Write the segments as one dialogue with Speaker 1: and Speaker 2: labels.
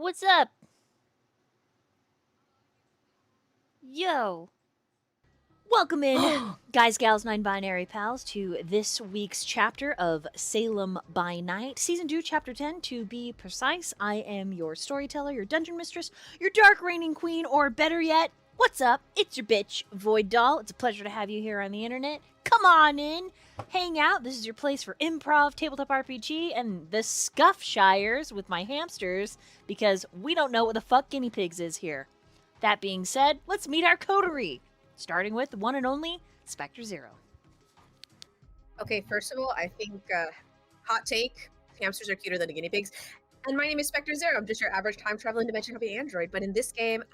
Speaker 1: What's up? Yo. Welcome in, guys, gals, non-binary pals, to this week's chapter of Salem by Night, Season 2, Chapter 10, to be precise. I am your storyteller, your dungeon mistress, your dark reigning queen, or better yet, what's up? It's your bitch, Void Doll. It's a pleasure to have you here on the internet. Come on in, hang out. This is your place for improv, tabletop RPG, and the Scuff Shires with my hamsters, because we don't know what the fuck guinea pigs is here. That being said, let's meet our coterie. Starting with the one and only Spectre Zero.
Speaker 2: Okay, first of all, I think, hot take, hamsters are cuter than guinea pigs. And my name is Spectre Zero. I'm just your average time-traveling dimension copy android. But in this game,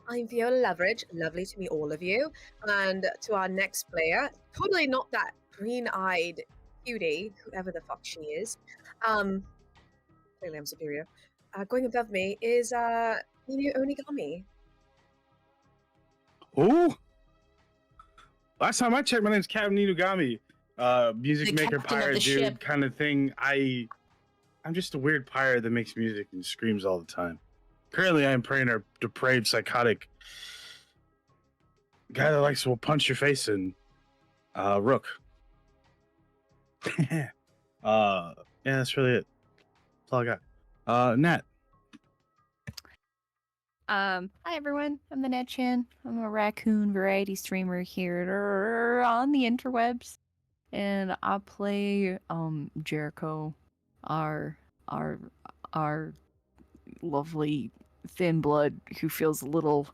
Speaker 2: I'm Viola Leverage. Lovely to meet all of you. And to our next player, totally not that green-eyed cutie, whoever the fuck she is. Clearly I'm superior. Going above me is, Ninu Onigami.
Speaker 3: Who? Last time I checked, my name's Captain Inugami. Music
Speaker 4: The
Speaker 3: maker,
Speaker 4: captain of
Speaker 3: pirate
Speaker 4: the
Speaker 3: dude
Speaker 4: ship.
Speaker 3: kind of thing. I'm just a weird pirate that makes music and screams all the time. Currently, I am playing a depraved, psychotic guy that likes to punch your face in. Rook. Yeah, that's really it. That's all I got. Nat.
Speaker 4: Hi everyone, I'm the Netchan. I'm a raccoon variety streamer here on the interwebs. And I play Jericho, our lovely thin blood who feels a little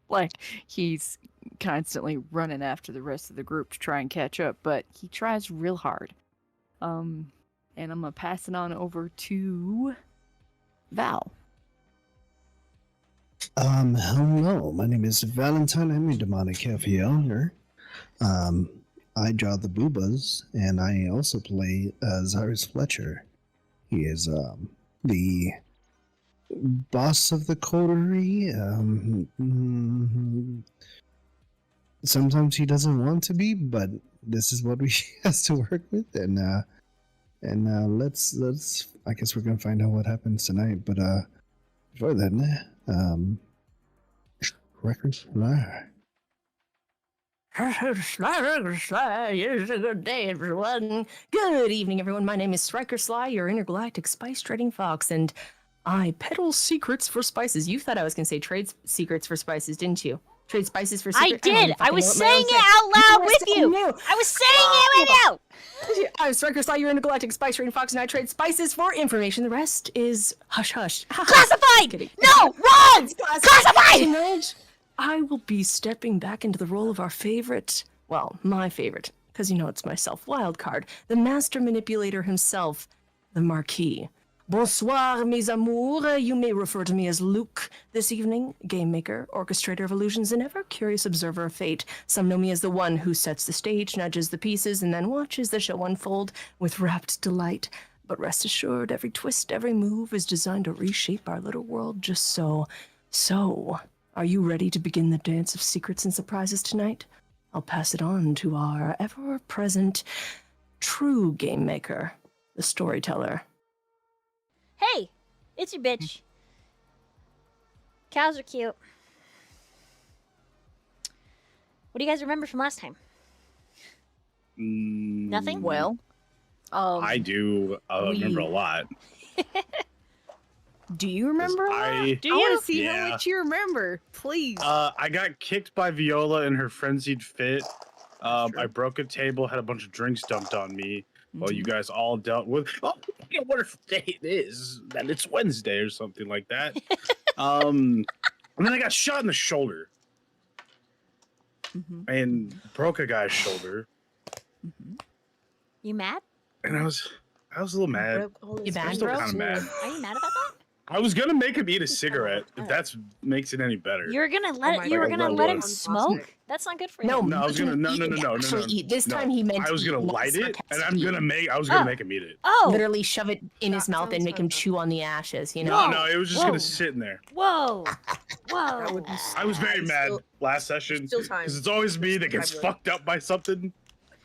Speaker 4: like he's constantly running after the rest of the group to try and catch up, but he tries real hard. And I'm gonna pass it on over to Val.
Speaker 5: Hello, my name is Valentine. I'm a demonic cafe owner. I draw the boobas, and I also play Xirus Fletcher. He is the boss of the coterie. Sometimes he doesn't want to be, but this is what he has to work with, and let's I guess we're gonna find out what happens tonight. But before then, records fly.
Speaker 4: It's a good day, everyone. Good evening, everyone. My name is Striker Sly, your intergalactic spice trading fox, and I peddle secrets for spices. You thought I was going to say trade secrets for spices, didn't you? Trade spices for secrets?
Speaker 1: I did! I was saying it out loud with you! I was saying it right out!
Speaker 4: I'm Striker Sly, your intergalactic spice trading fox, and I trade spices for information. The rest is hush hush.
Speaker 1: Classified!
Speaker 4: Kidding.
Speaker 1: No! Wrong! Classified!
Speaker 4: Tonight, I will be stepping back into the role of our favorite, well, my favorite, because you know it's myself, Wildcard, the master manipulator himself, the Marquis. Bonsoir, mes amours. You may refer to me as Luke this evening, game maker, orchestrator of illusions, and ever-curious observer of fate. Some know me as the one who sets the stage, nudges the pieces, and then watches the show unfold with rapt delight. But rest assured, every twist, every move is designed to reshape our little world just so. So, are you ready to begin the dance of secrets and surprises tonight? I'll pass it on to our ever-present true game maker, the storyteller.
Speaker 1: Hey, it's your bitch. Cows are cute. What do you guys remember from last time? Nothing?
Speaker 4: Well,
Speaker 3: I do remember a lot.
Speaker 4: do you remember?
Speaker 3: I
Speaker 4: want to see how
Speaker 3: Yeah.
Speaker 4: much you remember, please.
Speaker 3: I got kicked by Viola in her frenzied fit. I broke a table, had a bunch of drinks dumped on me. Well, you guys all dealt with. Oh, you know, what if day it is? That it's Wednesday or something like that. And then I got shot in the shoulder and broke a guy's shoulder.
Speaker 1: You mad?
Speaker 3: And I was a little mad.
Speaker 4: You mad,
Speaker 3: I'm still
Speaker 4: bro?
Speaker 3: kind of mad.
Speaker 1: Are you mad about that?
Speaker 3: I was gonna make him eat a cigarette. If that makes it any better.
Speaker 1: You're gonna let
Speaker 2: my
Speaker 1: you were
Speaker 2: God.
Speaker 1: gonna let him
Speaker 2: Fantastic.
Speaker 1: smoke? That's not good for you.
Speaker 4: No,
Speaker 3: No, I was gonna no.
Speaker 4: Actually, eat. This
Speaker 3: No.
Speaker 4: time he meant
Speaker 3: I was gonna
Speaker 4: eat, not
Speaker 3: light it, and I
Speaker 4: sarcastically.
Speaker 3: was gonna make him eat it.
Speaker 1: Oh!
Speaker 4: Literally shove it in his
Speaker 2: That
Speaker 4: mouth and
Speaker 2: sounds
Speaker 4: make him
Speaker 2: fun.
Speaker 4: chew on the ashes. You know.
Speaker 3: No, it was just
Speaker 1: Whoa.
Speaker 3: gonna sit in there.
Speaker 1: Whoa!
Speaker 2: That would
Speaker 1: Whoa!
Speaker 2: be
Speaker 3: I was very
Speaker 2: It's
Speaker 3: mad
Speaker 2: still-
Speaker 3: last session
Speaker 2: still time.
Speaker 3: because it's always me that gets
Speaker 2: February.
Speaker 3: fucked up by something.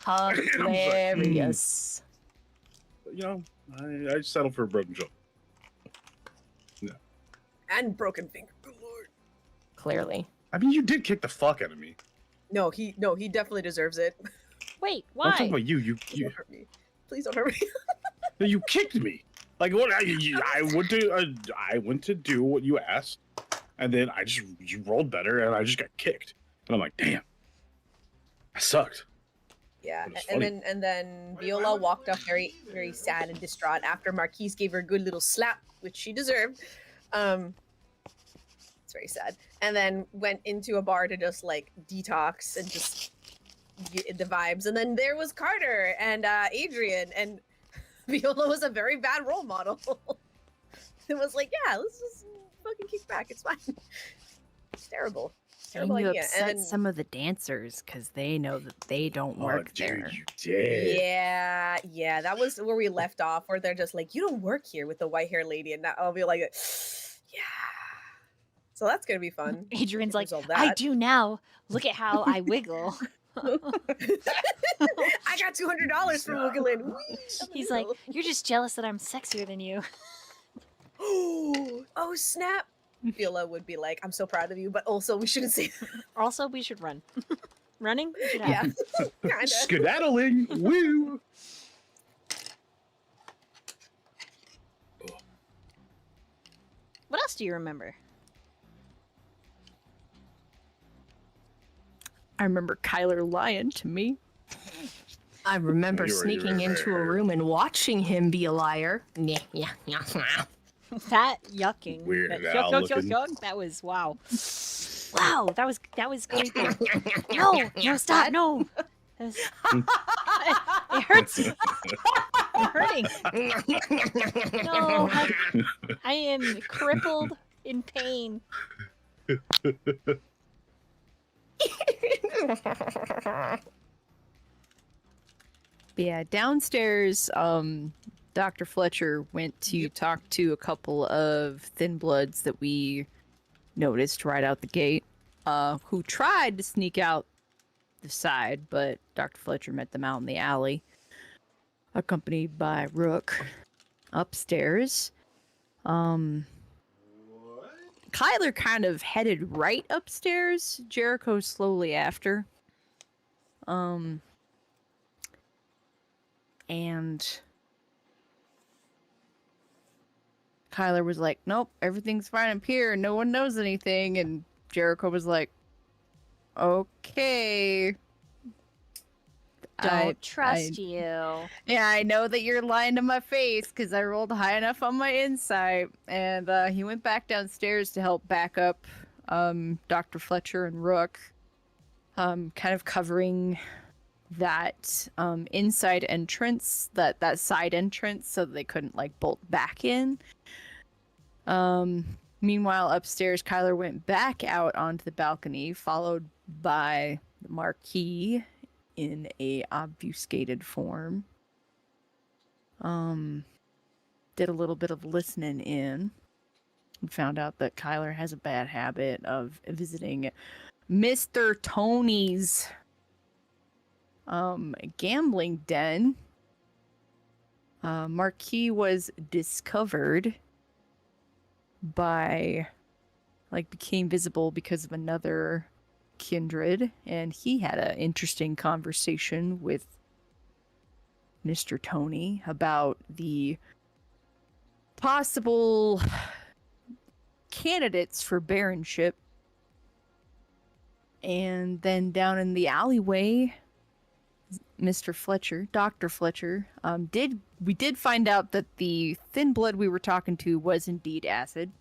Speaker 4: Hilarious.
Speaker 3: You know, I settled for a broken shoulder.
Speaker 2: and broken finger. Good lord.
Speaker 4: Clearly.
Speaker 3: I mean, you did kick the fuck out of me.
Speaker 2: No, he definitely deserves it.
Speaker 1: Wait,
Speaker 3: I'm talking
Speaker 1: why?
Speaker 3: about you. You
Speaker 2: Don't hurt me. Please don't hurt me.
Speaker 3: no, you kicked me. Like what? I went to do what you asked, and then you rolled better, and I just got kicked. And I'm like, damn, I sucked.
Speaker 2: Yeah,
Speaker 3: It was
Speaker 2: and then Viola walked off very, very sad and distraught after Marquis gave her a good little slap, which she deserved. It's very sad. And then went into a bar to just like detox and just get the vibes. And then there was Carter and Adrian, and Viola was a very bad role model. It was like, yeah, let's just fucking kick back. It's fine. It's terrible.
Speaker 6: And
Speaker 2: Terrible
Speaker 6: you
Speaker 2: idea.
Speaker 6: upset
Speaker 2: And
Speaker 6: some of the dancers because they know that they don't work there.
Speaker 3: You did.
Speaker 2: yeah, that was where we left off, where they're just like, you don't work here with the white hair lady, and I'll be like, yeah. So that's gonna be fun.
Speaker 1: Adrian's like,
Speaker 2: Resolve
Speaker 1: I
Speaker 2: that.
Speaker 1: do now. Look at how I wiggle.
Speaker 2: I got $200 for wiggling. Whee!
Speaker 1: He's like, you're just jealous that I'm sexier than you.
Speaker 2: Oh snap! Viola would be like, I'm so proud of you, but also we shouldn't say that.
Speaker 1: Also, we should run. Running? We should
Speaker 2: Yeah,
Speaker 1: have.
Speaker 2: kinda.
Speaker 3: Skedaddling. Woo.
Speaker 1: What else do you remember?
Speaker 6: I remember Kyler lying to me.
Speaker 4: I remember
Speaker 3: You were-
Speaker 4: sneaking into a room and watching him be a liar. Yeah.
Speaker 1: That yucking.
Speaker 3: Weird
Speaker 1: That
Speaker 3: Al
Speaker 1: yuck.
Speaker 3: looking.
Speaker 1: That was wow. Wow, that was creepy. No, stop, no. It hurts. I'm hurting. No, I am crippled in pain.
Speaker 6: But yeah, downstairs, Dr. Fletcher went to talk to a couple of thin bloods that we noticed right out the gate, who tried to sneak out the side, but Dr. Fletcher met them out in the alley, accompanied by Rook upstairs. Kyler kind of headed right upstairs, Jericho slowly after. And Kyler was like, nope, everything's fine up here. No one knows anything. And Jericho was like, okay.
Speaker 1: Don't trust you.
Speaker 6: Yeah, I know that you're lying to my face because I rolled high enough on my insight. And he went back downstairs to help back up Dr. Fletcher and Rook, kind of covering that inside entrance, that side entrance, so they couldn't like bolt back in. Meanwhile, upstairs, Kyler went back out onto the balcony, followed by the Marquis in a obfuscated form. Did a little bit of listening in and found out that Kyler has a bad habit of visiting Mr. Tony's gambling den. Marquis was discovered by, became visible because of another kindred, and he had an interesting conversation with Mr. Tony about the possible candidates for baronship. And then down in the alleyway, Mr. Fletcher, Dr. Fletcher, we did find out that the thin blood we were talking to was indeed acid.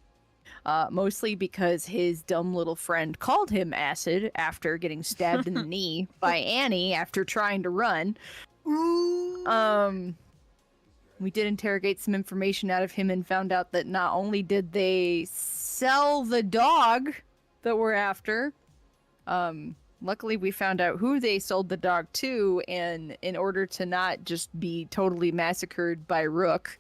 Speaker 6: Mostly because his dumb little friend called him acid after getting stabbed in the knee by Annie after trying to run. We did interrogate some information out of him and found out that not only did they sell the dog that we're after, luckily we found out who they sold the dog to, and in order to not just be totally massacred by Rook,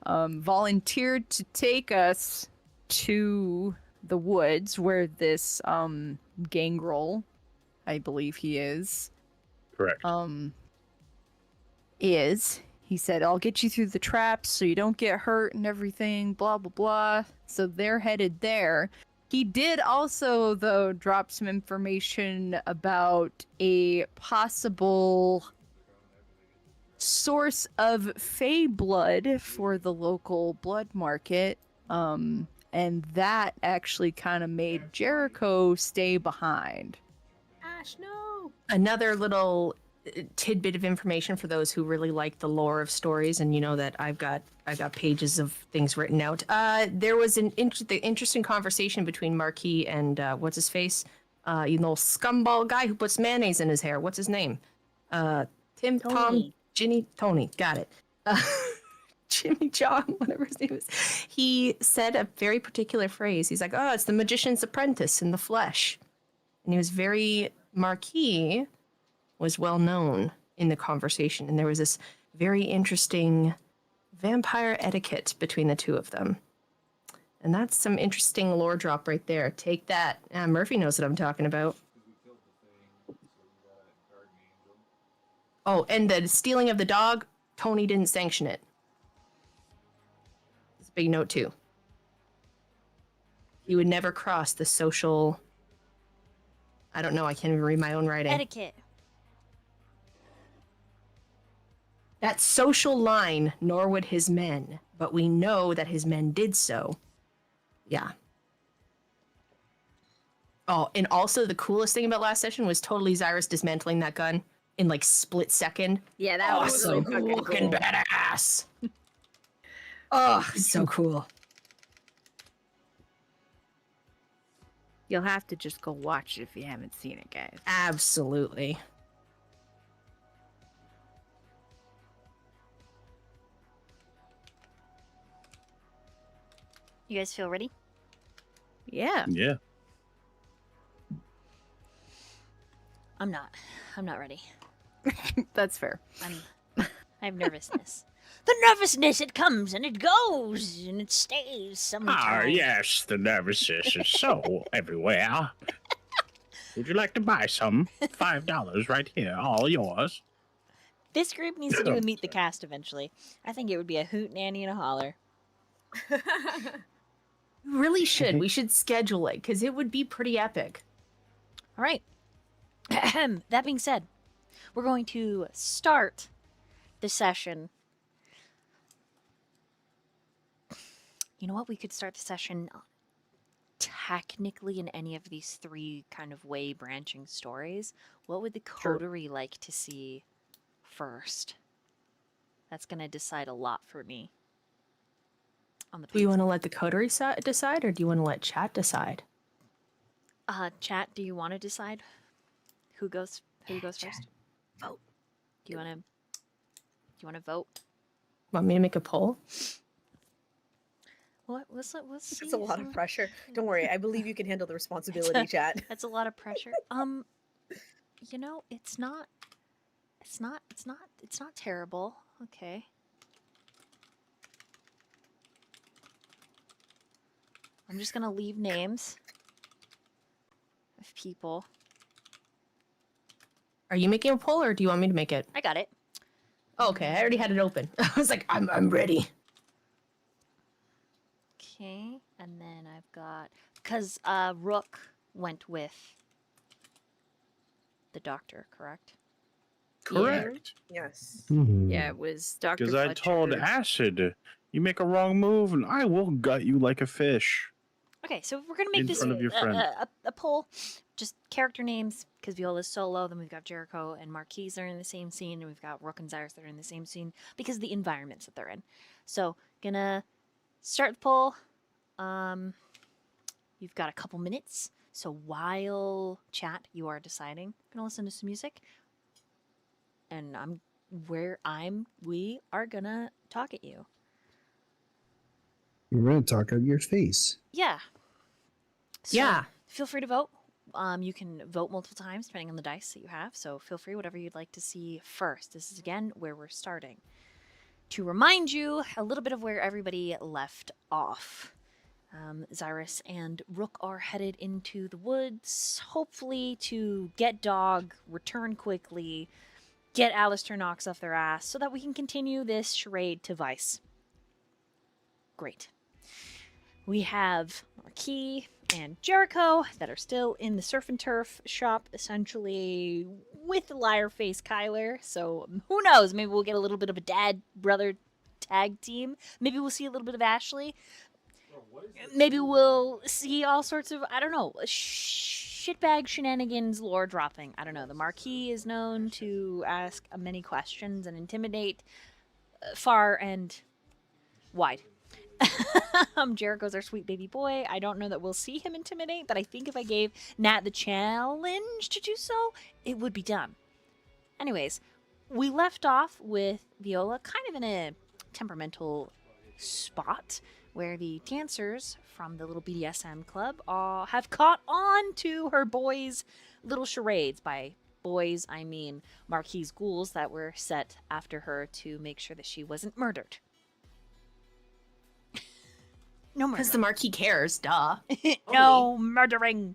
Speaker 6: volunteered to take us to the woods where this gangrel, I believe he is,
Speaker 3: Correct.
Speaker 6: is. He said, I'll get you through the traps so you don't get hurt and everything, blah, blah, blah. So they're headed there. He did also, though, drop some information about a possible source of Fey blood for the local blood market. And that actually kind of made Jericho stay behind.
Speaker 2: Ash, no.
Speaker 4: Another little tidbit of information for those who really like the lore of stories, and you know that I've got pages of things written out. There was the interesting conversation between Marquis and what's his face, scumball guy who puts mayonnaise in his hair. What's his name? Tim,
Speaker 1: Tony.
Speaker 4: Tom, Ginny, Tony. Got it. Jimmy John, whatever his name is. He said a very particular phrase. He's like, "Oh, it's the magician's apprentice in the flesh," and he was very Marquis was well known in the conversation, and there was this very interesting vampire etiquette between the two of them. And that's some interesting lore drop right there. Take that. Murphy knows what I'm talking about. Oh, and the stealing of the dog, Tony didn't sanction it. It's a big note, too. He would never cross the social... I don't know, I can't even read my own writing.
Speaker 1: Etiquette.
Speaker 4: That social line, nor would his men, but we know that his men did so. Yeah. Oh, and also the coolest thing about last session was totally Xirus dismantling that gun in like split second.
Speaker 6: Yeah, that was
Speaker 4: Awesome.
Speaker 6: really fucking
Speaker 4: Looking
Speaker 6: cool.
Speaker 4: badass.
Speaker 6: Oh,
Speaker 4: So cool.
Speaker 6: You'll have to just go watch it if you haven't seen it, guys.
Speaker 4: Absolutely.
Speaker 1: You guys feel ready?
Speaker 6: Yeah.
Speaker 3: Yeah.
Speaker 1: I'm not. I'm not ready.
Speaker 6: That's fair.
Speaker 1: I have nervousness. The nervousness, it comes and it goes and it stays sometimes.
Speaker 3: Ah, yes, the nervousness is so everywhere. Would you like to buy some? $5 right here, all yours.
Speaker 1: This group needs to do a meet the cast eventually. I think it would be a hoot nanny and a holler.
Speaker 4: We really should. We should schedule it because it would be pretty epic.
Speaker 1: All right. That being said, we're going to start the session. You know what? We could start the session technically in any of these three kind of way branching stories. What would the coterie like to see first? That's going to decide a lot for me. On the
Speaker 4: Do you want to let the coterie decide, or do you want to let chat decide?
Speaker 1: Chat, do you want to decide who goes first?
Speaker 2: Vote.
Speaker 1: Do you want to vote?
Speaker 4: Want me to make a poll?
Speaker 1: Let's see.
Speaker 2: That's a lot of pressure. Don't worry, I believe you can handle the responsibility, chat.
Speaker 1: That's a lot of pressure. You know, it's not terrible. Okay. I'm just gonna leave names of people.
Speaker 4: Are you making a poll, or do you want me to make it?
Speaker 1: I got it.
Speaker 4: Oh, okay, I already had it open. I was like, I'm ready.
Speaker 1: Okay, and then I've got because Rook went with the doctor, correct?
Speaker 3: Correct.
Speaker 2: Yes.
Speaker 6: Yeah, it was Dr.
Speaker 3: Because I told Acid, you make a wrong move and I will gut you like a fish.
Speaker 1: Okay, so we're gonna make
Speaker 3: In
Speaker 1: this
Speaker 3: front of your friend.
Speaker 1: a poll, just character names, because Viola's solo. Then we've got Jericho and Marquis that are in the same scene, and we've got Rook and Xirus that are in the same scene because of the environments that they're in. So gonna start the poll. You've got a couple minutes. So while chat, you are deciding, gonna listen to some music, and we are gonna talk at you.
Speaker 5: You're going to talk out your face.
Speaker 1: Yeah. So
Speaker 4: Yeah.
Speaker 1: Feel free to vote. You can vote multiple times depending on the dice that you have. So feel free, whatever you'd like to see first. This is again where we're starting. To remind you a little bit of where everybody left off. Xirus and Rook are headed into the woods, hopefully to get dog, return quickly, get Alistair Knox off their ass so that we can continue this charade to Vice. Great. We have Marquis and Jericho that are still in the surf and turf shop, essentially with liar face Kyler. So who knows? Maybe we'll get a little bit of a dad brother tag team. Maybe we'll see a little bit of Ashley. Maybe we'll see all sorts of, I don't know, shitbag shenanigans, lore dropping. I don't know. The Marquis is known to ask many questions and intimidate far and wide. Jericho's our sweet baby boy. I don't know that we'll see him intimidate, but I think if I gave Nat the challenge to do so, it would be done. Anyways, we left off with Viola kind of in a temperamental spot where the dancers from the little BDSM club have caught on to her boys' little charades. By boys, I mean Marquis ghouls that were set after her to make sure that she wasn't murdered. No murder.
Speaker 4: Because the Marquis cares, duh.
Speaker 1: No murdering.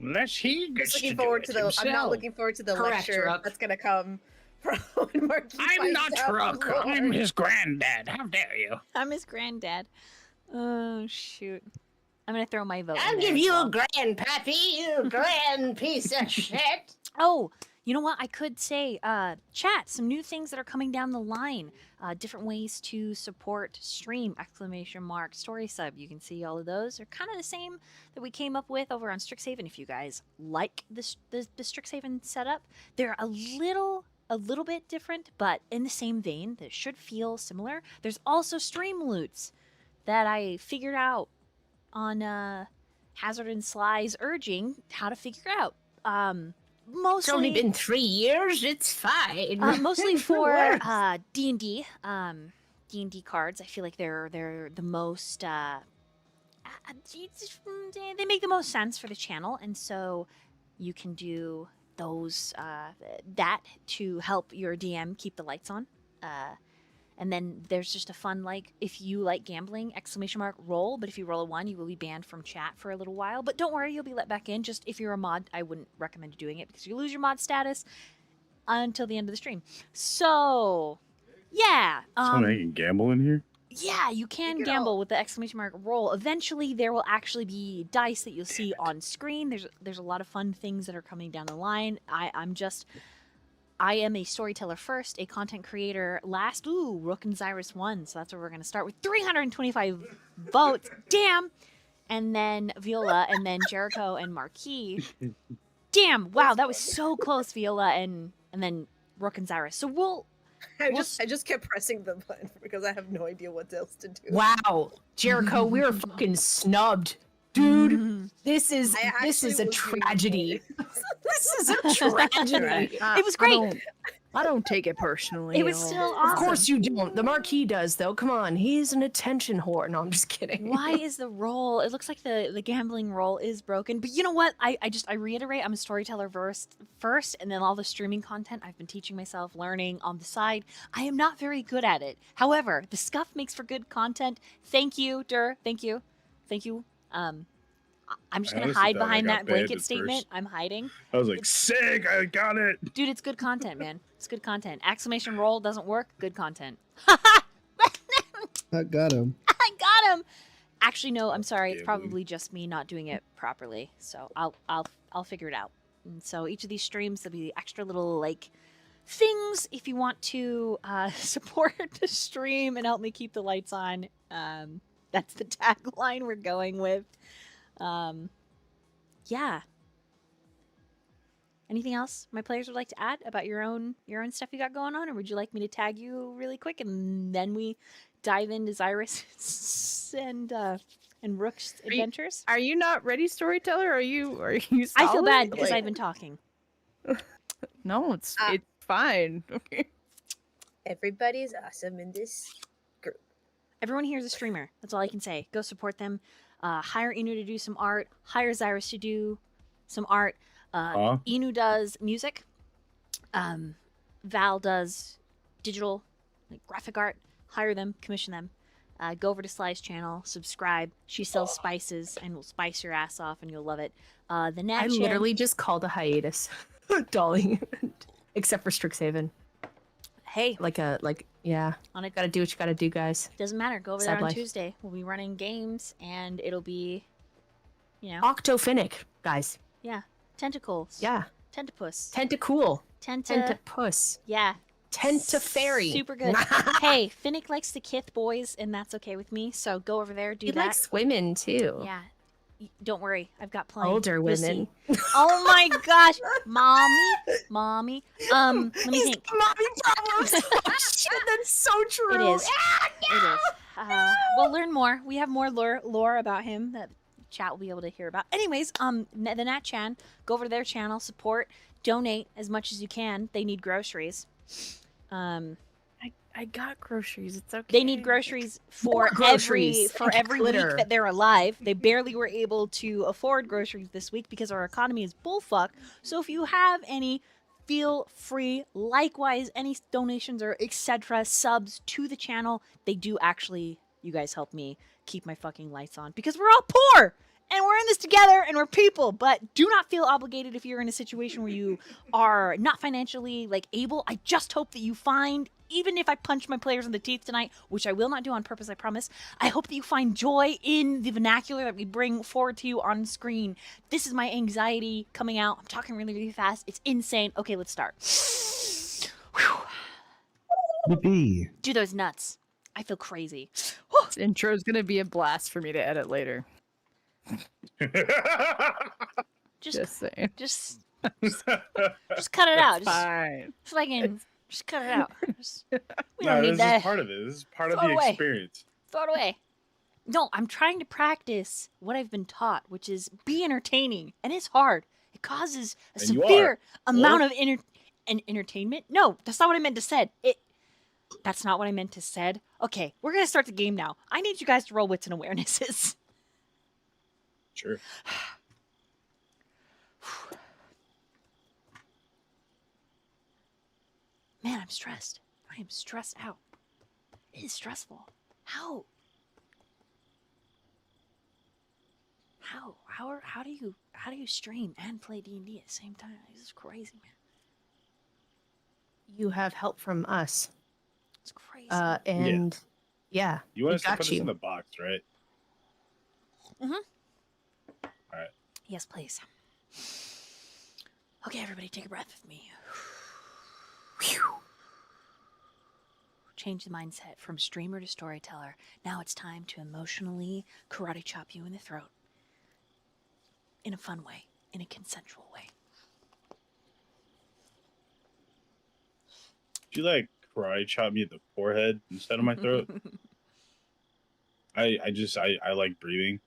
Speaker 3: Unless he gets
Speaker 2: Just looking
Speaker 3: to
Speaker 2: forward
Speaker 3: do
Speaker 2: to
Speaker 3: it
Speaker 2: the. I'm
Speaker 3: himself.
Speaker 2: not looking forward to the
Speaker 4: Correct,
Speaker 2: lecture
Speaker 4: Rook.
Speaker 2: that's gonna come from when Marquis.
Speaker 3: I'm
Speaker 2: finds
Speaker 3: not
Speaker 2: out the
Speaker 3: Rook.
Speaker 2: lore.
Speaker 3: I'm his granddad. How dare you?
Speaker 1: I'm his granddad. Oh, shoot. I'm going to throw my vote
Speaker 4: I'll
Speaker 1: in there
Speaker 4: give
Speaker 1: as
Speaker 4: you
Speaker 1: well.
Speaker 4: a grandpappy, you grand piece of shit.
Speaker 1: Oh, you know what? I could say, chat, some new things that are coming down the line. Different ways to support stream, ! Story sub. You can see all of those. They're kind of the same that we came up with over on Strixhaven. If you guys like the Strixhaven setup, they're a little bit different, but in the same vein, that should feel similar. There's also stream loots that I figured out on Hazard and Sly's urging how to figure out. Mostly,
Speaker 4: It's only been 3 years. It's fine.
Speaker 1: mostly for
Speaker 4: Worse.
Speaker 1: D&D. D&D cards. I feel like they're the most. They make the most sense for the channel, and so you can do those that to help your DM keep the lights on. And then there's just a fun, like, if you like gambling, ! Roll. But if you roll a 1, you will be banned from chat for a little while. But don't worry, you'll be let back in. Just if you're a mod, I wouldn't recommend doing it because you lose your mod status until the end of the stream. So, yeah.
Speaker 3: Someone can gamble in here?
Speaker 1: Yeah, you can
Speaker 2: Figure
Speaker 1: gamble with the ! Roll. Eventually, there will actually be dice that you'll see on screen. There's a lot of fun things that are coming down the line. I am a storyteller first, a content creator last. Ooh, Rook and Xirus won, so that's where we're going to start with 325 votes. Damn! And then Viola, and then Jericho and Marquis. Damn! Wow, that was so close, Viola, and then Rook and Xirus. So
Speaker 2: I just kept pressing the button because I have no idea what else to do.
Speaker 4: Wow, Jericho, we were fucking snubbed, dude. This is
Speaker 2: I
Speaker 4: a
Speaker 2: actually was doing
Speaker 4: tragedy. This is a tragedy.
Speaker 1: It was great.
Speaker 6: I don't take it personally.
Speaker 1: It was
Speaker 6: at all.
Speaker 1: still
Speaker 4: Of
Speaker 1: awesome.
Speaker 4: course you don't. The Marquis does, though. Come on, he's an attention whore. No, I'm just kidding.
Speaker 1: Why is the roll? It looks like the gambling roll is broken. But you know what? I reiterate, I'm a storyteller first, and then all the streaming content I've been teaching myself, learning on the side. I am not very good at it. However, the scuff makes for good content. Thank you, Dur. Thank you. I'm just
Speaker 3: I
Speaker 1: gonna
Speaker 3: honestly
Speaker 1: hide
Speaker 3: thought I
Speaker 1: behind
Speaker 3: got
Speaker 1: that
Speaker 3: banned
Speaker 1: blanket
Speaker 3: at
Speaker 1: statement.
Speaker 3: first.
Speaker 1: I'm hiding.
Speaker 3: I was like, sick, I got it.
Speaker 1: Dude, it's good content, man. It's good content. Exclamation roll doesn't work. Good content.
Speaker 5: I got him.
Speaker 1: I got him. Actually, no. I'm sorry. It's
Speaker 3: Gambling.
Speaker 1: probably just me not doing it properly. So I'll figure it out. And so each of these streams there'll be extra little like things if you want to support the stream and help me keep the lights on. That's the tagline we're going with. Yeah. Anything else my players would like to add about your own stuff you got going on, or would you like me to tag you really quick and then we dive into Xirus and Rook's adventures?
Speaker 6: Are you not ready, storyteller? Are you?
Speaker 1: I feel
Speaker 6: solid?
Speaker 1: bad because
Speaker 6: Like-
Speaker 1: I've been talking.
Speaker 6: No, it's
Speaker 2: Ah.
Speaker 6: it's fine. Okay.
Speaker 2: Everybody's awesome in this group.
Speaker 1: Everyone here is a streamer. That's all I can say. Go support them. Hire Inu to do some art. Hire Xirus to do some art. Inu does music. Val does digital, like graphic art. Hire them, commission them. go over to Sly's channel, subscribe. She sells spices and will spice your ass off, and you'll love it. The Nat
Speaker 4: I
Speaker 1: Chan-
Speaker 4: literally just called a hiatus, Dolly, except for Strixhaven.
Speaker 1: Hey,
Speaker 4: Yeah.
Speaker 1: on it
Speaker 4: Gotta do what you gotta do, guys.
Speaker 1: doesn't matter. Go over
Speaker 4: Sad
Speaker 1: there on
Speaker 4: life.
Speaker 1: Tuesday. We'll be running games, and it'll be,
Speaker 4: Octofinic, guys.
Speaker 1: yeah, tentacles.
Speaker 4: Yeah.
Speaker 1: Tentapus.
Speaker 4: Tentacool.
Speaker 1: Tenta.
Speaker 4: Tentapus.
Speaker 1: Yeah.
Speaker 4: Tentafairy.
Speaker 1: Super good. Hey, Finnick likes to kith boys, and that's okay with me. So go over there, do
Speaker 4: He
Speaker 1: that.
Speaker 4: likes women too.
Speaker 1: Yeah. Don't worry, I've got plenty.
Speaker 4: Older
Speaker 1: You'll
Speaker 4: women.
Speaker 1: see. Oh my gosh, mommy. Let me think.
Speaker 4: Mommy problems. Oh, shit, that's so true.
Speaker 1: It is. It is. We'll learn more. We have more lore about him that chat will be able to hear about. Anyways, the Nat Chan, go over to their channel, support, donate as much as you can. They need groceries.
Speaker 6: I got groceries. It's okay.
Speaker 1: They need groceries for
Speaker 4: groceries.
Speaker 1: every week
Speaker 4: Glitter.
Speaker 1: that they're alive. They barely were able to afford groceries this week because our economy is bullfuck. So if you have any, feel free. Likewise, any donations or etc. subs to the channel, they do actually, you guys help me keep my fucking lights on because we're all poor. And we're in this together and we're people, but do not feel obligated if you're in a situation where you are not financially able. I just hope that you find, even if I punch my players in the teeth tonight, which I will not do on purpose, I promise, I hope that you find joy in the vernacular that we bring forward to you on screen. This is my anxiety coming out. I'm talking really, really fast. It's insane. Okay, let's start.
Speaker 5: Yippee.
Speaker 1: Do those nuts. I feel crazy.
Speaker 6: This intro is gonna be a blast for me to edit later. Just saying.
Speaker 1: Just cut it out.
Speaker 6: Fine.
Speaker 1: Just cut it out. We
Speaker 3: No,
Speaker 1: don't
Speaker 3: this
Speaker 1: need that.
Speaker 3: is part of it. This is part of
Speaker 1: Throw
Speaker 3: the
Speaker 1: it away.
Speaker 3: experience.
Speaker 1: Throw it away. No, I'm trying to practice what I've been taught, which is be entertaining, and it's hard. It causes a
Speaker 3: And you
Speaker 1: severe
Speaker 3: are.
Speaker 1: amount of entertainment. No, that's not what I meant to said. That's not what I meant to said. Okay, we're gonna start the game now. I need you guys to roll wits and awarenesses.
Speaker 3: Sure.
Speaker 1: Man, I'm stressed. I am stressed out. It is stressful. How do you stream and play D&D at the same time? This is crazy, man.
Speaker 4: You have help from us.
Speaker 1: It's crazy.
Speaker 4: And yeah,
Speaker 3: You want
Speaker 4: we
Speaker 3: us to
Speaker 4: got
Speaker 3: put
Speaker 4: you.
Speaker 3: this in the box, right?
Speaker 1: Yes, please. Okay, everybody, take a breath with me. Change the mindset from streamer to storyteller. Now it's time to emotionally karate chop you in the throat. In a fun way, in a consensual way.
Speaker 3: Did you karate chop me in the forehead instead of my throat? I like breathing.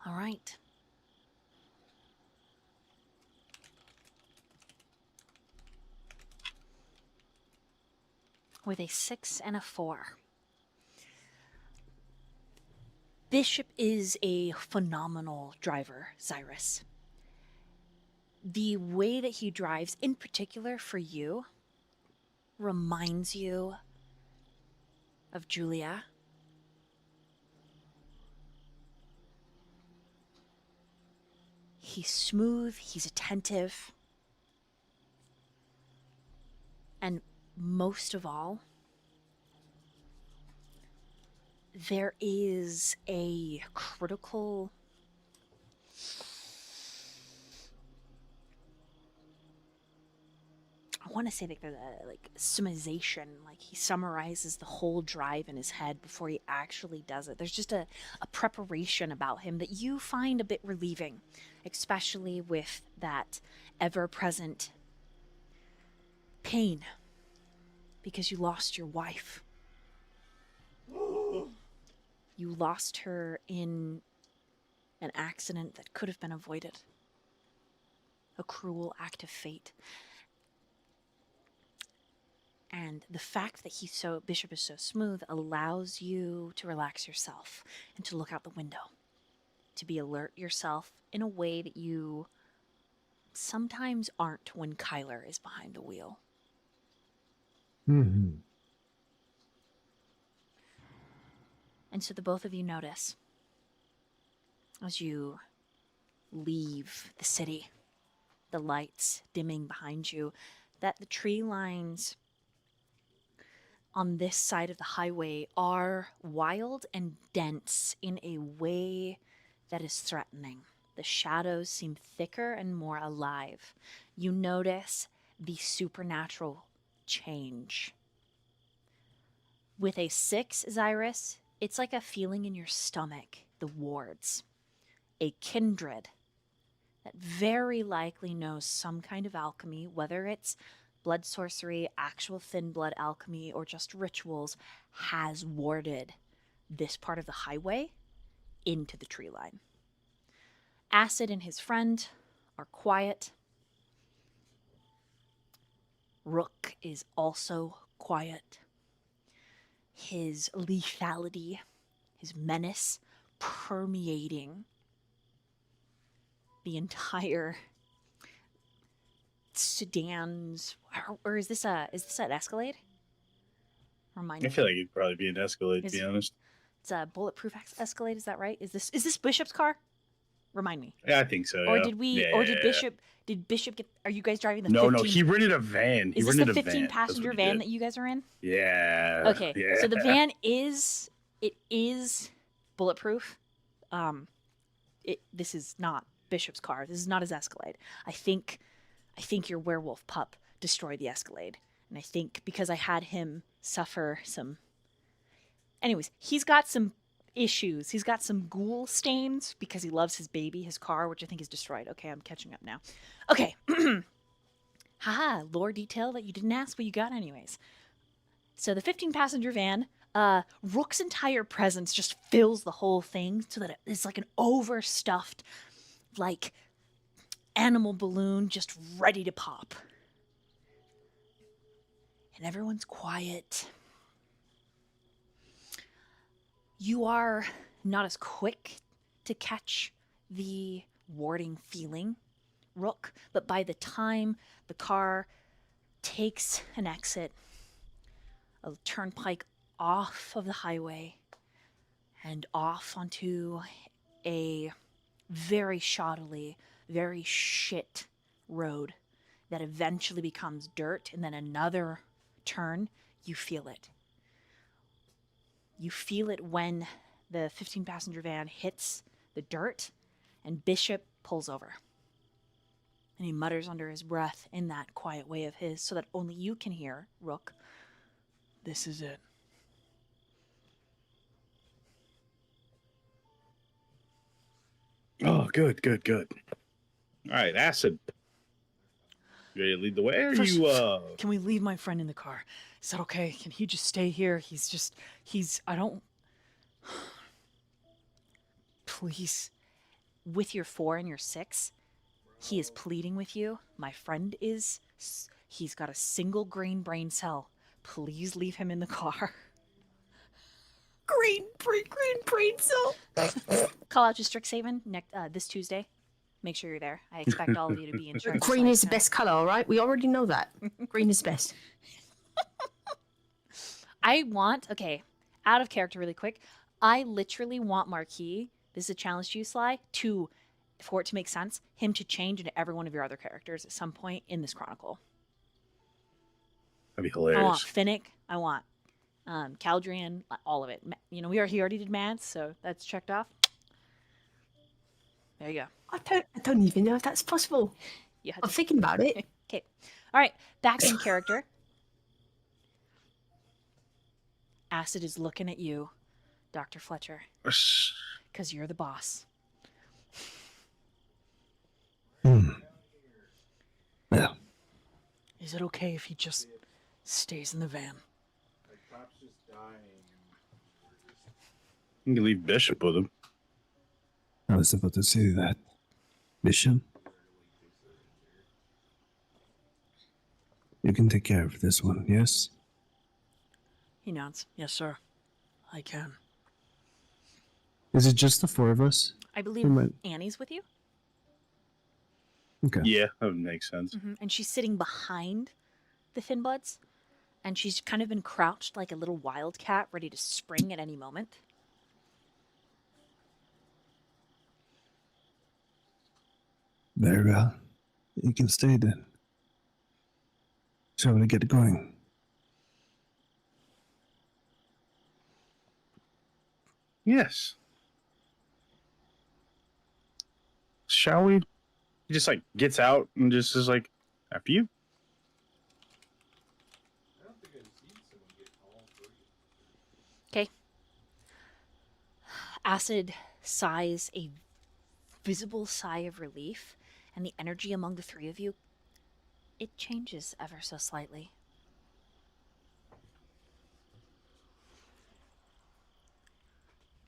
Speaker 1: All right. With a 6 and a 4. Bishop is a phenomenal driver, Xirus. The way that he drives, in particular for you, reminds you of Julia. He's smooth, he's attentive, and most of all, there is a critical I want to say there's a summarization, he summarizes the whole drive in his head before he actually does it. There's just a preparation about him that you find a bit relieving, especially with that ever-present pain because you lost your wife. You lost her in an accident that could have been avoided. A cruel act of fate. And the fact that Bishop is so smooth allows you to relax yourself and to look out the window, to be alert yourself in a way that you sometimes aren't when Kyler is behind the wheel.
Speaker 5: Hmm.
Speaker 1: And so the both of you notice as you leave the city, the lights dimming behind you, that the tree lines on this side of the highway are wild and dense in a way that is threatening. The shadows seem thicker and more alive. You notice the supernatural change. With a 6, Xirus, it's like a feeling in your stomach, the wards. A kindred that very likely knows some kind of alchemy, whether it's blood sorcery, actual thin blood alchemy, or just rituals, has warded this part of the highway into the tree line. Acid and his friend are quiet. Rook is also quiet. His lethality, his menace permeating the entire sedans, or is this an Escalade? Remind me.
Speaker 3: I feel like it'd probably be an Escalade, to be honest.
Speaker 1: It's a bulletproof Escalade. Is that right? Is this Bishop's car? Remind me.
Speaker 3: Yeah, I think so.
Speaker 1: Or
Speaker 3: yeah.
Speaker 1: did we?
Speaker 3: Yeah,
Speaker 1: or
Speaker 3: yeah,
Speaker 1: did
Speaker 3: yeah.
Speaker 1: Bishop? Did Bishop get? Are you guys driving the?
Speaker 3: No,
Speaker 1: 15,
Speaker 3: no, he rented a van.
Speaker 1: Is this the 15 passenger van that you guys are in?
Speaker 3: Yeah.
Speaker 1: Okay,
Speaker 3: Yeah.
Speaker 1: so the van is bulletproof. This is not Bishop's car. This is not his Escalade. I think your werewolf pup destroyed the Escalade, and I think because I had him suffer some. Anyways, he's got some issues. He's got some ghoul stains because he loves his baby, his car, which I think is destroyed. Okay, I'm catching up now. Okay. Haha, lore detail that you didn't ask, but you got anyways. So the 15-passenger van, Rook's entire presence just fills the whole thing so that it's like an overstuffed, like, animal balloon just ready to pop. And everyone's quiet. You are not as quick to catch the warding feeling, Rook, but by the time the car takes an exit, a turnpike off of the highway and off onto a very shoddily, very shit road that eventually becomes dirt, and then another turn, you feel it. You feel it when the 15-passenger van hits the dirt and Bishop pulls over. And he mutters under his breath in that quiet way of his so that only you can hear, Rook, "This is it."
Speaker 3: Oh, good. All right, Acid. You ready to lead the way, or
Speaker 1: First,
Speaker 3: you?
Speaker 1: Can we leave my friend in the car? Is that okay? Can he just stay here? I don't... Please. With your 4 and your 6, he is pleading with you. My friend is... He's got a single green brain cell. Please leave him in the car.
Speaker 4: Green brain cell.
Speaker 1: Call out to Strixhaven this Tuesday. Make sure you're there. I expect all of you to be in charge.
Speaker 4: Green is the best color, all right? We already know that. Green is best.
Speaker 1: Okay, out of character really quick. I literally want Marquis, this is a challenge to you, Sly, for it to make sense, him to change into every one of your other characters at some point in this Chronicle.
Speaker 3: That'd be hilarious.
Speaker 1: I want Finnick. I want Caldrian, all of it. He already did Mads, so that's checked off. There you go.
Speaker 4: I don't even know if that's possible. I'm thinking about it.
Speaker 1: Okay. All right. Back in character. Acid is looking at you, Dr. Fletcher, because you're the boss.
Speaker 5: Yeah.
Speaker 1: Is it okay if he just stays in the van?
Speaker 3: You can leave Bishop with him.
Speaker 5: I was about to say that. Bishop? You can take care of this one, yes?
Speaker 1: He nods. Yes, sir. I can.
Speaker 5: Is it just the four of us?
Speaker 1: I believe
Speaker 5: Who might-
Speaker 1: Annie's with you.
Speaker 5: Okay.
Speaker 3: Yeah, that would make sense.
Speaker 1: And she's sitting behind the Finbloods. And she's kind of been crouched like a little wildcat, ready to spring at any moment.
Speaker 5: Very well. You can stay then. Shall we get going?
Speaker 3: Yes. Shall we? He just like gets out and just is like, after you.
Speaker 1: Okay. Acid sighs a visible sigh of relief, and the energy among the three of you, it changes ever so slightly.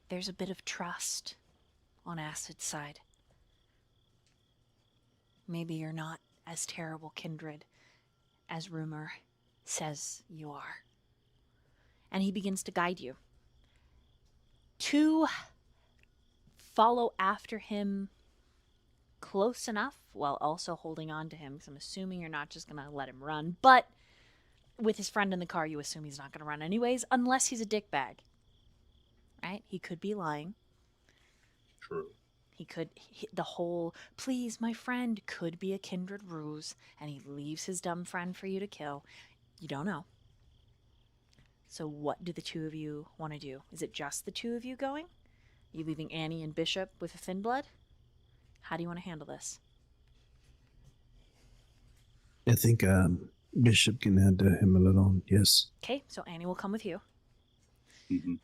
Speaker 1: There's a bit of trust on Acid's side. Maybe you're not as terrible kindred as rumor says you are. And he begins to guide you to follow after him close enough while also holding on to him, because I'm assuming you're not just going to let him run. But with his friend in the car, you assume he's not going to run anyways, unless he's a dickbag. Right? He could be lying.
Speaker 3: True.
Speaker 1: He could, the whole, please, my friend, could be a kindred ruse, and he leaves his dumb friend for you to kill. You don't know. So what do the two of you want to do? Is it just the two of you going? You leaving Annie and Bishop with a Finblood? How do you want to handle this?
Speaker 5: I think Bishop can handle him alone. Yes.
Speaker 1: Okay, so Annie will come with you.
Speaker 3: Mm-hmm.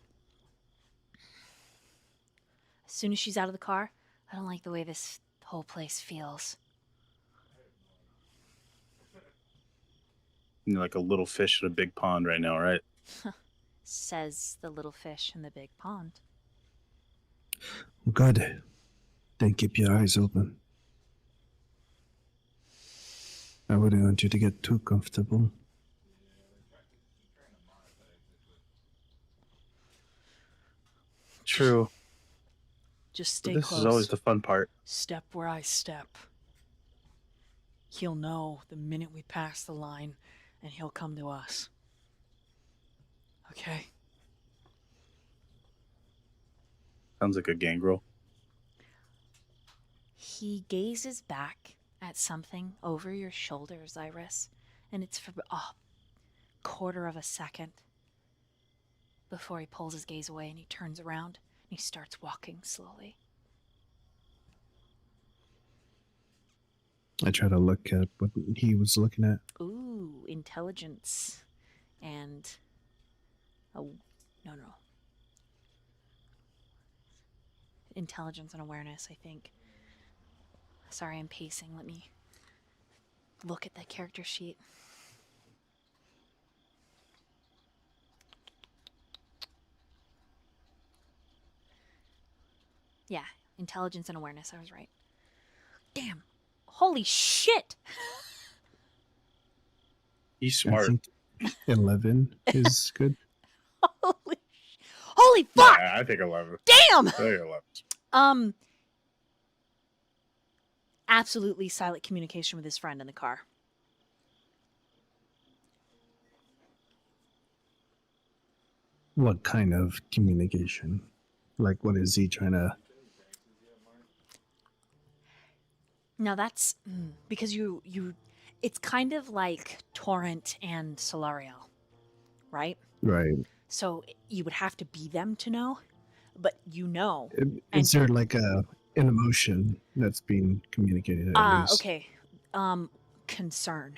Speaker 1: As soon as she's out of the car, I don't like the way this whole place feels.
Speaker 3: You're like a little fish in a big pond right now, right?
Speaker 1: Says the little fish in the big pond.
Speaker 5: Good. Then keep your eyes open. I wouldn't want you to get too comfortable.
Speaker 3: True.
Speaker 1: Just stay
Speaker 3: But this
Speaker 1: close.
Speaker 3: is always the fun part.
Speaker 1: Step where I step. He'll know the minute we pass the line, and he'll come to us. Okay?
Speaker 3: Sounds like a gangrel.
Speaker 1: He gazes back at something over your shoulder, Xirus, and it's for a quarter of a second before he pulls his gaze away and he turns around and he starts walking slowly.
Speaker 5: I try to look at what he was looking at.
Speaker 1: Ooh, intelligence and no. Intelligence and awareness, I think. Sorry, I'm pacing. Let me look at the character sheet. Yeah, intelligence and awareness. I was right. Damn. Holy shit!
Speaker 3: He's
Speaker 5: I
Speaker 3: smart.
Speaker 5: think 11 is good.
Speaker 1: Holy fuck!
Speaker 3: Yeah, I think 11.
Speaker 1: Damn!
Speaker 3: I think 11.
Speaker 1: Absolutely silent communication with his friend in the car.
Speaker 5: What kind of communication? Like, what is he trying to...
Speaker 1: Now that's because you it's kind of like Torrent and Solariel, right?
Speaker 5: Right.
Speaker 1: So you would have to be them to know, but you know.
Speaker 5: Is there like an emotion that's being communicated at least?
Speaker 1: Okay. Concern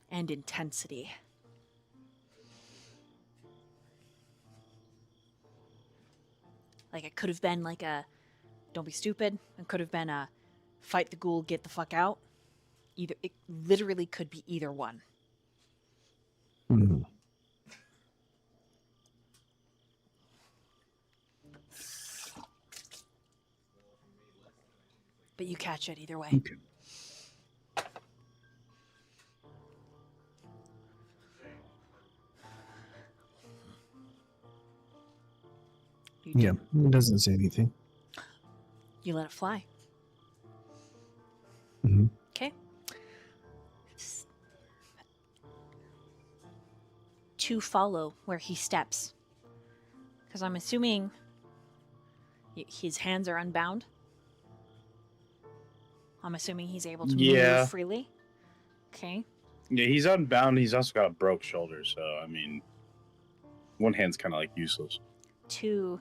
Speaker 1: and intensity. Like it could have been like a don't be stupid. It could have been a fight the ghoul, get the fuck out. Either it literally could be either one.
Speaker 5: Mhm.
Speaker 1: But you catch it either way.
Speaker 5: Okay. Yeah, it doesn't say anything.
Speaker 1: You let it fly.
Speaker 5: Mhm.
Speaker 1: Okay. To follow where he steps. Because I'm assuming his hands are unbound. I'm assuming he's able to move freely. Okay.
Speaker 3: Yeah, he's unbound. He's also got a broke shoulder, so I mean, one hand's kind of like useless.
Speaker 1: To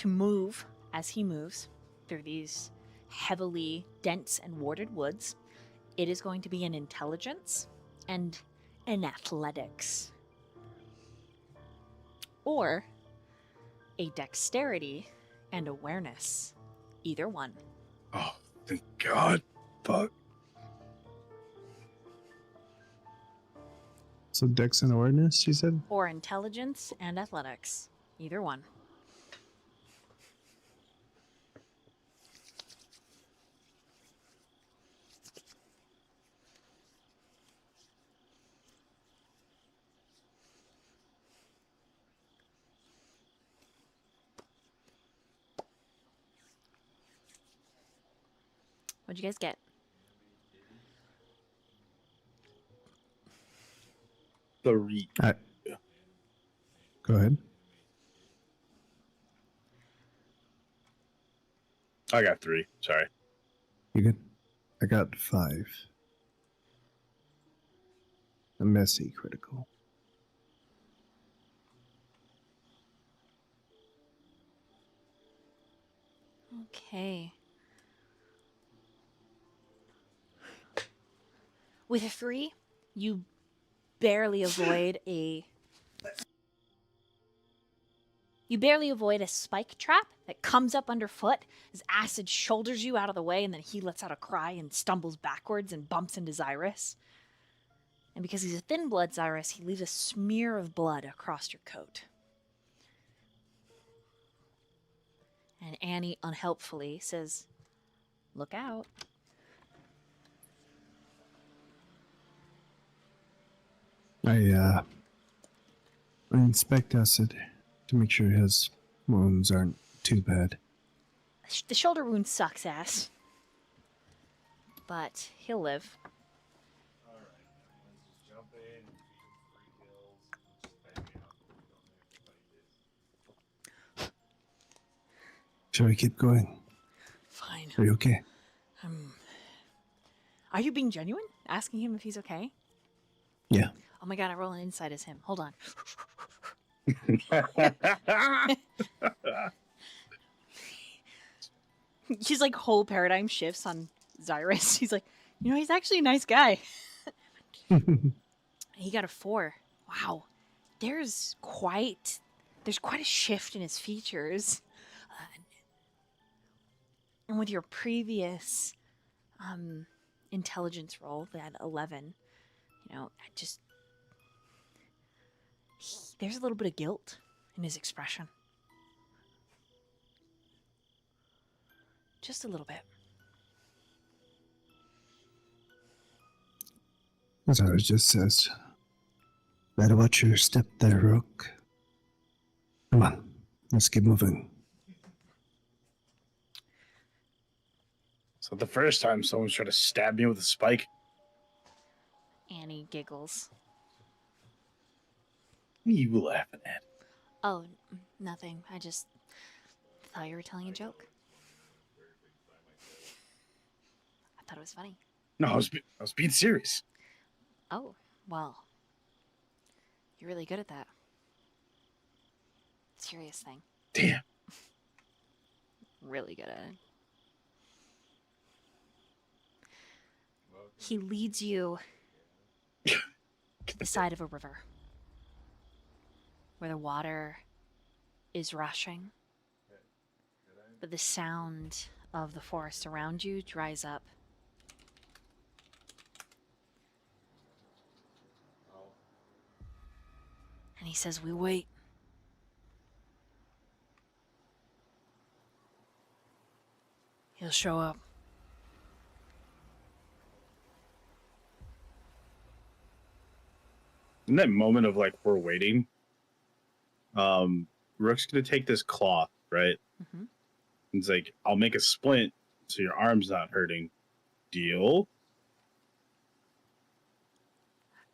Speaker 1: move as he moves through these heavily dense and warded woods, it is going to be an intelligence and an athletics. Or a dexterity and awareness. Either one.
Speaker 3: Oh, thank God. Fuck.
Speaker 5: So Dex and awareness, she said?
Speaker 1: Or intelligence and athletics. Either one. What'd you guys get?
Speaker 3: 3.
Speaker 5: Go ahead.
Speaker 3: I got 3. Sorry.
Speaker 5: You good? I got 5. A messy critical.
Speaker 1: Okay. With a 3, you barely avoid a spike trap that comes up underfoot as Acid shoulders you out of the way, and then he lets out a cry and stumbles backwards and bumps into Xirus. And because he's a thin blood Xirus, he leaves a smear of blood across your coat. And Annie unhelpfully says, "Look out."
Speaker 5: I inspect Acid to make sure his wounds aren't too bad.
Speaker 1: The shoulder wound sucks ass. But he'll live.
Speaker 5: Shall we keep going?
Speaker 1: Fine.
Speaker 5: Are you okay?
Speaker 1: Are you being genuine? Asking him if he's okay?
Speaker 5: Yeah.
Speaker 1: Oh my god, I roll an insight as him. Hold on. He's like whole paradigm shifts on Xirus. He's like, he's actually a nice guy. He got a 4. Wow. There's quite a shift in his features. And with your previous intelligence roll, that 11, there's a little bit of guilt in his expression. Just a little bit.
Speaker 5: As I just says, better watch your step there, Rook. Come on, let's keep moving.
Speaker 3: So the first time someone's trying to stab me with a spike.
Speaker 1: Annie giggles.
Speaker 3: What are you laughing at?
Speaker 1: Oh, nothing. I just thought you were telling a joke. I thought it was funny.
Speaker 3: No, I was being serious.
Speaker 1: Oh, well. You're really good at that. Serious thing.
Speaker 3: Damn.
Speaker 1: Really good at it. He leads you to the side of a river where the water is rushing, but the sound of the forest around you dries up. And he says, "We wait." He'll show up.
Speaker 3: In that moment of like we're waiting, Rook's gonna take this cloth, right?
Speaker 1: Mm-hmm.
Speaker 3: It's like, I'll make a splint so your arm's not hurting. Deal?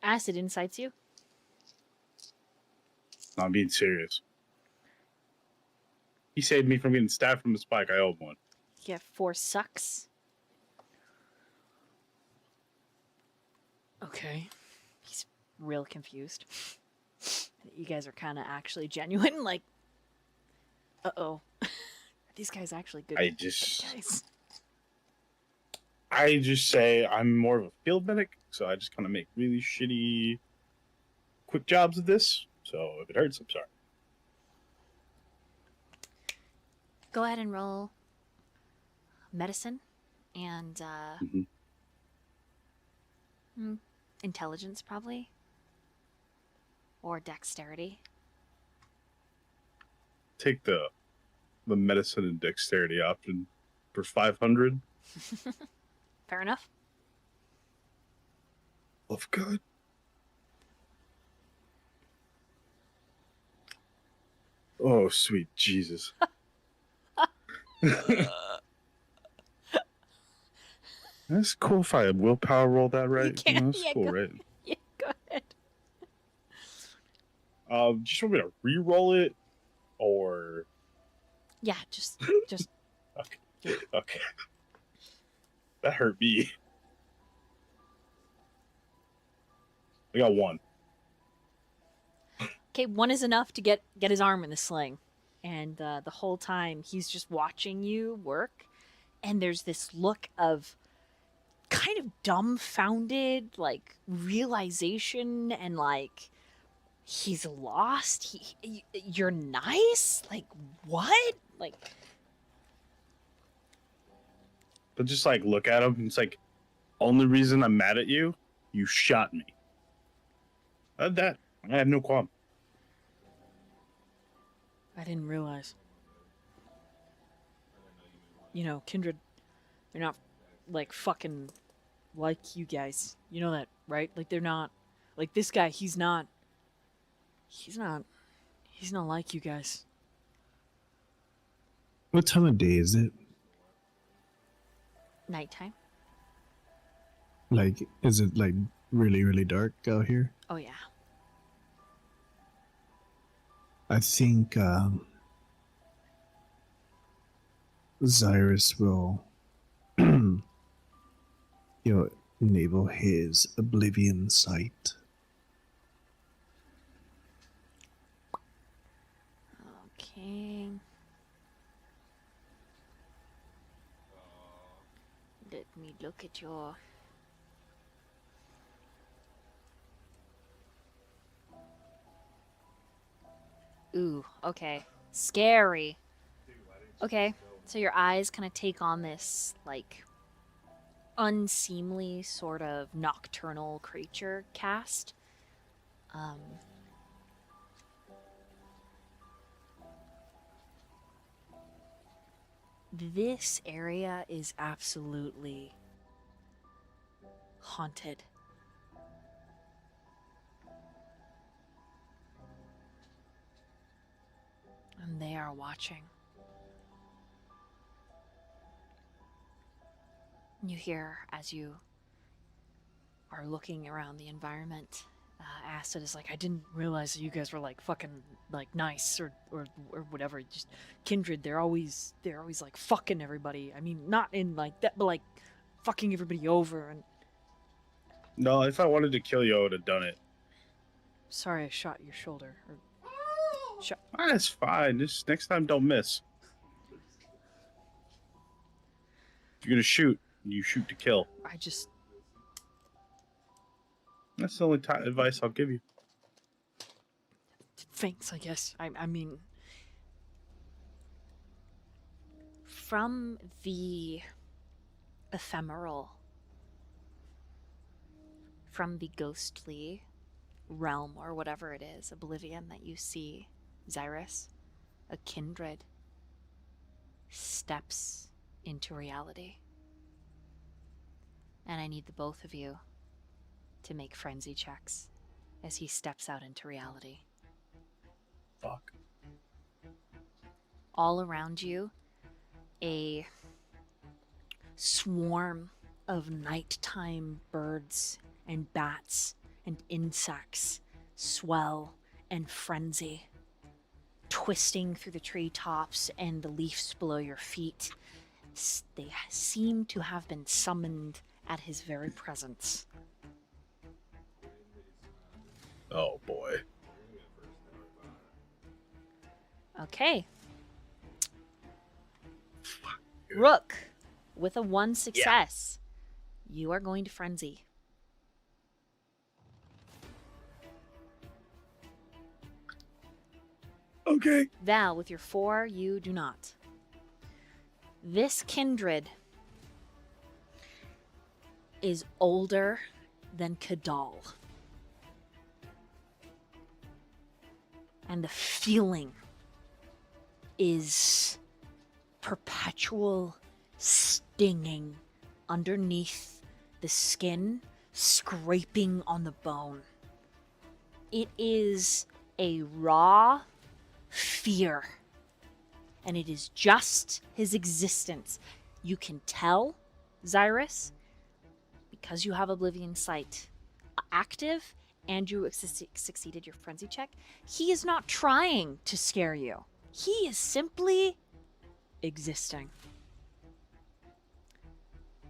Speaker 1: Acid incites you.
Speaker 3: No, I'm being serious. He saved me from getting stabbed from a spike. I owe him one.
Speaker 1: You get 4 sucks. Okay. He's real confused. You guys are kind of actually genuine. Like, uh-oh. These guys actually good guys.
Speaker 3: I just say I'm more of a field medic, so I just kind of make really shitty, quick jobs of this. So if it hurts, I'm sorry.
Speaker 1: Go ahead and roll medicine and intelligence, probably. Or dexterity.
Speaker 3: Take the medicine and dexterity option for 500.
Speaker 1: Fair enough.
Speaker 3: Love good. Oh, sweet Jesus. That's cool if I willpower roll that right.
Speaker 1: You can.
Speaker 3: That's cool, right?
Speaker 1: Yeah, go ahead.
Speaker 3: Just want me to re-roll it, or
Speaker 1: Yeah, just.
Speaker 3: okay. Yeah. Okay. That hurt me. I got 1.
Speaker 1: Okay, 1 is enough to get his arm in the sling, and the whole time he's just watching you work, and there's this look of kind of dumbfounded, like, realization, and like he's lost. You're nice? Like, what? Like,
Speaker 3: But just like look at him, and it's like, only reason I'm mad at you, you shot me. That I had no qualm.
Speaker 1: I didn't realize. You know, kindred, they're not like fucking like you guys. You know that, right? Like, they're not like this guy. He's not like you guys.
Speaker 5: What time of day is it?
Speaker 1: Nighttime.
Speaker 5: Like, is it like really, really dark out here?
Speaker 1: Oh yeah.
Speaker 5: I think Xirus will, enable his Oblivion sight.
Speaker 1: Okay. Let me look at your. Ooh, okay. Scary. Okay, so your eyes kind of take on this, like, unseemly sort of nocturnal creature cast. This area is absolutely haunted. And they are watching. You hear, as you are looking around the environment, Acid is like, I didn't realize that you guys were like fucking like nice or whatever. Just kindred, they're always like fucking everybody. I mean, not in like that, but like fucking everybody over. And
Speaker 3: No, if I wanted to kill you, I would have done it.
Speaker 1: sorry, I shot your shoulder. Or shot.
Speaker 3: That's fine. Just next time, don't miss. If you're gonna shoot, you shoot to kill.
Speaker 1: I just.
Speaker 3: That's the only advice I'll give you.
Speaker 1: Thanks, I guess. I mean, from the ephemeral, from the ghostly realm or whatever it is, oblivion that you see, Xirus, a kindred, steps into reality. And I need the both of you to make frenzy checks as he steps out into reality.
Speaker 3: Fuck.
Speaker 1: all around you, a swarm of nighttime birds and bats and insects swell and frenzy, twisting through the treetops and the leaves below your feet. They seem to have been summoned at his very presence.
Speaker 3: Oh boy.
Speaker 1: Okay. Rook, with a 1 success, you are going to frenzy.
Speaker 3: Okay.
Speaker 1: Val, with your 4, you do not. This kindred is older than Kadal. And the feeling is perpetual stinging underneath the skin, scraping on the bone. It is a raw fear, and it is just his existence. You can tell, Xirus, because you have Oblivion Sight active and you succeeded your frenzy check, he is not trying to scare you. He is simply existing.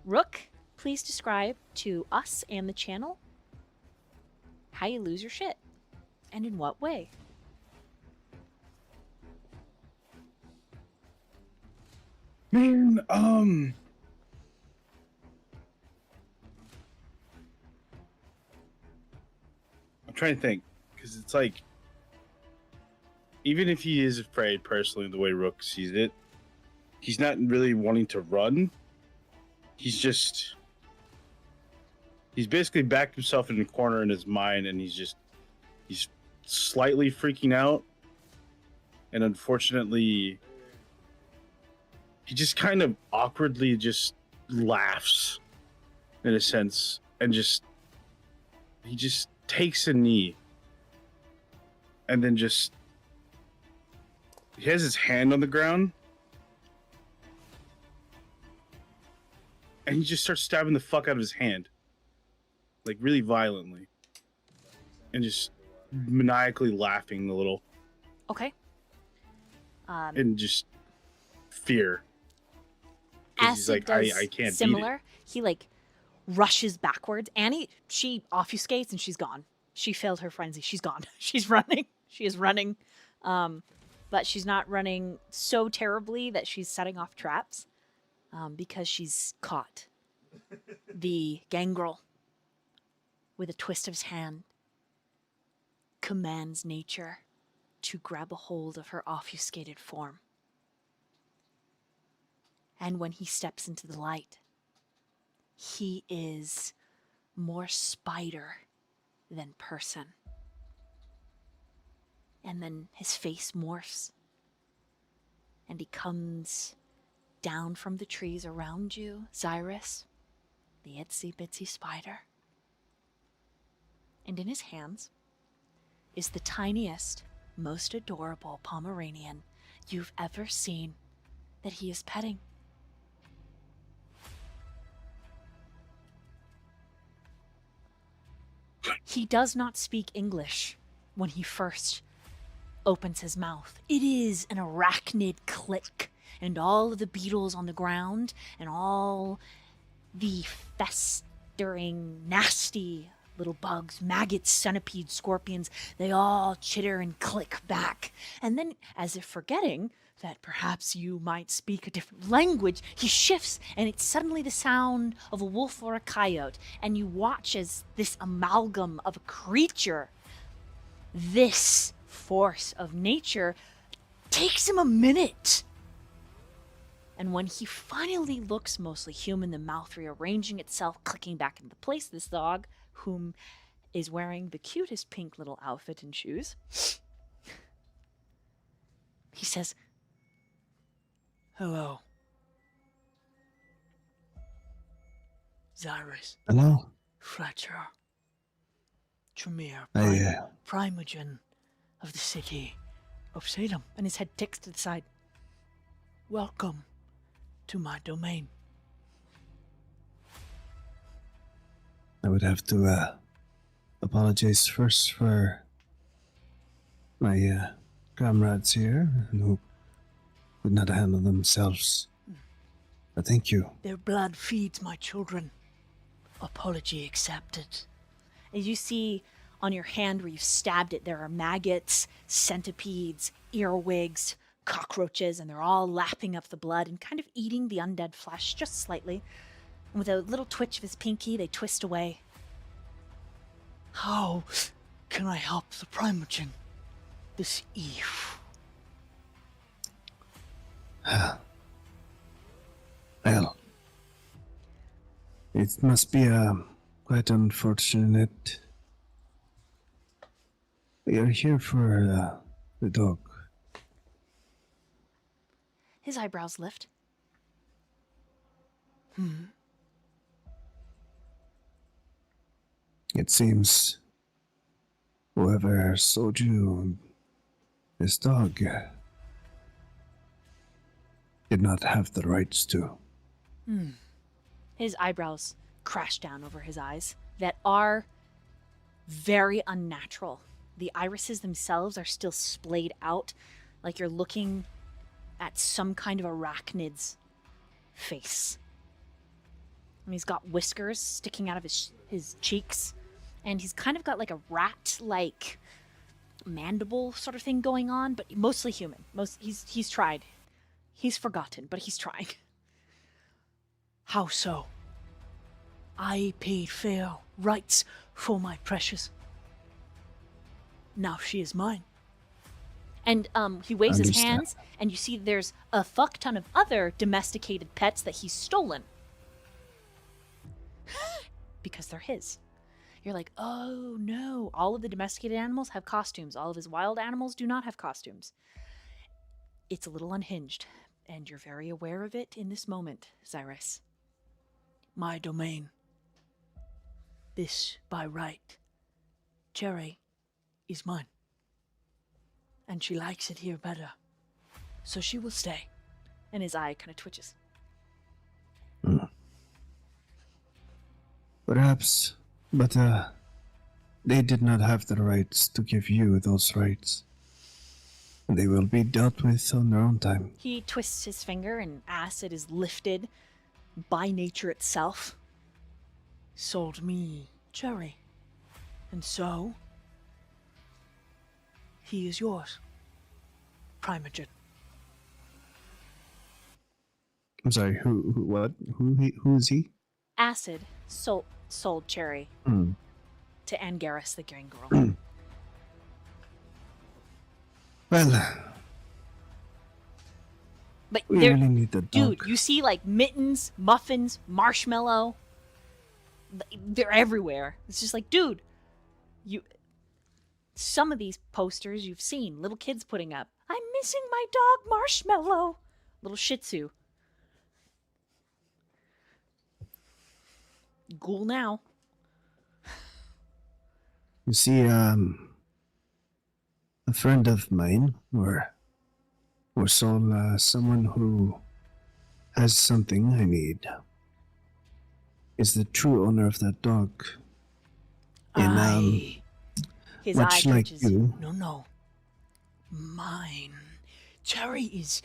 Speaker 1: Rook, please describe to us and the channel how you lose your shit and in what way.
Speaker 3: Man, I'm trying to think, because it's like, even if he is afraid personally, the way Rook sees it, he's not really wanting to run. He's basically backed himself in a corner in his mind, and he's slightly freaking out. And unfortunately, he just kind of awkwardly just laughs, in a sense, and he just takes a knee, and then he has his hand on the ground, and he just starts stabbing the fuck out of his hand, like really violently, and just maniacally laughing a little.
Speaker 1: Okay.
Speaker 3: And just fear. 'Cause he's
Speaker 1: Acid
Speaker 3: like,
Speaker 1: does
Speaker 3: I can't
Speaker 1: similar. He like rushes backwards. Annie, she obfuscates and she's gone. She failed her frenzy. She's gone. She's running. She is running. But she's not running so terribly that she's setting off traps. Because she's caught. The gangrel, with a twist of his hand, commands nature to grab a hold of her obfuscated form. And when he steps into the light, he is more spider than person. And then his face morphs, and he comes down from the trees around you, Xirus, the itsy bitsy spider. And in his hands is the tiniest, most adorable Pomeranian you've ever seen that he is petting. He does not speak English when he first opens his mouth. It is an arachnid click, and all of the beetles on the ground and all the festering, nasty little bugs, maggots, centipedes, scorpions, they all chitter and click back. And then, as if forgetting that perhaps you might speak a different language, he shifts, and it's suddenly the sound of a wolf or a coyote, and you watch as this amalgam of a creature, this force of nature, takes him a minute. And when he finally looks mostly human, the mouth rearranging itself, clicking back into place, this dog, whom is wearing the cutest pink little outfit and shoes, he says, "Hello, Xirus,
Speaker 5: Hello.
Speaker 1: Fletcher, Tremere,
Speaker 5: I
Speaker 1: Primogen of the city of Salem." And his head ticks to the side.
Speaker 7: Welcome to my domain.
Speaker 5: I would have to apologize first for my comrades here who could not handle themselves. But thank you.
Speaker 7: Their blood feeds my children. Apology accepted.
Speaker 1: As you see on your hand where you've stabbed it, there are maggots, centipedes, earwigs, cockroaches, and they're all lapping up the blood and kind of eating the undead flesh just slightly. And with a little twitch of his pinky, they twist away.
Speaker 7: How can I help the Primogen this eve?
Speaker 5: Well, it must be quite unfortunate. We are here for the dog.
Speaker 1: His eyebrows lift.
Speaker 5: It seems whoever sold you this dog did not have the rights to.
Speaker 1: His eyebrows crash down over his eyes that are very unnatural. The irises themselves are still splayed out, like you're looking at some kind of arachnid's face. And he's got whiskers sticking out of his cheeks, and he's kind of got like a rat-like mandible sort of thing going on, but mostly human. He's tried. He's forgotten, but he's trying.
Speaker 7: How so? I paid fair rights for my precious. Now she is mine.
Speaker 1: And he waves his
Speaker 5: Understand.
Speaker 1: hands, and you see there's a fuck ton of other domesticated pets that he's stolen. Because they're his. You're like, oh no, all of the domesticated animals have costumes. All of his wild animals do not have costumes. It's a little unhinged, and you're very aware of it in this moment, Xirus.
Speaker 7: My domain. This by right. Cherry is mine. And she likes it here better. So she will stay.
Speaker 1: And his eye kind of twitches.
Speaker 5: Perhaps, but they did not have the rights to give you those rights. They will be dealt with on their own time.
Speaker 1: He twists his finger, and acid is lifted by nature itself.
Speaker 7: Sold me Cherry. And so, he is yours. Primogen.
Speaker 5: I'm sorry, what? Who is he?
Speaker 1: Acid sold Cherry
Speaker 5: Hmm.
Speaker 1: to Angaris, the green girl.
Speaker 5: Well,
Speaker 1: But
Speaker 5: we
Speaker 1: they're,
Speaker 5: really need the dog.
Speaker 1: dude, you see like mittens, muffins, marshmallow. They're everywhere. It's just like, dude, some of these posters you've seen, little kids putting up. I'm missing my dog Marshmallow. Little Shih Tzu. Ghoul now.
Speaker 5: You see, a friend of mine, or someone who has something I need, is the true owner of that dog. And
Speaker 1: His
Speaker 5: much
Speaker 1: eye
Speaker 5: like
Speaker 1: twitches.
Speaker 5: you,
Speaker 7: No. Mine. Cherry is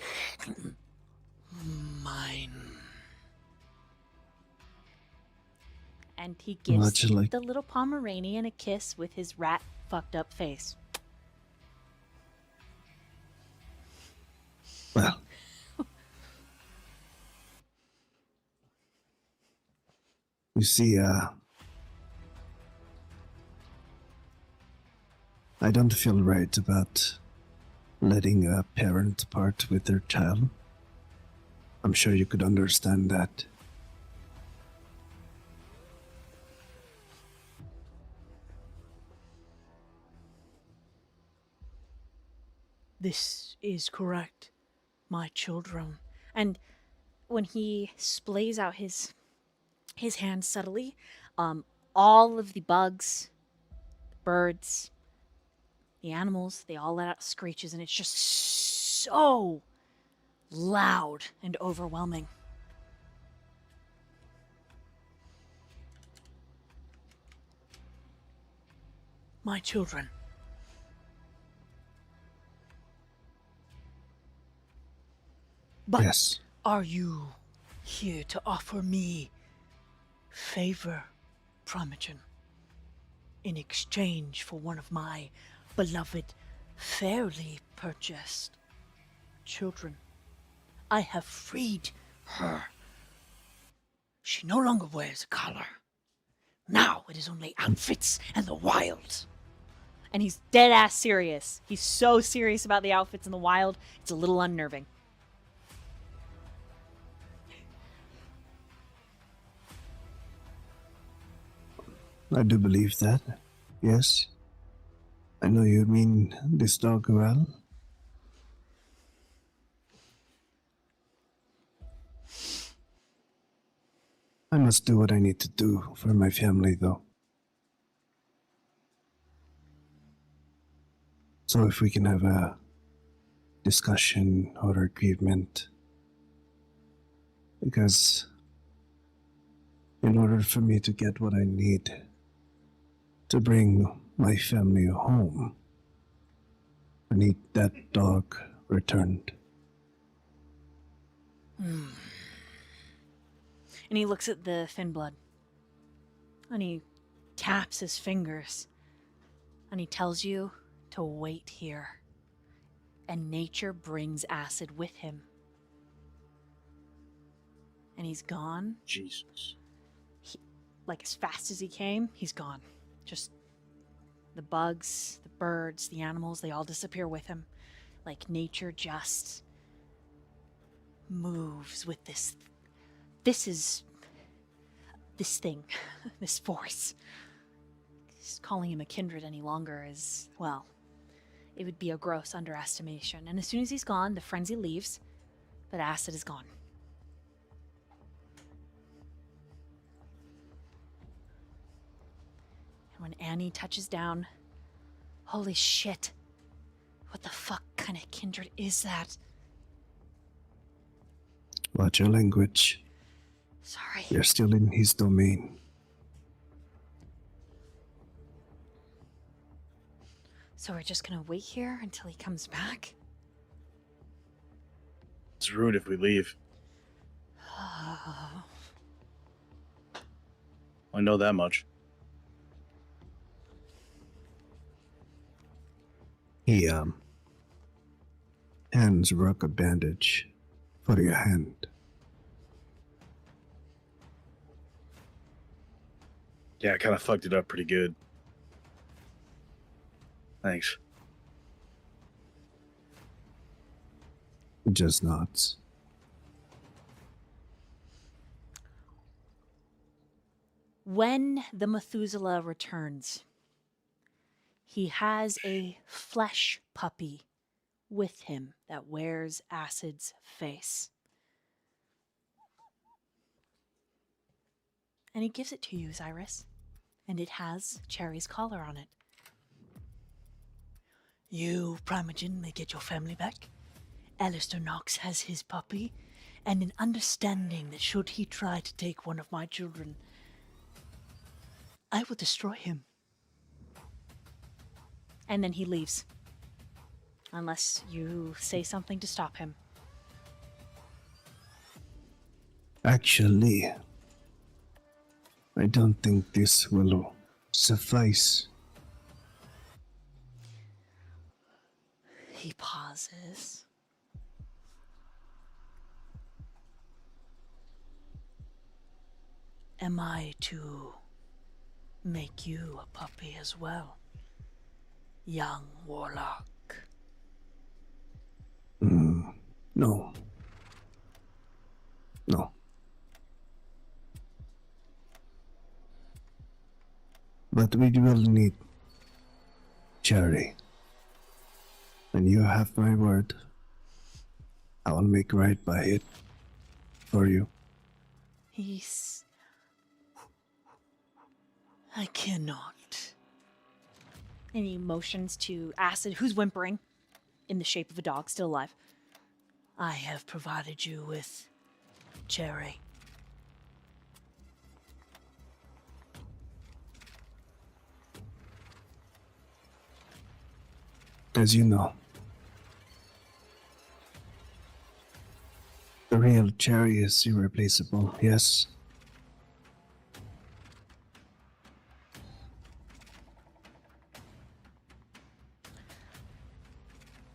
Speaker 7: mine.
Speaker 1: And he gives
Speaker 5: Much like-
Speaker 1: the little Pomeranian a kiss with his rat fucked up face.
Speaker 5: well, you see, I don't feel right about letting a parent part with their child. I'm sure you could understand that.
Speaker 7: This is correct. My children.
Speaker 1: And when he splays out his hand subtly, all of the bugs, birds, the animals, they all let out screeches, and it's just so loud and overwhelming.
Speaker 7: My children. But
Speaker 5: Yes.
Speaker 7: are you here to offer me favor, Primogen, in exchange for one of my beloved, fairly purchased children? I have freed her. She no longer wears a collar. Now it is only outfits and the wilds.
Speaker 1: And he's dead ass serious. He's so serious about the outfits in the wild, it's a little unnerving.
Speaker 5: I do believe that. Yes. I know you mean this dog well. I must do what I need to do for my family, though. So if we can have a discussion or agreement. Because in order for me to get what I need to bring my family home, I need that dog returned.
Speaker 1: And he looks at the thin blood. And he taps his fingers. And he tells you to wait here. And nature brings acid with him. And he's gone.
Speaker 3: Jesus.
Speaker 1: Like as fast as he came, he's gone. Just the bugs, the birds, the animals, they all disappear with him. Like nature just moves with this thing, this force. Just calling him a kindred any longer is, well, it would be a gross underestimation. And as soon as he's gone, the frenzy leaves, but acid is gone. And when Annie touches down, holy shit, what the fuck kind of kindred is that?
Speaker 5: Watch your language.
Speaker 1: Sorry.
Speaker 5: You're still in his domain.
Speaker 1: So we're just gonna wait here until he comes back?
Speaker 3: It's rude if we leave. I know that much.
Speaker 5: He, hands Rook a bandage for your hand.
Speaker 3: Yeah, I kind of fucked it up pretty good. Thanks.
Speaker 5: Just nods.
Speaker 1: When the Methuselah returns, he has a flesh puppy with him that wears Acid's face. And he gives it to you, Xirus. And it has Cherry's collar on it.
Speaker 7: You, Primogen, may get your family back. Alistair Knox has his puppy, and an understanding that should he try to take one of my children, I will destroy him.
Speaker 1: And then he leaves. Unless you say something to stop him.
Speaker 5: Actually, I don't think this will suffice.
Speaker 1: He pauses.
Speaker 7: Am I to make you a puppy as well, young warlock?
Speaker 5: No. No. But we will need Cherry. And you have my word. I will make right by it for you.
Speaker 7: I cannot.
Speaker 1: And he motions to Acid, who's whimpering in the shape of a dog, still alive.
Speaker 7: I have provided you with Cherry.
Speaker 5: As you know, the real Cherry is irreplaceable, yes?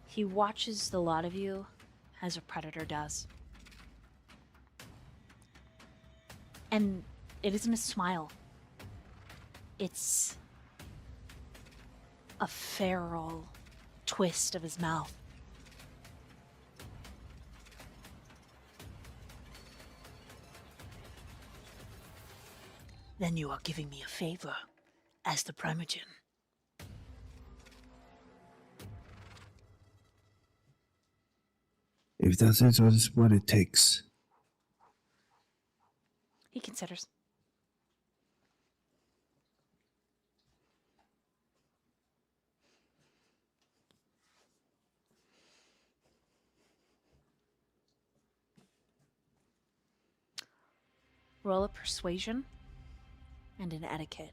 Speaker 1: He watches the lot of you as a predator does. And it isn't a smile. It's a feral twist of his mouth.
Speaker 7: Then you are giving me a favor as the Primogen.
Speaker 5: If that is what it takes.
Speaker 1: He considers. Roll a persuasion and an etiquette.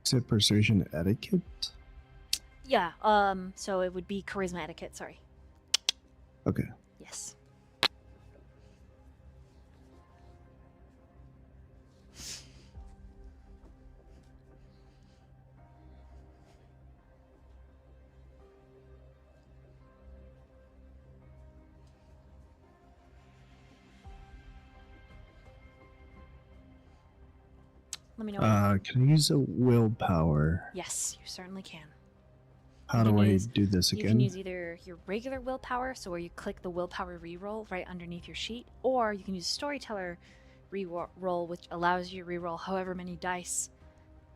Speaker 5: Is it persuasion etiquette?
Speaker 1: Yeah, so it would be charisma etiquette, sorry.
Speaker 5: Okay.
Speaker 1: Yes. Let me know.
Speaker 5: Can I use a willpower?
Speaker 1: Yes, you certainly can.
Speaker 5: How
Speaker 1: You
Speaker 5: do
Speaker 1: can
Speaker 5: I
Speaker 1: use-
Speaker 5: do this
Speaker 1: You
Speaker 5: again?
Speaker 1: can use either your regular willpower, so where you click the willpower reroll right underneath your sheet, or you can use storyteller reroll, which allows you to reroll however many dice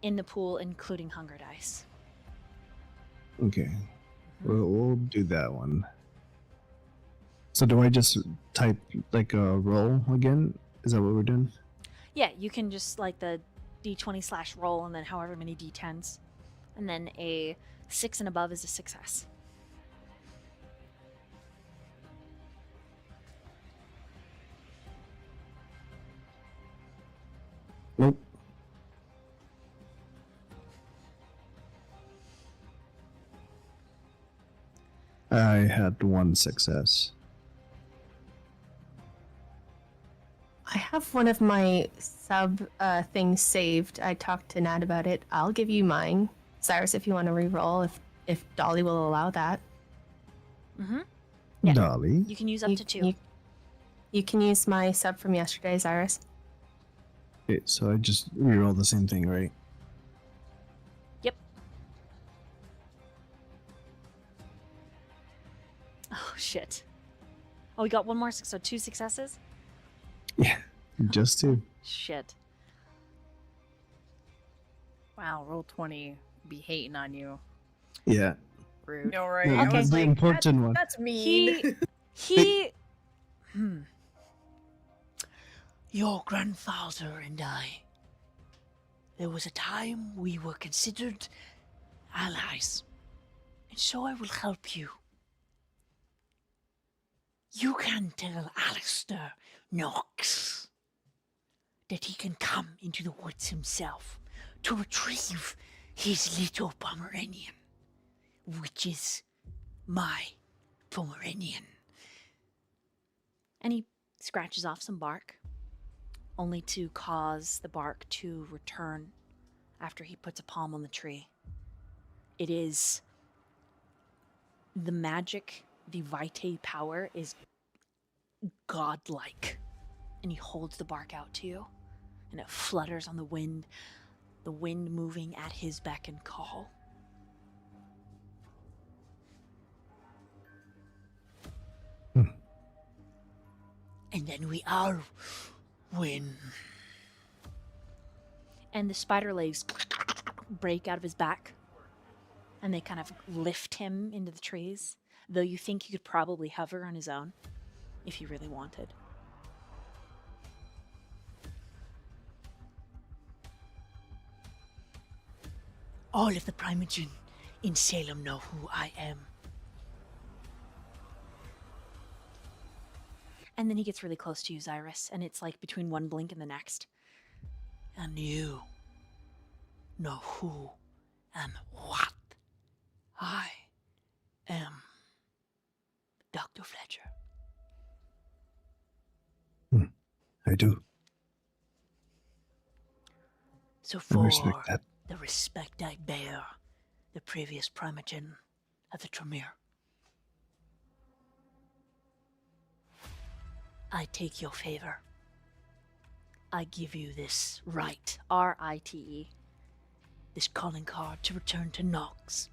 Speaker 1: in the pool, including hunger dice.
Speaker 5: Okay. We'll do that one. So do I just type like a roll again? Is that what we're doing?
Speaker 1: Yeah, you can just like the d20/roll and then however many d10s. And then a 6 and above is a success.
Speaker 5: Nope. I had one success.
Speaker 4: I have one of my sub things saved. I talked to Nat about it. I'll give you mine, Cyrus, if you want to re-roll. If Dolly will allow that.
Speaker 1: Mm-hmm. Yeah.
Speaker 5: Dolly.
Speaker 1: You can use up to 2.
Speaker 4: You can use my sub from yesterday, Cyrus.
Speaker 5: Okay, so I just reroll the same thing, right?
Speaker 1: Yep. Oh, shit. Oh, we got one more, so 2 successes?
Speaker 5: Yeah, just two.
Speaker 1: Shit.
Speaker 6: Wow, roll 20. Be hating on you.
Speaker 5: Yeah.
Speaker 6: Rude.
Speaker 2: No, right?
Speaker 5: Yeah,
Speaker 2: I was
Speaker 5: the
Speaker 2: like,
Speaker 5: important one.
Speaker 2: that's mean.
Speaker 1: He...
Speaker 7: Your grandfather and I. There was a time we were considered allies, and so I will help you. You can tell Alistair Knox that he can come into the woods himself to retrieve his little Pomeranian, which is my Pomeranian.
Speaker 1: And he scratches off some bark, only to cause the bark to return after he puts a palm on the tree. It is the magic, the vitae power is godlike. And he holds the bark out to you, and it flutters on the wind moving at his beck and call.
Speaker 7: And then we all win.
Speaker 1: And the spider legs break out of his back, and they kind of lift him into the trees. though you think he could probably hover on his own if he really wanted.
Speaker 7: All of the Primogen in Salem know who I am.
Speaker 1: And then he gets really close to you, Xirus, and it's like between one blink and the next.
Speaker 7: And you know who and what I am. Dr. Fletcher.
Speaker 5: I do.
Speaker 7: So
Speaker 5: I
Speaker 7: for
Speaker 5: respect that.
Speaker 7: the respect I bear the previous Primogen of the Tremere, I take your favor. I give you this right,
Speaker 1: R-I-T-E.
Speaker 7: this calling card to return to Nox.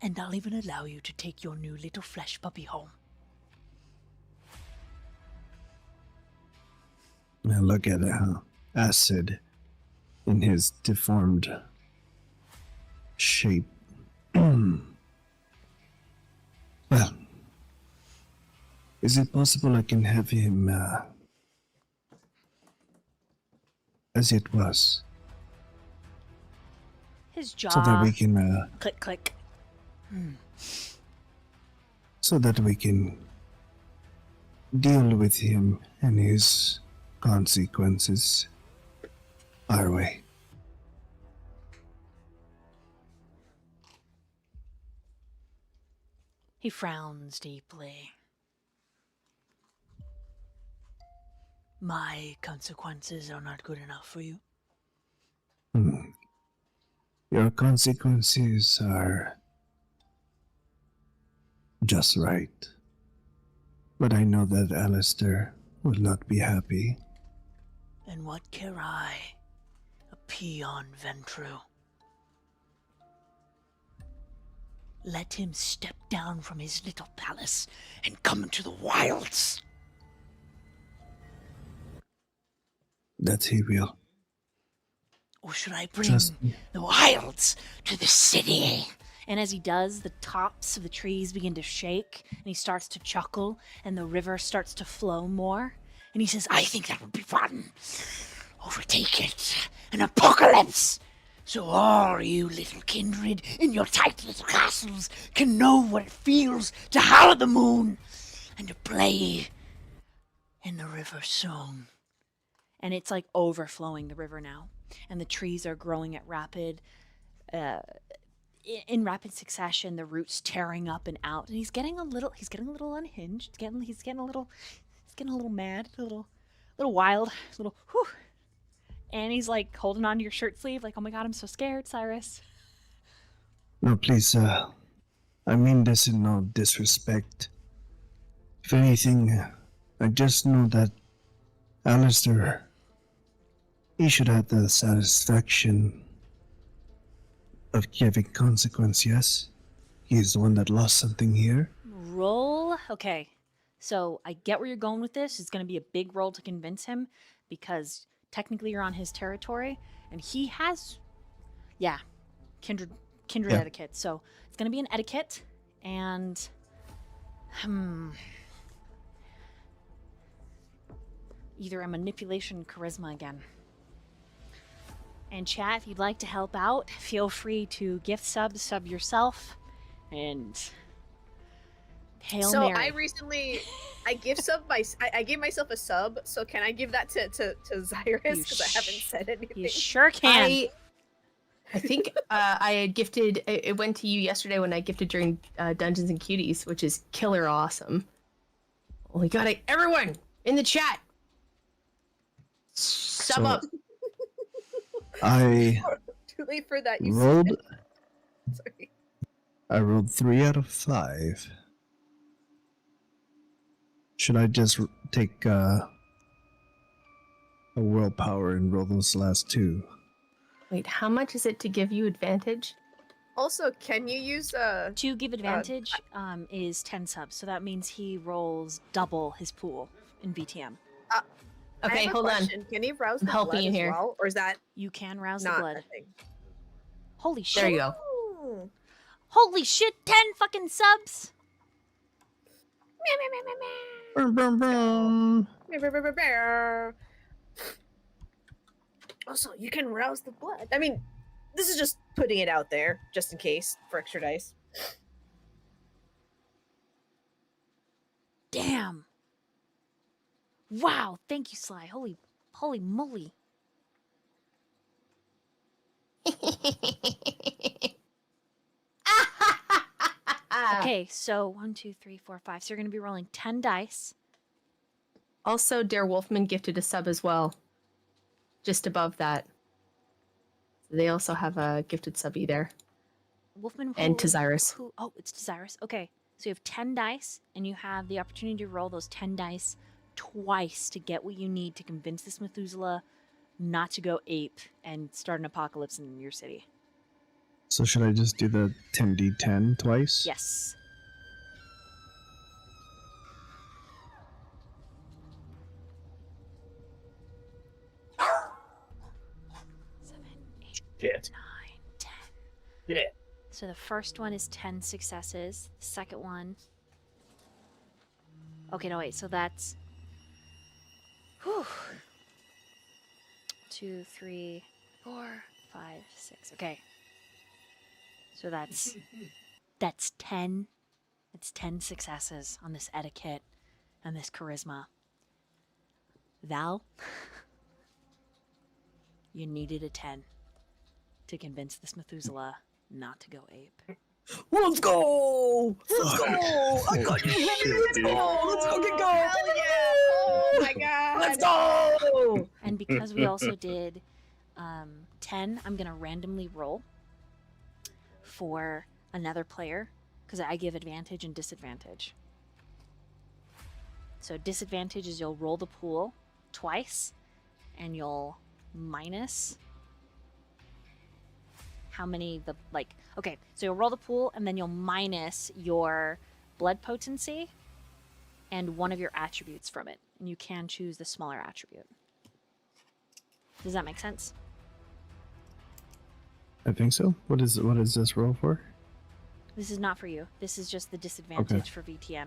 Speaker 7: And I'll even allow you to take your new little flesh puppy home.
Speaker 5: Now look at how acid in his deformed shape. Well, is it possible I can have him as it was,
Speaker 1: His jaw.
Speaker 5: so that we can
Speaker 1: Click, click.
Speaker 5: deal with him and his consequences our way?
Speaker 1: He frowns deeply.
Speaker 7: My consequences are not good enough for you.
Speaker 5: Your consequences are just right. But I know that Alistair will not be happy.
Speaker 7: And what care I, a peon Ventru? Let him step down from his little palace and come into the wilds.
Speaker 5: That he will.
Speaker 7: Or should I bring
Speaker 5: Trust me.
Speaker 7: the wilds to the city?
Speaker 1: And as he does, the tops of the trees begin to shake, and he starts to chuckle, and the river starts to flow more. And he says,
Speaker 7: I think that would be fun. Overtake it. An apocalypse. So all you little kindred in your tight little castles can know what it feels to howl at the moon and to play in the river song.
Speaker 1: and it's like overflowing the river now, and the trees are growing at in rapid succession, the roots tearing up and out, and he's getting a little unhinged. He's getting a little mad, a little wild, a little whew. And he's like holding onto your shirt sleeve, like, oh my god, I'm so scared, Xirus.
Speaker 5: No, please, I mean this in no disrespect. If anything, I just know that Alistair, he should have the satisfaction of giving consequence, yes? He's the one that lost something here.
Speaker 1: Roll. Okay, so I get where you're going with this. It's going to be a big roll to convince him, because technically you're on his territory, and he has, kindred
Speaker 5: Yeah.
Speaker 1: etiquette. So it's going to be an etiquette, and either a manipulation, charisma again. And chat, if you'd like to help out, feel free to gift sub yourself, and Hail
Speaker 2: So
Speaker 1: Mary.
Speaker 2: I recently, I gave myself a sub. So can I give that to Xirus, because I haven't said anything?
Speaker 1: You sure can.
Speaker 4: I think I had gifted. It went to you yesterday when I gifted during Dungeons and Cuties, which is killer awesome. Oh my god! Everyone in the chat, sub
Speaker 5: So-
Speaker 4: up.
Speaker 5: I
Speaker 2: Too late for that. You
Speaker 5: rolled.
Speaker 2: Sorry.
Speaker 5: I rolled 3 out of 5. Should I just take a willpower and roll those last 2?
Speaker 4: Wait, how much is it to give you advantage?
Speaker 2: Also, can you use
Speaker 1: To give advantage is 10 subs, so that means he rolls double his pool in VTM.
Speaker 2: I
Speaker 4: Okay,
Speaker 2: have a
Speaker 4: hold on.
Speaker 2: question. Can you rouse
Speaker 4: I'm
Speaker 2: the
Speaker 4: helping
Speaker 2: blood
Speaker 4: you
Speaker 2: as
Speaker 4: here.
Speaker 2: well, or is that
Speaker 1: You can rouse
Speaker 2: not
Speaker 1: the blood.
Speaker 2: a thing?
Speaker 1: Holy shit.
Speaker 4: There you go.
Speaker 2: Ooh.
Speaker 1: Holy shit, 10 fucking subs!
Speaker 5: Brum, brum, brum.
Speaker 2: Also, you can rouse the blood. I mean, this is just putting it out there, just in case, for extra dice.
Speaker 1: Damn. Wow, thank you, Sly. Holy moly. Okay, so 1, 2, 3, 4, 5. So you're going to be rolling 10 dice.
Speaker 4: Also, Dare Wolfman gifted a sub as well. Just above that. They also have a gifted subby there.
Speaker 1: Wolfman
Speaker 4: And to Xirus.
Speaker 1: Oh, it's to Xirus. Okay, so you have 10 dice, and you have the opportunity to roll those 10 dice twice to get what you need to convince this Methuselah not to go ape and start an apocalypse in your city.
Speaker 5: So should I just do the 10d10 twice?
Speaker 1: Yes.
Speaker 3: Shit.
Speaker 1: 9, 10.
Speaker 3: Yeah.
Speaker 1: So the first one is 10 successes. The second one... Okay, no, wait, so that's... Whew. 2, 3, 4, 5, 6. Okay. So that's 10. It's 10 successes on this etiquette and this charisma. Val, you needed a 10 to convince this Methuselah not to go ape.
Speaker 4: Let's go!
Speaker 5: Let's go!
Speaker 4: I got you! Let's go! Let's go get going!
Speaker 2: Hell yeah! Oh my god!
Speaker 4: Let's go!
Speaker 1: And because we also did 10, I'm going to randomly roll for another player because I give advantage and disadvantage. So disadvantage is you'll roll the pool twice and you'll minus how many okay, so you'll roll the pool and then you'll minus your blood potency and one of your attributes from it. And you can choose the smaller attribute. Does that make sense?
Speaker 5: I think so. What is this roll for?
Speaker 1: This is not for you. This is just the disadvantage for VTM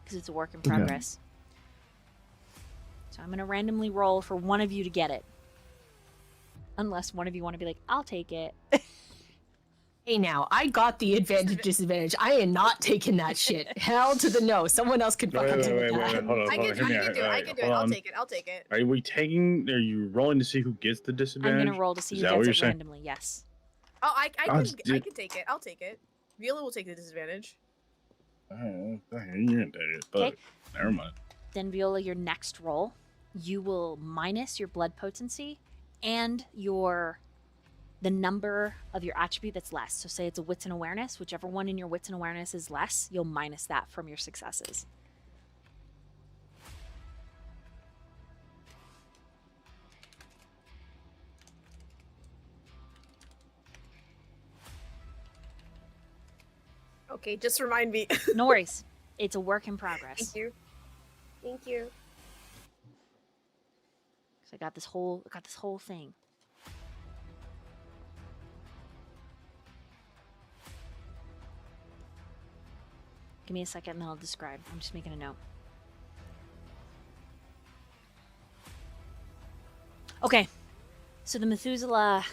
Speaker 1: because it's a work in progress. So I'm going to randomly roll for one of you to get it. Unless one of you want to be like, I'll take it.
Speaker 4: Hey now, I got the advantage disadvantage. I am not taking that shit. Hell to the no. Someone else could fucking do
Speaker 3: Wait,
Speaker 4: that.
Speaker 3: hold on.
Speaker 2: I can do it. I can do it. I'll take it. I'll take it.
Speaker 3: Are you rolling to see who gets the disadvantage?
Speaker 1: I'm going to roll to see
Speaker 3: Is
Speaker 1: who
Speaker 3: that what
Speaker 1: gets
Speaker 3: you're
Speaker 1: it
Speaker 3: saying?
Speaker 1: randomly. Yes.
Speaker 2: Oh, I can
Speaker 3: dude.
Speaker 2: take it. I'll take it. Viola will take the disadvantage.
Speaker 3: Oh, you're gonna take it, but
Speaker 1: Okay.
Speaker 3: never mind.
Speaker 1: Then Viola, your next roll, you will minus your blood potency and the number of your attribute that's less. So say it's a wits and awareness, whichever one in your wits and awareness is less, you'll minus that from your successes.
Speaker 2: Okay, just remind me.
Speaker 1: No worries. It's a work in progress.
Speaker 2: Thank you. Thank you.
Speaker 1: So I got this whole thing. Give me a second and then I'll describe. I'm just making a note. Okay. So the Methuselah,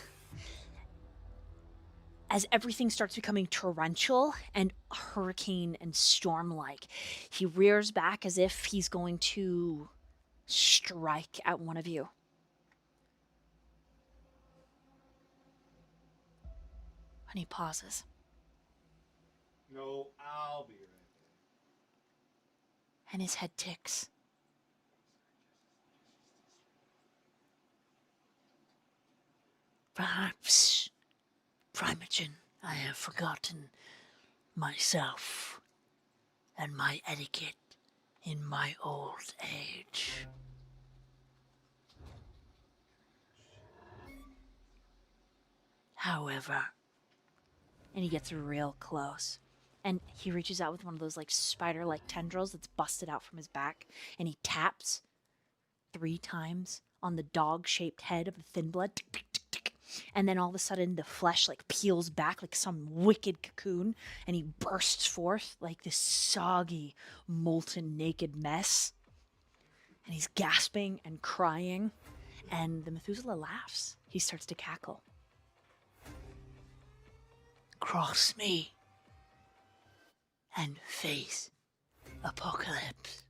Speaker 1: as everything starts becoming torrential and hurricane and storm-like, he rears back as if he's going to strike at one of you. And he pauses.
Speaker 8: No, I'll be right
Speaker 1: And his head ticks.
Speaker 7: Perhaps, Primogen, I have forgotten myself and my etiquette in my old age. However,
Speaker 1: And he gets real close. And he reaches out with one of those like spider-like tendrils that's busted out from his back. And he taps 3 times on the dog-shaped head of the thin blood. Tick, tick, tick, tick. And then all of a sudden the flesh like peels back like some wicked cocoon, and he bursts forth like this soggy, molten, naked mess. And he's gasping and crying, and the Methuselah laughs. He starts to cackle.
Speaker 7: Cross me and face apocalypse.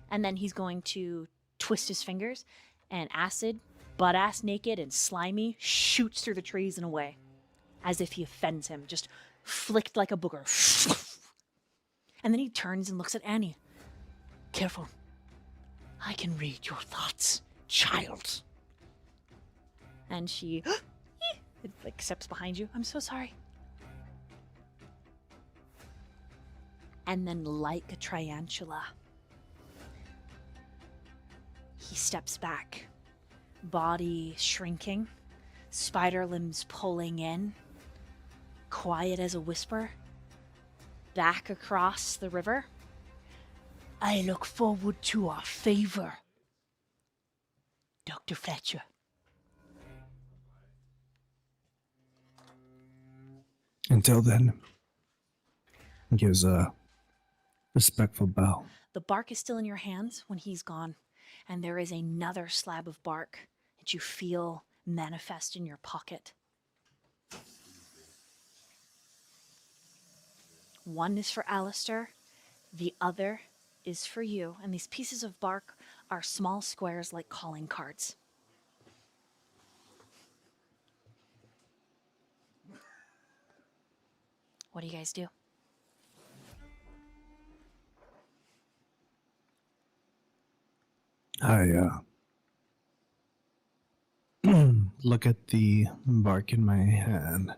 Speaker 1: And then he's going to twist his fingers, and acid, butt-ass naked and slimy, shoots through the trees and away, as if he offends him, just flicked like a booger. And then he turns and looks at Annie.
Speaker 7: Careful. I can read your thoughts, child.
Speaker 1: And she like steps behind you. I'm so sorry. And then like a tarantula, he steps back, body shrinking, spider limbs pulling in, quiet as a whisper, back across the river.
Speaker 7: I look forward to our favor, Dr. Fletcher.
Speaker 5: Until then, he gives a respectful bow.
Speaker 1: The bark is still in your hands when he's gone, and there is another slab of bark that you feel manifest in your pocket. One is for Alistair, the other is for you, and these pieces of bark are small squares like calling cards. What do you guys do?
Speaker 5: I look at the bark in my hand.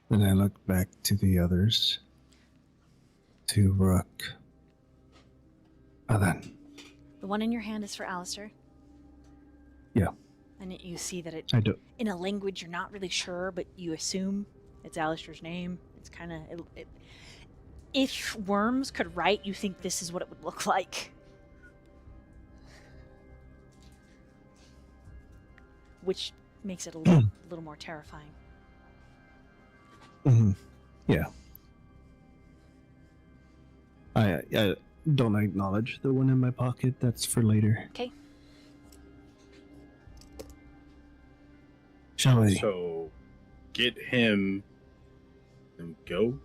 Speaker 5: Then I look back to the others. To Rook. And then.
Speaker 1: The one in your hand is for Alistair.
Speaker 5: Yeah.
Speaker 1: And you see that it,
Speaker 5: I do.
Speaker 1: in a language you're not really sure, but you assume it's Alistair's name. It's kind of... if worms could write, you think this is what it would look like. Which makes it a little more terrifying.
Speaker 5: Mm-hmm. Yeah. I don't acknowledge the one in my pocket. That's for later.
Speaker 1: Okay.
Speaker 5: Shall we?
Speaker 3: So, get him and go.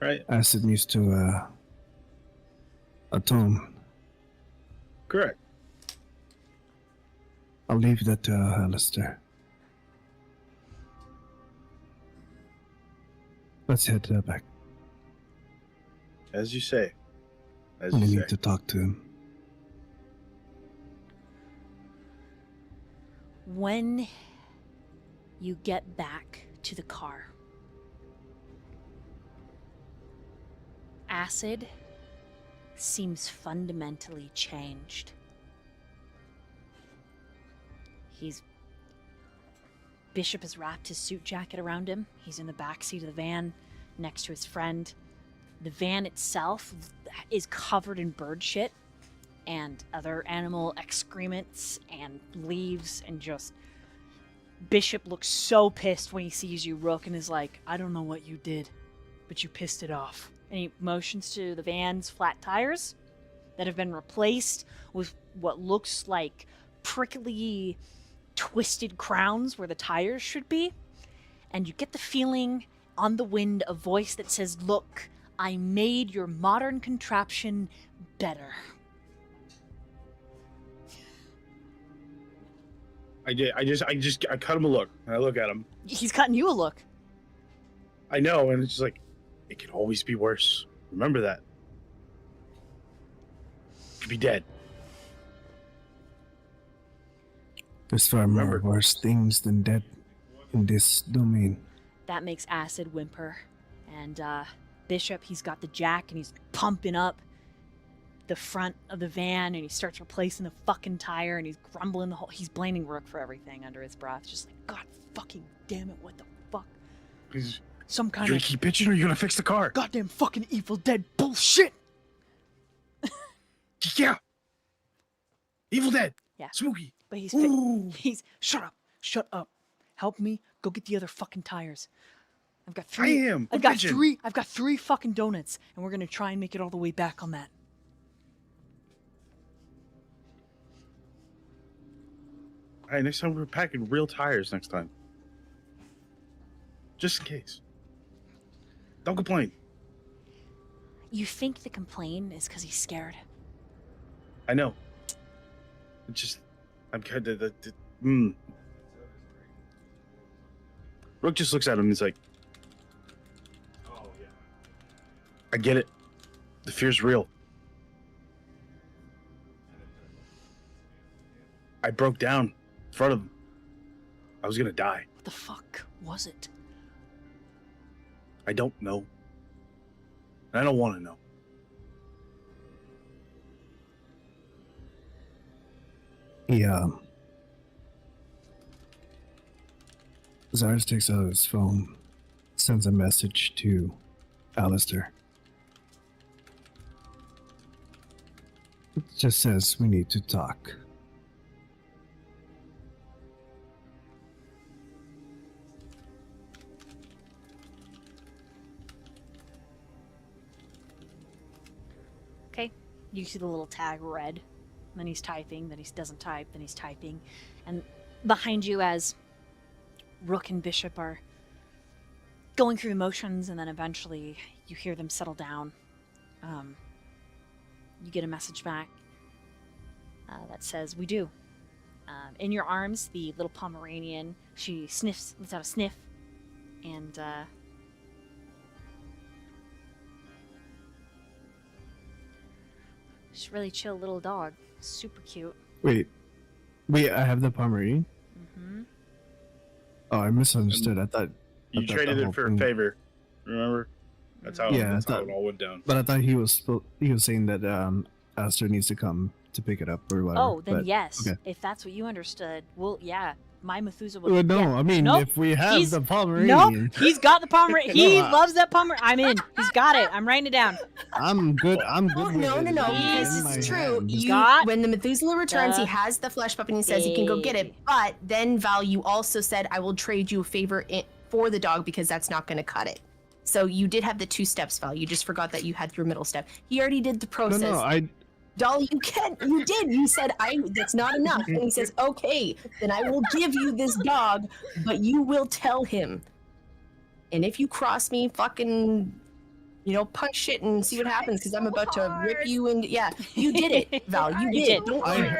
Speaker 3: Right?
Speaker 5: Acid needs to atone.
Speaker 3: Correct.
Speaker 5: I'll leave that to Alistair. Let's head back.
Speaker 3: As you say. As
Speaker 5: I
Speaker 3: you
Speaker 5: need
Speaker 3: say.
Speaker 5: to talk to him.
Speaker 1: When you get back to the car, Acid seems fundamentally changed. Bishop has wrapped his suit jacket around him. He's in the back seat of the van next to his friend. The van itself is covered in bird shit and other animal excrements and leaves, and just... Bishop looks so pissed when he sees you, Rook, and is like, I don't know what you did, but you pissed it off. And he motions to the van's flat tires that have been replaced with what looks like prickly, twisted crowns where the tires should be. And you get the feeling on the wind, a voice that says, look, I made your modern contraption better.
Speaker 3: I cut him a look. And I look at him.
Speaker 1: He's cutting you a look.
Speaker 3: I know, and it's just like, it could always be worse. Remember that. You could be dead.
Speaker 5: There's far more worse things than death in this domain.
Speaker 1: That makes Acid whimper. And Bishop, he's got the jack and he's pumping up the front of the van, and he starts replacing the fucking tire, and he's grumbling the whole... He's blaming Rook for everything under his breath. Just like, God fucking damn it, what the fuck?
Speaker 3: Please.
Speaker 7: Some
Speaker 3: You
Speaker 7: kind
Speaker 3: gonna
Speaker 7: of
Speaker 3: keep pitching, or you gonna fix the car?
Speaker 7: goddamn fucking Evil Dead bullshit.
Speaker 3: Yeah. Evil Dead.
Speaker 1: Yeah.
Speaker 3: Spooky.
Speaker 7: But he's
Speaker 3: Ooh.
Speaker 7: he's shut up. Help me go get the other fucking tires. I've got
Speaker 3: I
Speaker 7: three.
Speaker 3: am.
Speaker 7: I've got three. I've got 3 fucking donuts, and we're gonna try and make it all the way back on that.
Speaker 3: All right, next time we're packing real tires next time. Just in case. Don't complain.
Speaker 1: You think the complaint is because he's scared?
Speaker 3: I know. It's just, I'm kind of Rook just looks at him and he's like,
Speaker 8: Oh, yeah.
Speaker 3: I get it. The fear's real. I broke down in front of him. I was gonna die.
Speaker 7: What the fuck was it?
Speaker 3: I don't know. And I don't want to know.
Speaker 5: Xirus takes out his phone, sends a message to Alistair. It just says we need to talk.
Speaker 1: Okay. You see the little tag red. Then he's typing, then he doesn't type, then he's typing. And behind you, as Rook and Bishop are going through the motions, and then eventually you hear them settle down. You get a message back that says, "We do." In your arms, the little Pomeranian, she sniffs, lets out a sniff, and she's a really chill little dog. Super cute.
Speaker 5: Wait, I have the Pomeranian?
Speaker 1: Mm-hmm.
Speaker 5: Oh, I misunderstood. I thought
Speaker 3: You
Speaker 5: the
Speaker 3: traded
Speaker 5: whole
Speaker 3: it for a
Speaker 5: thing-
Speaker 3: favor. Remember? That's how,
Speaker 5: Yeah,
Speaker 3: that's
Speaker 5: I
Speaker 3: how
Speaker 5: thought-
Speaker 3: it all went down.
Speaker 5: But I thought he was saying that Alistair needs to come to pick it up or whatever.
Speaker 1: Oh, then
Speaker 5: but-
Speaker 1: yes.
Speaker 5: okay.
Speaker 1: If that's what you understood, well, yeah. My Methuselah would.
Speaker 5: Well, no,
Speaker 1: yeah.
Speaker 5: I mean,
Speaker 1: Nope.
Speaker 5: if we have
Speaker 1: He's-
Speaker 5: the Pomeranian,
Speaker 1: Nope, he's got the Pomeranian. He
Speaker 5: No,
Speaker 1: loves that Pomeranian. I'm in. He's got it. I'm writing it down.
Speaker 5: I'm good. I'm good.
Speaker 4: Oh,
Speaker 5: with
Speaker 4: no,
Speaker 5: it.
Speaker 4: no, no,
Speaker 5: It's
Speaker 4: because
Speaker 5: in
Speaker 4: this
Speaker 5: my
Speaker 4: is true.
Speaker 5: hands.
Speaker 4: You,
Speaker 1: got
Speaker 4: when the Methuselah returns, he
Speaker 1: the
Speaker 4: has the flesh puppet and he says he can go get it.
Speaker 1: baby.
Speaker 4: But then Val, you also said, I will trade you a favor for the dog because that's not going to cut it. So you did have the 2 steps, Val. You just forgot that you had your middle step. He already did the
Speaker 5: No,
Speaker 4: process.
Speaker 5: no,
Speaker 4: Dolly, you did. You said, that's not enough. And he says, okay, then I will give you this dog, but you will tell him. And if you cross me, fucking, punch shit and see what happens, because I'm about to rip you and yeah, you did it, Val. You
Speaker 1: You
Speaker 4: did.
Speaker 1: did.
Speaker 4: Don't worry.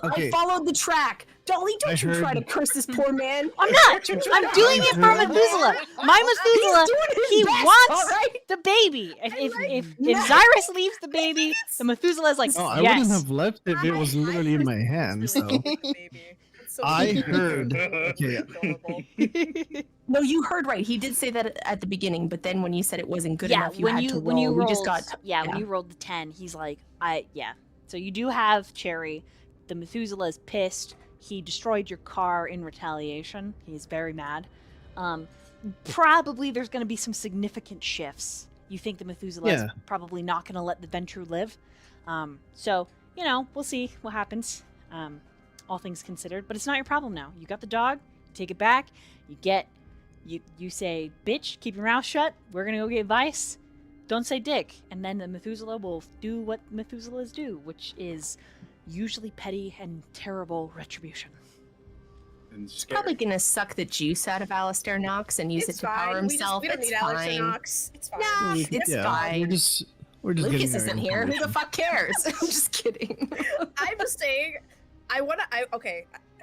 Speaker 5: okay.
Speaker 4: I followed the track. Dolly, don't you try to curse this poor man.
Speaker 1: I'm not. I'm doing it for Methuselah. My Methuselah,
Speaker 4: He's doing his
Speaker 1: he
Speaker 4: best,
Speaker 1: wants
Speaker 4: all right?
Speaker 1: the baby. If
Speaker 4: Nice.
Speaker 1: Xirus leaves the baby, the Methuselah's like,
Speaker 5: No, I
Speaker 1: yes.
Speaker 5: wouldn't have left if it was literally in my hand. So I heard. Okay,
Speaker 4: No, you heard right. He did say that at the beginning, but then when you said it wasn't good enough, you
Speaker 1: when
Speaker 4: had
Speaker 1: you
Speaker 4: to
Speaker 1: when
Speaker 4: roll.
Speaker 1: you
Speaker 4: We
Speaker 1: rolled,
Speaker 4: just got
Speaker 1: when you rolled the 10, he's like, So you do have Cherry. The Methuselah is pissed. He destroyed your car in retaliation. He's very mad. Probably there's going to be some significant shifts. You think the Methuselah is
Speaker 5: Yeah.
Speaker 1: probably not going to let the Ventrue live. So, we'll see what happens. All things considered. But it's not your problem now. You got the dog. You take it back. You say, bitch, keep your mouth shut. We're going to go get Vice. Don't say dick. And then the Methuselah will do what Methuselahs do, which is usually petty and terrible retribution.
Speaker 3: And
Speaker 4: He's
Speaker 3: scary.
Speaker 4: probably gonna suck the juice out of Alistair Knox and use
Speaker 2: It's
Speaker 4: it to
Speaker 2: fine.
Speaker 4: power himself.
Speaker 2: We don't
Speaker 4: it's
Speaker 2: need Alex
Speaker 4: fine.
Speaker 2: Knox. It's fine.
Speaker 4: Nah, it's
Speaker 5: yeah,
Speaker 4: fine.
Speaker 5: We're just
Speaker 4: Lucas
Speaker 5: getting our
Speaker 4: isn't here. Who the
Speaker 5: information.
Speaker 4: fuck cares? I'm just kidding.
Speaker 2: I'm just saying, I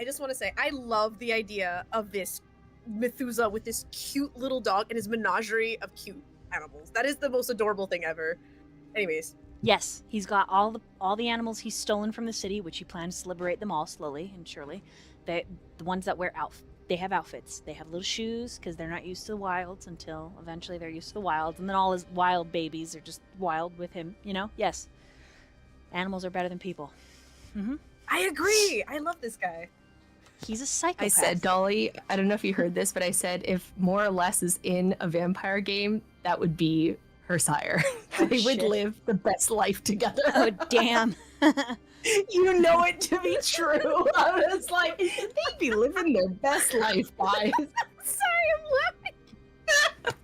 Speaker 2: just want to say, I love the idea of this Methuselah with this cute little dog and his menagerie of cute animals. That is the most adorable thing ever. Anyways,
Speaker 1: Yes, he's got all the animals he's stolen from the city, which he plans to liberate them all slowly and surely. The ones that wear they have outfits. They have little shoes because they're not used to the wilds until eventually they're used to the wilds, and then all his wild babies are just wild with him. Yes, animals are better than people.
Speaker 2: I agree. I love this guy.
Speaker 1: He's a psychopath.
Speaker 4: I said, Dolly, I don't know if you heard this, but I said if more or less is in a vampire game, that would be her sire.
Speaker 1: Oh,
Speaker 4: they would
Speaker 1: shit.
Speaker 4: live the best life together.
Speaker 1: Oh damn.
Speaker 4: You know it to be true. I was like, they'd be living their best life, guys.
Speaker 2: Sorry, I'm laughing.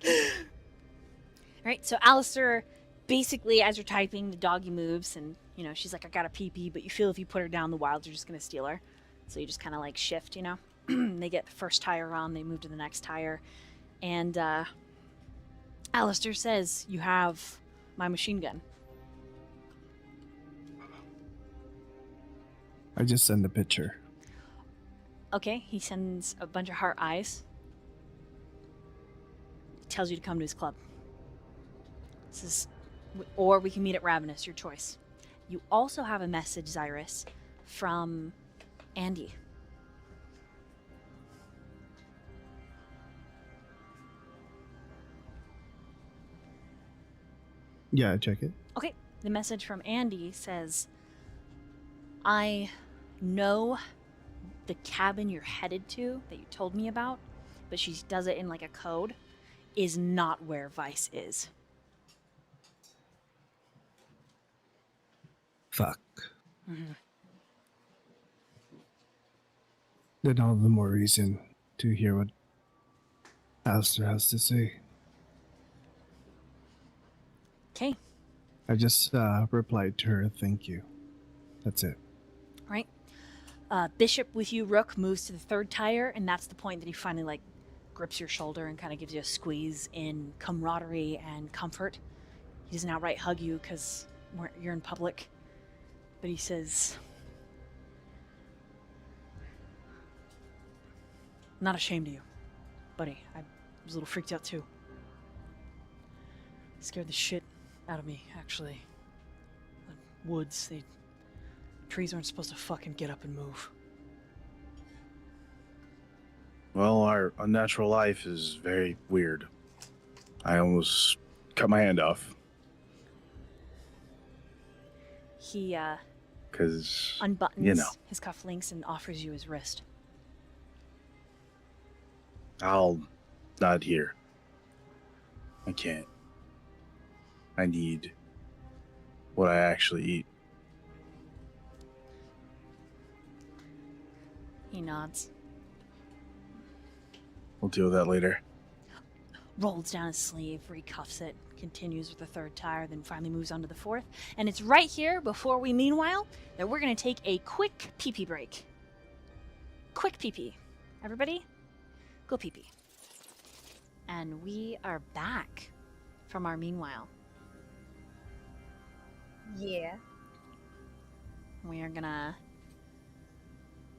Speaker 1: All right, so Alistair, basically, as you're typing, the doggy moves, and you know she's like, "I got a pee-pee," but you feel if you put her down, the wilds are just gonna steal her. So you just kind of like shift, you know. They get the first tire on, they move to the next tire, and Alistair says, "You have my machine gun."
Speaker 5: I just send a picture.
Speaker 1: Okay, he sends a bunch of heart eyes. Tells you to come to his club. Says, or we can meet at Ravenous, your choice. You also have a message, Xirus, from Andy.
Speaker 5: Yeah, check it.
Speaker 1: Okay, the message from Andy says, I know the cabin you're headed to that you told me about, but she does it in like a code, is not where Vice is.
Speaker 5: Fuck.
Speaker 1: Mm-hmm.
Speaker 5: Then all the more reason to hear what Alistair has to say.
Speaker 1: Okay,
Speaker 5: I just replied to her, thank you. That's it.
Speaker 1: right? Bishop with you, Rook, moves to the third tire, and that's the point that he finally like grips your shoulder and kind of gives you a squeeze in camaraderie and comfort. He doesn't outright hug you because you're in public, but he says, "I'm not ashamed of you, buddy. I was a little freaked out too. Scared the shit out of me, actually. The woods, trees aren't supposed to fucking get up and move."
Speaker 3: Well, our unnatural life is very weird. I almost cut my hand off.
Speaker 1: He
Speaker 3: Because,
Speaker 1: unbuttons
Speaker 3: you know,
Speaker 1: his cufflinks and offers you his wrist.
Speaker 3: I'll not here. I can't. I need what I actually eat.
Speaker 1: He nods,
Speaker 3: We'll deal with that later.
Speaker 1: rolls down his sleeve, recuffs it, continues with the third tire, then finally moves on to the fourth. And it's right here, before we meanwhile, that we're going to take a quick pee-pee break. Quick pee-pee. Everybody, go pee-pee. And we are back from our meanwhile.
Speaker 2: Yeah.
Speaker 1: We are going to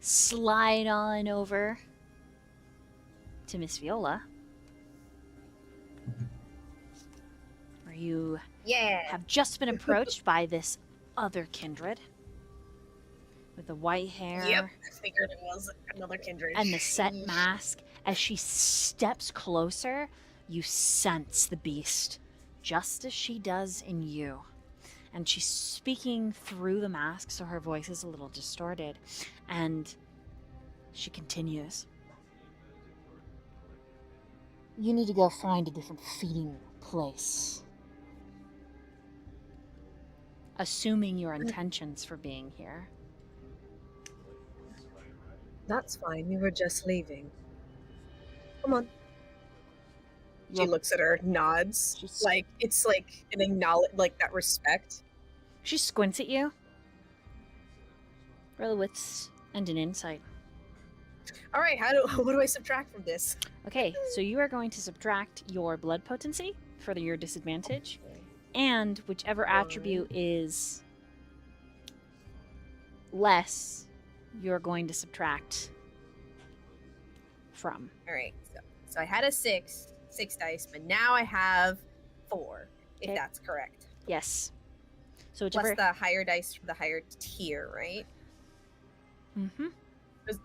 Speaker 1: slide on over to Miss Viola, where you
Speaker 2: Yeah.
Speaker 1: have just been approached by this other kindred with the white hair
Speaker 2: Yep. I figured it was another kindred.
Speaker 1: and the set mask. As she steps closer, you sense the beast, just as she does in you. And she's speaking through the mask, so her voice is a little distorted. And she continues. You need to go find a different feeding place. Assuming your intentions for being here.
Speaker 2: That's fine. We were just leaving. Come on. She
Speaker 1: You're-
Speaker 2: looks at her, nods.
Speaker 1: She's-
Speaker 2: Like, it's like an acknowledge, like that respect.
Speaker 1: She squints at you. Roll a wits and an insight.
Speaker 2: All right, what do I subtract from this?
Speaker 1: Okay, so you are going to subtract your blood potency for your disadvantage, and whichever attribute is less, you're going to subtract from.
Speaker 2: All right, so I had a six dice, but now I have 4, if
Speaker 1: Okay.
Speaker 2: that's correct.
Speaker 1: Yes. So
Speaker 2: Plus
Speaker 1: whichever.
Speaker 2: the higher dice for the higher tier, right?
Speaker 1: Mm-hmm.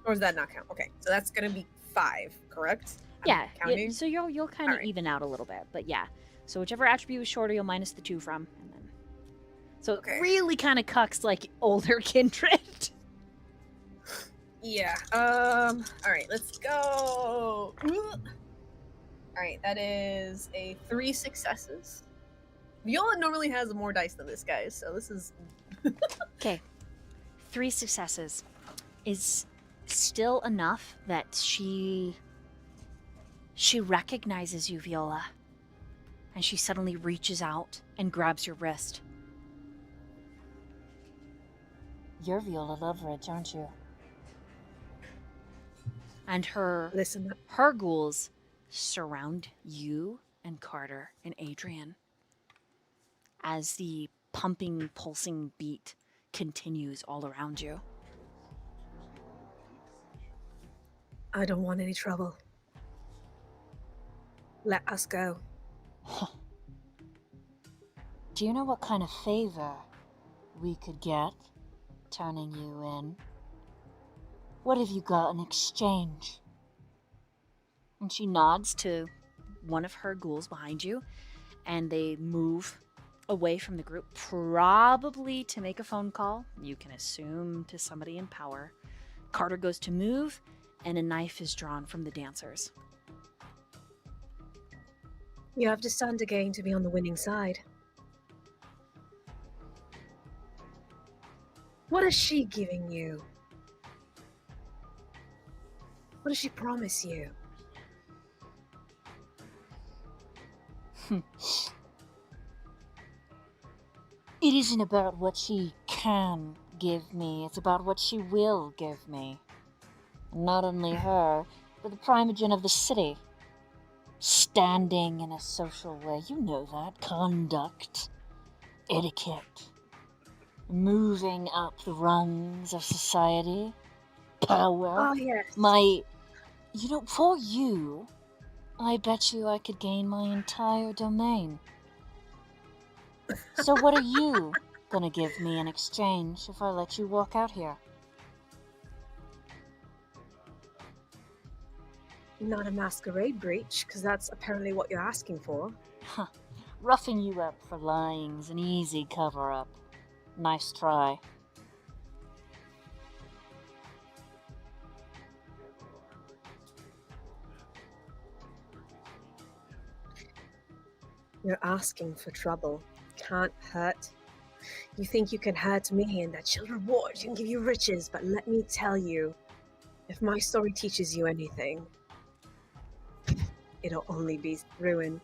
Speaker 2: Or does that not count? Okay, so that's gonna be 5, correct? I'm
Speaker 1: Yeah.
Speaker 2: counting.
Speaker 1: So you'll kind of
Speaker 2: Alright.
Speaker 1: even out a little bit, but yeah. So whichever attribute is shorter, you'll minus the 2 from, and then. So
Speaker 2: Okay.
Speaker 1: it really kind of cucks like older kindred.
Speaker 2: Yeah. All right, let's go. All right, that is a 3 successes. Viola normally has more dice than this guy, so this is
Speaker 1: Okay. 3 successes is still enough that she recognizes you, Viola. And she suddenly reaches out and grabs your wrist. You're Viola Loveridge, aren't you? And her ghouls surround you and Carter and Adrian as the pumping, pulsing beat continues all around you.
Speaker 2: I don't want any trouble. Let us go.
Speaker 1: Do you know what kind of favor we could get turning you in? What have you got in exchange? And she nods to one of her ghouls behind you, and they move away from the group, probably to make a phone call. You can assume to somebody in power. Carter goes to move, and a knife is drawn from the dancers.
Speaker 2: You have to stand again to be on the winning side. What is she giving you? What does she promise you?
Speaker 1: It isn't about what she can give me, it's about what she will give me. Not only her, but the primogen of the city. Standing in a social way, you know that. Conduct, etiquette, moving up the rungs of society, power.
Speaker 2: Oh, yes.
Speaker 1: For you, I bet you I could gain my entire domain. So what are you gonna give me in exchange if I let you walk out here?
Speaker 2: Not a masquerade breach, because that's apparently what you're asking for.
Speaker 1: Huh. Roughing you up for lying's an easy cover-up. Nice try.
Speaker 2: You're asking for trouble. Can't hurt. You think you can hurt me and that she'll reward you and give you riches, but let me tell you, if my story teaches you anything, it'll only be ruin.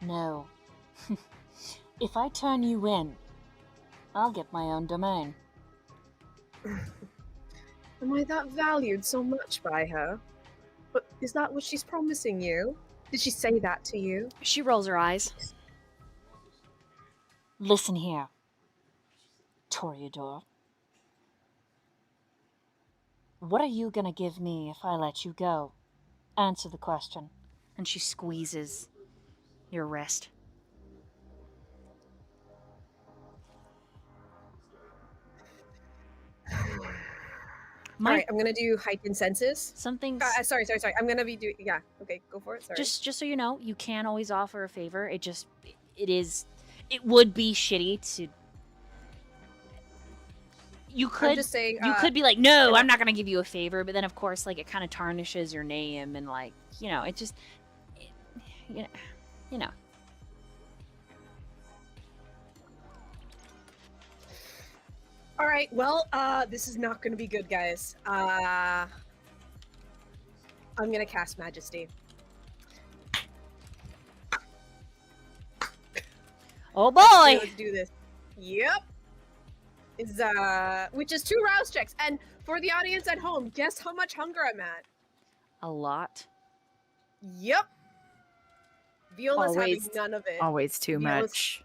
Speaker 1: No. If I turn you in, I'll get my own domain.
Speaker 2: Am I that valued so much by her? But is that what she's promising you? Did she say that to you?
Speaker 1: She rolls her eyes. Listen here, Toreador. What are you gonna give me if I let you go? Answer the question. And she squeezes your wrist.
Speaker 2: Alright, I'm gonna do heightened senses.
Speaker 1: Something.
Speaker 2: Sorry. I'm gonna be doing. Yeah, okay, go for it. Sorry.
Speaker 1: Just so you know, you can always offer a favor. It would be shitty to. You could.
Speaker 2: I'm just saying.
Speaker 1: You could be like, no, I'm not gonna give you a favor, but then of course, like, it kind of tarnishes your name, and like, it just, you know.
Speaker 2: All right. Well, this is not going to be good, guys. I'm going to cast Majesty.
Speaker 1: Oh boy!
Speaker 2: Let's do this. Yep. Which is 2 rouse checks. And for the audience at home, guess how much hunger I'm at?
Speaker 1: A lot.
Speaker 2: Yep. Viola's
Speaker 6: Always-
Speaker 2: having none of it.
Speaker 6: Always too
Speaker 2: Viola's-
Speaker 6: much.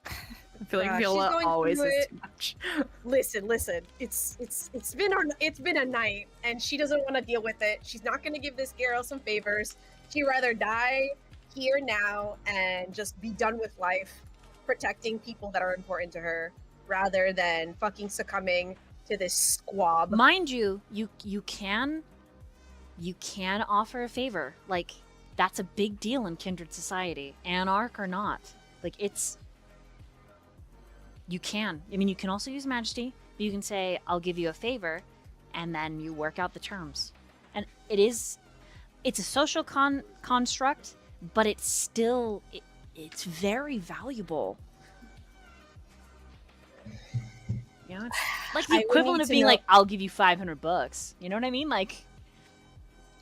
Speaker 6: I feel like
Speaker 2: she's
Speaker 6: Viola
Speaker 2: going
Speaker 6: always
Speaker 2: through
Speaker 6: is
Speaker 2: it.
Speaker 6: too much.
Speaker 2: Listen. It's been a night, and she doesn't want to deal with it. She's not going to give this girl some favors. She'd rather die here now and just be done with life, protecting people that are important to her, rather than fucking succumbing to this squab.
Speaker 1: Mind you, you can offer a favor. Like, that's a big deal in Kindred Society, Anarch or not. Like, you can. I mean, you can also use Majesty, but you can say, I'll give you a favor, and then you work out the terms. And it's a social construct, but it's very valuable. You know, it's like the
Speaker 2: I would
Speaker 1: equivalent
Speaker 2: need
Speaker 1: of
Speaker 2: to
Speaker 1: being
Speaker 2: know-
Speaker 1: like, I'll give you $500. You know what I mean? Like,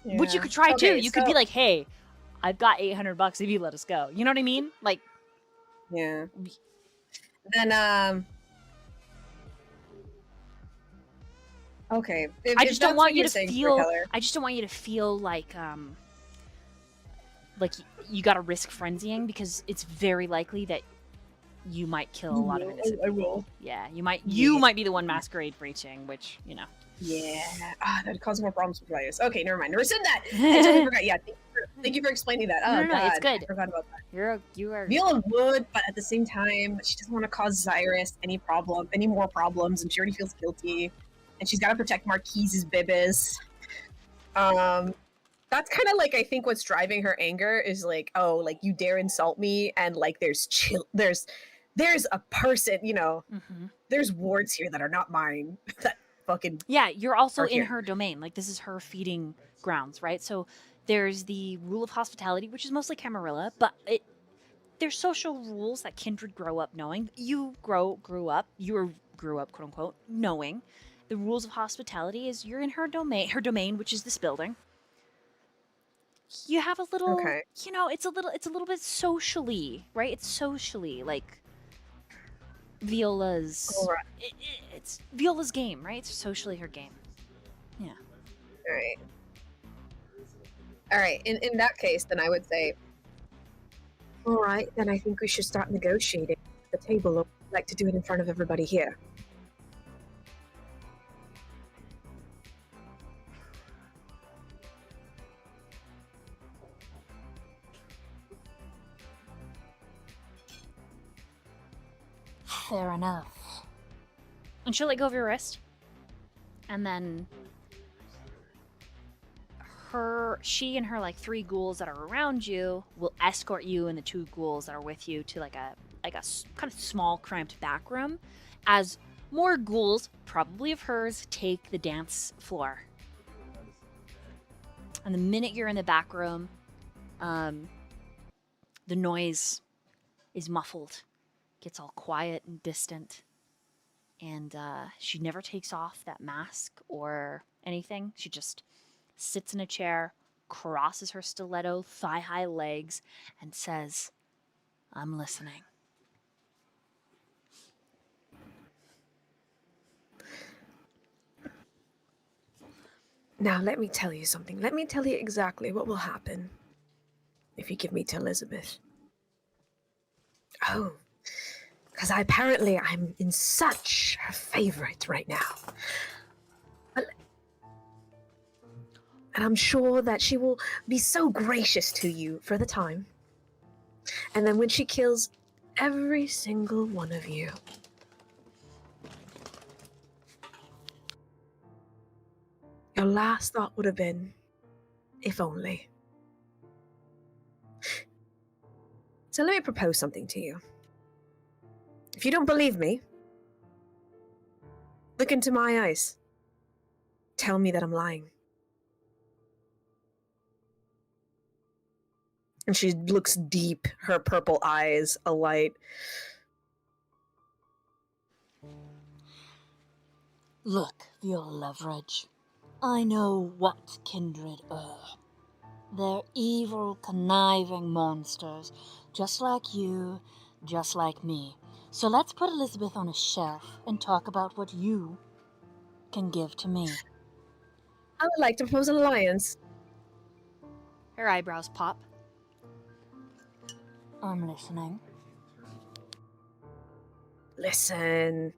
Speaker 1: which you
Speaker 2: Yeah.
Speaker 1: could try too.
Speaker 2: Okay,
Speaker 1: You could be
Speaker 2: so-
Speaker 1: like, hey, I've got $800 if you let us go. You know what I mean? Like,
Speaker 2: Yeah. Then okay.
Speaker 1: I just don't want you to feel.
Speaker 2: Keller.
Speaker 1: I just don't want you to feel like you got to risk frenzying, because it's very likely that you might kill a lot of innocent
Speaker 2: I
Speaker 1: people.
Speaker 2: will.
Speaker 1: Yeah, you might.
Speaker 2: Yeah.
Speaker 1: You might be the one Masquerade breaching, which, you know.
Speaker 2: Yeah. That'd cause more problems for players. Okay, never mind. Never said that. I totally forgot. Yeah. Thank you for explaining that. Oh,
Speaker 1: No,
Speaker 2: God.
Speaker 1: it's good.
Speaker 2: I forgot about that.
Speaker 1: You are.
Speaker 2: Viola would, but at the same time, she doesn't want to cause Xirus any more problems, and she already feels guilty. And she's got to protect Marquis's bibis. That's kind of like, I think what's driving her anger is like, oh, like, you dare insult me, and like there's a person, you know, there's wards here that are not mine. That fucking
Speaker 1: Yeah, you're also
Speaker 2: are
Speaker 1: in
Speaker 2: here.
Speaker 1: her domain. Like, this is her feeding grounds, right? So there's the rule of hospitality, which is mostly Camarilla, but there's social rules that kindred grow up knowing. You grew up, quote unquote, knowing the rules of hospitality is you're in her domain, which is this building. You have a little,
Speaker 2: Okay.
Speaker 1: you know, it's a little bit socially, right? It's socially like Viola's.
Speaker 2: All right.
Speaker 1: It's Viola's game, right? It's socially her game. Yeah.
Speaker 2: All right. In that case, then I would say, all right, then I think we should start negotiating at the table. Or I'd like to do it in front of everybody here.
Speaker 1: Fair enough. And she'll let go of your wrist. And then she and her like 3 ghouls that are around you will escort you and the 2 ghouls that are with you to like a kind of small cramped back room, as more ghouls, probably of hers, take the dance floor. And the minute you're in the back room, the noise is muffled, gets all quiet and distant, and she never takes off that mask or anything. She just sits in a chair, crosses her stiletto thigh-high legs, and says, "I'm listening."
Speaker 2: Now, let me tell you something. Let me tell you exactly what will happen if you give me to Elizabeth. Oh, because I'm in such her favorite right now. And I'm sure that she will be so gracious to you for the time. And then when she kills every single one of you, your last thought would have been, if only. So let me propose something to you. If you don't believe me, look into my eyes. Tell me that I'm lying. And she looks deep, her purple eyes alight.
Speaker 7: Look, Viola Leverage, I know what kindred are. They're evil, conniving monsters, just like you, just like me. So let's put Elizabeth on a shelf and talk about what you can give to me.
Speaker 2: I would like to propose an alliance.
Speaker 1: Her eyebrows pop.
Speaker 7: I'm listening.
Speaker 2: Listen,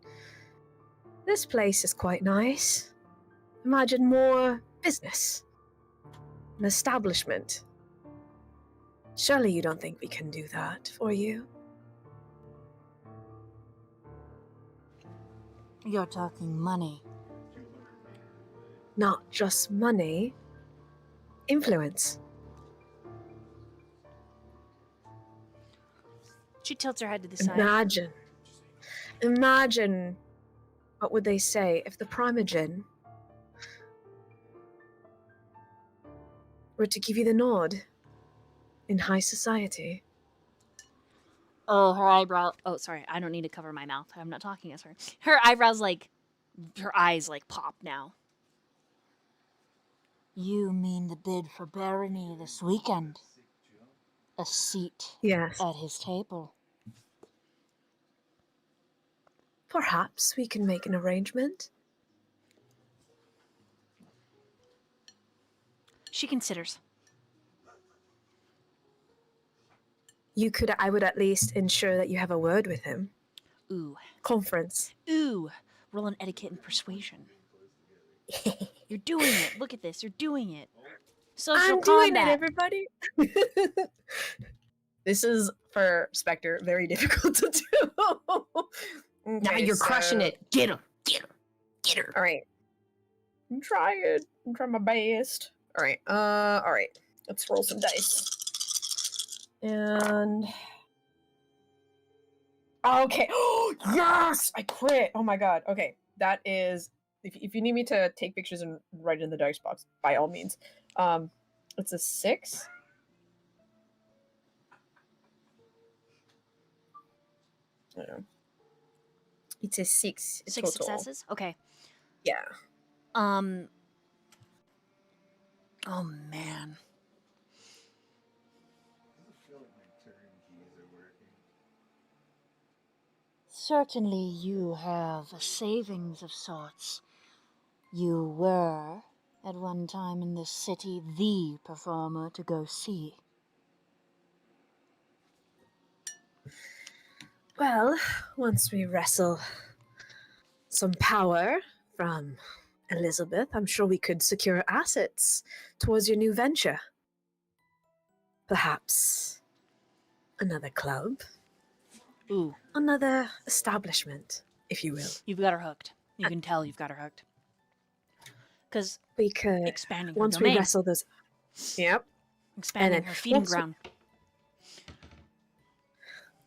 Speaker 2: this place is quite nice. Imagine more business. An establishment. Surely you don't think we can do that for you?
Speaker 7: You're talking money.
Speaker 2: Not just money. Influence.
Speaker 1: She tilts her head to the side.
Speaker 2: Imagine what would they say if the Primogen were to give you the nod in high society?
Speaker 1: Oh, her eyebrow. Oh, sorry. I don't need to cover my mouth. I'm not talking as her. Her eyebrows, like, her eyes, like, pop now.
Speaker 7: You mean the bid for barony this weekend? A seat
Speaker 2: Yes.
Speaker 7: at his table.
Speaker 2: Perhaps we can make an arrangement.
Speaker 1: She considers.
Speaker 2: I would at least ensure that you have a word with him.
Speaker 1: Ooh.
Speaker 2: Conference.
Speaker 1: Ooh. Roll an etiquette and persuasion. You're doing it. Look at this. You're doing it. Social
Speaker 2: I'm doing
Speaker 1: combat.
Speaker 2: it, everybody. This is, for Spectre, very difficult to do.
Speaker 4: Now
Speaker 2: Okay,
Speaker 4: you're crushing it. Get him. Get him. Get her.
Speaker 2: All right. I'm trying my best. All right. Let's roll some dice. And okay. Oh, yes! I crit. Oh my god. Okay. That is, if you need me to take pictures and write it in the dice box, by all means. It's a 6. I don't know. It's a 6
Speaker 1: 6
Speaker 2: total.
Speaker 1: successes? Okay.
Speaker 2: Yeah.
Speaker 1: Oh, man.
Speaker 7: Certainly you have a savings of sorts. You were, at one time in this city, the performer to go see.
Speaker 2: Well, once we wrestle some power from Elizabeth, I'm sure we could secure assets towards your new venture. Perhaps another club,
Speaker 1: Ooh.
Speaker 2: another establishment, if you will.
Speaker 1: You've got her hooked. You can tell you've got her hooked. Because
Speaker 2: We could,
Speaker 1: expanding her
Speaker 2: once
Speaker 1: domain.
Speaker 2: we wrestle those... Yep.
Speaker 1: Expanding
Speaker 2: and then
Speaker 1: her feeding
Speaker 2: once we-
Speaker 1: ground.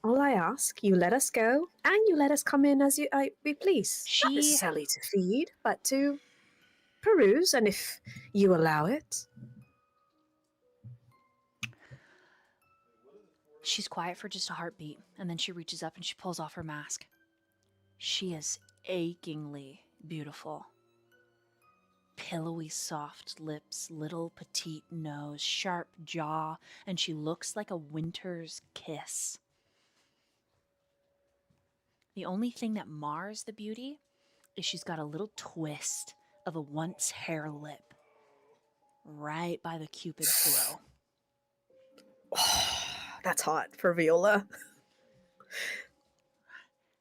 Speaker 2: All I ask, you let us go, and you let us come in as we please. Not
Speaker 1: She-
Speaker 2: necessarily to feed, but to peruse, and if you allow it.
Speaker 1: She's quiet for just a heartbeat, and then she reaches up and she pulls off her mask. She is achingly beautiful. Pillowy soft lips, little petite nose, sharp jaw, and she looks like a winter's kiss. The only thing that mars the beauty is she's got a little twist of a once hair lip right by the cupid's bow.
Speaker 2: That's hot for Viola.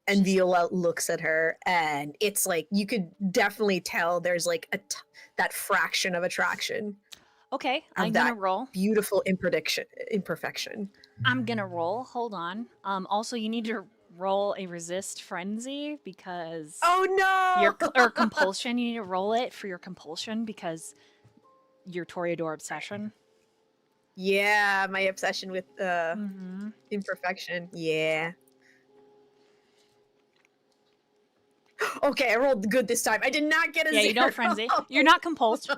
Speaker 2: And Viola looks at her, and it's like you could definitely tell there's like that fraction of attraction.
Speaker 1: Okay,
Speaker 2: Of
Speaker 1: I'm gonna
Speaker 2: that
Speaker 1: roll.
Speaker 2: Beautiful imperfection.
Speaker 1: I'm gonna roll. Hold on. Also, you need to roll a resist frenzy because
Speaker 2: Oh no!
Speaker 1: or compulsion. You need to roll it for your compulsion because your Toreador obsession.
Speaker 2: Yeah, my obsession with
Speaker 1: Mm-hmm.
Speaker 2: imperfection. Yeah. Okay, I rolled good this time. I did not get a 0.
Speaker 1: Yeah, you don't frenzy. You're not compulsed.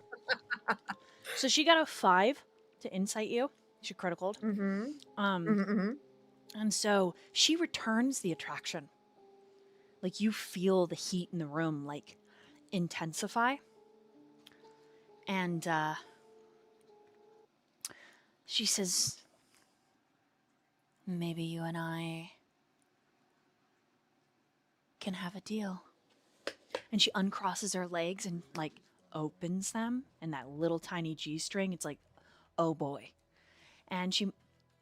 Speaker 1: So she got a 5 to insight you. She criticaled.
Speaker 2: Mm-hmm.
Speaker 1: And so she returns the attraction. Like you feel the heat in the room like intensify. And she says, maybe you and I can have a deal. And she uncrosses her legs and like opens them, and that little tiny G-string, it's like, oh boy. And she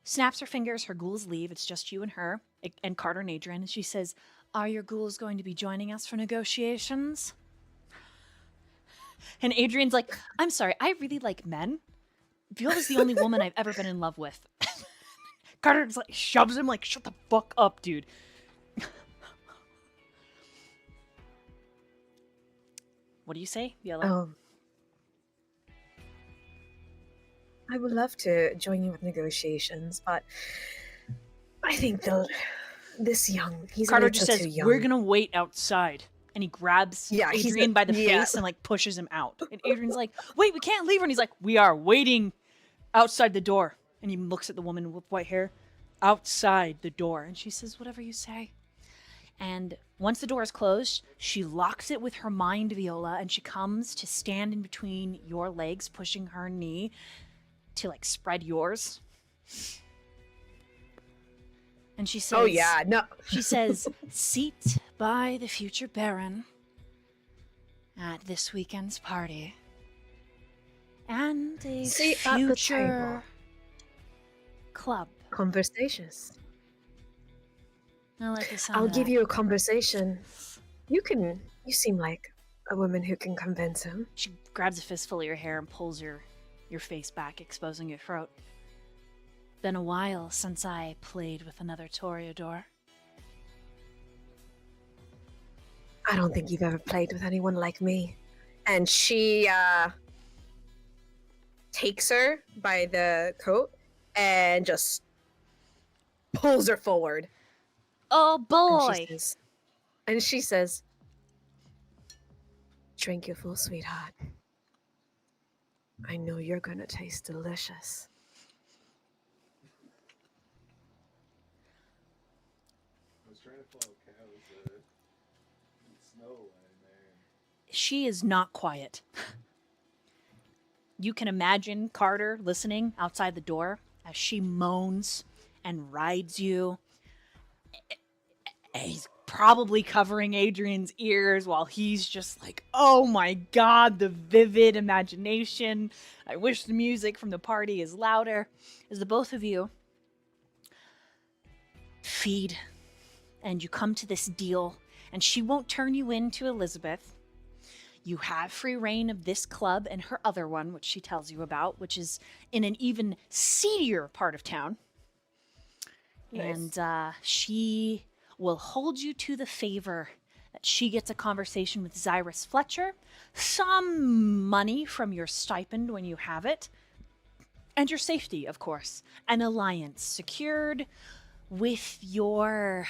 Speaker 1: snaps her fingers, her ghouls leave, it's just you and her, and Carter and Adrian, and she says, are your ghouls going to be joining us for negotiations? And Adrian's like, I'm sorry, I really like men. Viola's the only woman I've ever been in love with. Carter's like, shoves him like, shut the fuck up, dude. What do you say, Viola?
Speaker 2: I would love to join you with negotiations, but I think he's
Speaker 1: Carter
Speaker 2: a
Speaker 1: just
Speaker 2: little
Speaker 1: says,
Speaker 2: too young.
Speaker 1: we're gonna wait outside. And he grabs Adrian by the face and like pushes him out. And Adrian's like, wait, we can't leave her. And he's like, we are waiting outside the door. And he looks at the woman with white hair. outside the door. And she says, whatever you say. And once the door is closed, she locks it with her mind, Viola, and she comes to stand in between your legs, pushing her knee to like spread yours. And she says,
Speaker 2: Oh yeah, no.
Speaker 1: she says, seat by the future Baron at this weekend's party. And a
Speaker 2: Seat at the
Speaker 1: future club.
Speaker 2: Conversations.
Speaker 1: I like the sound
Speaker 2: I'll
Speaker 1: of
Speaker 2: give
Speaker 1: that.
Speaker 2: you a conversation. You seem like a woman who can convince him.
Speaker 1: She grabs a fistful of your hair and pulls your face back, exposing your throat. Been a while since I played with another Toreador.
Speaker 2: I don't think you've ever played with anyone like me. And she takes her by the coat and just pulls her forward.
Speaker 1: Oh boy!
Speaker 2: And she says, drink your full, sweetheart. I know you're gonna taste delicious.
Speaker 8: I was trying to follow cows. Snow in there.
Speaker 1: She is not quiet. You can imagine Carter listening outside the door as she moans and rides you. He's probably covering Adrian's ears while he's just like, oh my god, the vivid imagination. I wish the music from the party is louder. As the both of you feed and you come to this deal, and she won't turn you in to Elizabeth. You have free reign of this club and her other one, which she tells you about, which is in an even seedier part of town.
Speaker 2: Nice.
Speaker 1: And she will hold you to the favor that she gets a conversation with Xirus Fletcher, some money from your stipend when you have it, and your safety, of course. An alliance secured with your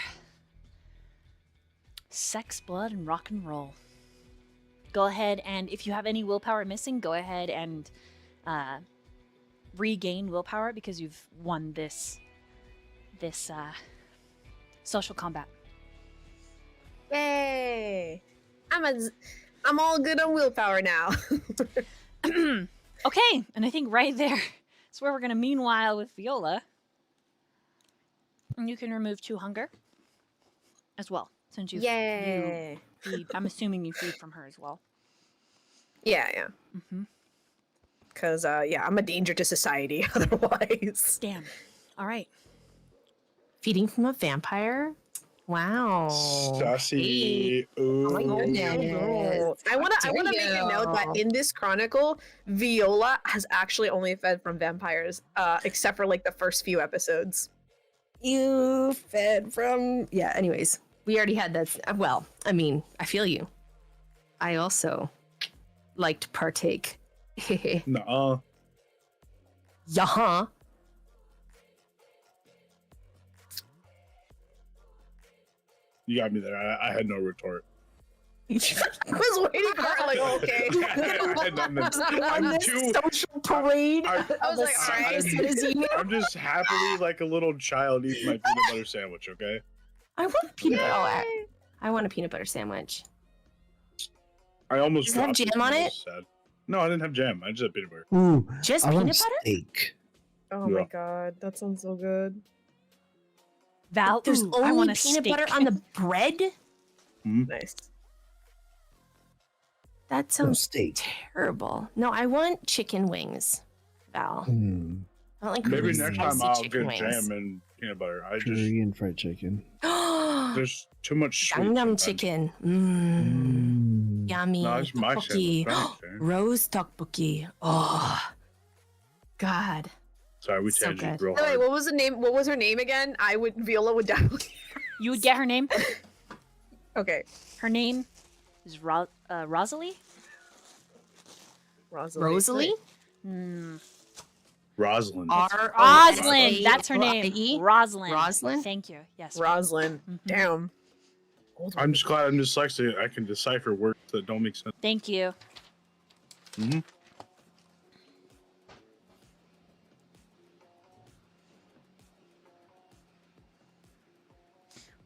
Speaker 1: sex, blood, and rock and roll. Go ahead and, if you have any willpower missing, go ahead and regain willpower because you've won this social combat.
Speaker 2: Yay! I'm all good on willpower now.
Speaker 1: Okay, and I think right there is where we're gonna meanwhile with Viola. And you can remove 2 hunger as well, since you
Speaker 2: Yay!
Speaker 1: feed. I'm assuming you feed from her as well.
Speaker 2: Yeah.
Speaker 1: Mm-hmm.
Speaker 2: Because, I'm a danger to society otherwise.
Speaker 1: Damn. All right.
Speaker 4: Feeding from a vampire? Wow.
Speaker 3: Sassy. Ooh.
Speaker 4: Oh my goodness.
Speaker 2: I want to
Speaker 4: dare
Speaker 2: make a note that
Speaker 4: you.
Speaker 2: in this chronicle, Viola has actually only fed from vampires, except for like the first few episodes.
Speaker 4: You fed from. Yeah, anyways. We already had that. Well, I mean, I feel you. I also like to partake.
Speaker 3: Nuh-uh.
Speaker 4: Yaha.
Speaker 3: You got me there. I had no retort.
Speaker 2: I was waiting for her, like, okay.
Speaker 3: I had none.
Speaker 4: On
Speaker 3: I'm
Speaker 4: this
Speaker 3: too.
Speaker 4: social parade.
Speaker 3: I
Speaker 2: was like, all right.
Speaker 3: I'm just happily like a little child eating my peanut butter sandwich. Okay.
Speaker 4: I want a peanut butter. Oh, I want a peanut butter sandwich.
Speaker 3: I almost.
Speaker 4: Does it have
Speaker 3: dropped
Speaker 4: jam on
Speaker 3: when I
Speaker 4: it?
Speaker 3: was sad. No, I didn't have jam. I just had peanut butter.
Speaker 5: Ooh,
Speaker 4: Just
Speaker 5: I want
Speaker 4: peanut butter?
Speaker 5: steak.
Speaker 2: Oh
Speaker 3: Yeah.
Speaker 2: my god, that sounds so good.
Speaker 1: Val,
Speaker 4: There's
Speaker 1: ooh, I
Speaker 4: only
Speaker 1: want a
Speaker 4: peanut
Speaker 1: steak.
Speaker 4: butter on the bread?
Speaker 2: Nice.
Speaker 4: That
Speaker 5: No
Speaker 4: sounds
Speaker 5: steak.
Speaker 4: terrible. No, I want chicken wings, Val.
Speaker 5: Hmm.
Speaker 4: I don't like
Speaker 3: Maybe
Speaker 4: really
Speaker 3: next time
Speaker 4: spicy
Speaker 3: I'll
Speaker 4: chicken
Speaker 3: get
Speaker 4: wings.
Speaker 3: jam and peanut butter. I just
Speaker 5: Curry and fried chicken.
Speaker 3: there's too much sweet.
Speaker 4: Gangnam
Speaker 3: sometimes.
Speaker 4: chicken.
Speaker 5: Mm.
Speaker 4: Yummy.
Speaker 3: No, it's my
Speaker 4: Tteokbokki.
Speaker 3: sandwich. Thanks, Aaron.
Speaker 4: Rose tteokbokki. Oh, God.
Speaker 3: Sorry, we
Speaker 4: So
Speaker 3: changed it
Speaker 4: good.
Speaker 3: real
Speaker 2: Wait,
Speaker 3: hard.
Speaker 2: what was the name? What was her name again? Viola would definitely.
Speaker 1: You would get her name?
Speaker 2: Okay.
Speaker 1: Her name is Rosalie?
Speaker 4: Rosalie?
Speaker 3: Rosalind.
Speaker 1: Rosalind! That's her name.
Speaker 4: R-O-S-A-L-I-E?
Speaker 1: Rosalind.
Speaker 4: Rosalind?
Speaker 1: Thank you. Yes.
Speaker 2: Roslyn.
Speaker 1: Mhm.
Speaker 2: Damn.
Speaker 3: I'm just glad I'm dyslexic. I can decipher words that don't make sense.
Speaker 1: Thank you.
Speaker 3: Mm-hmm.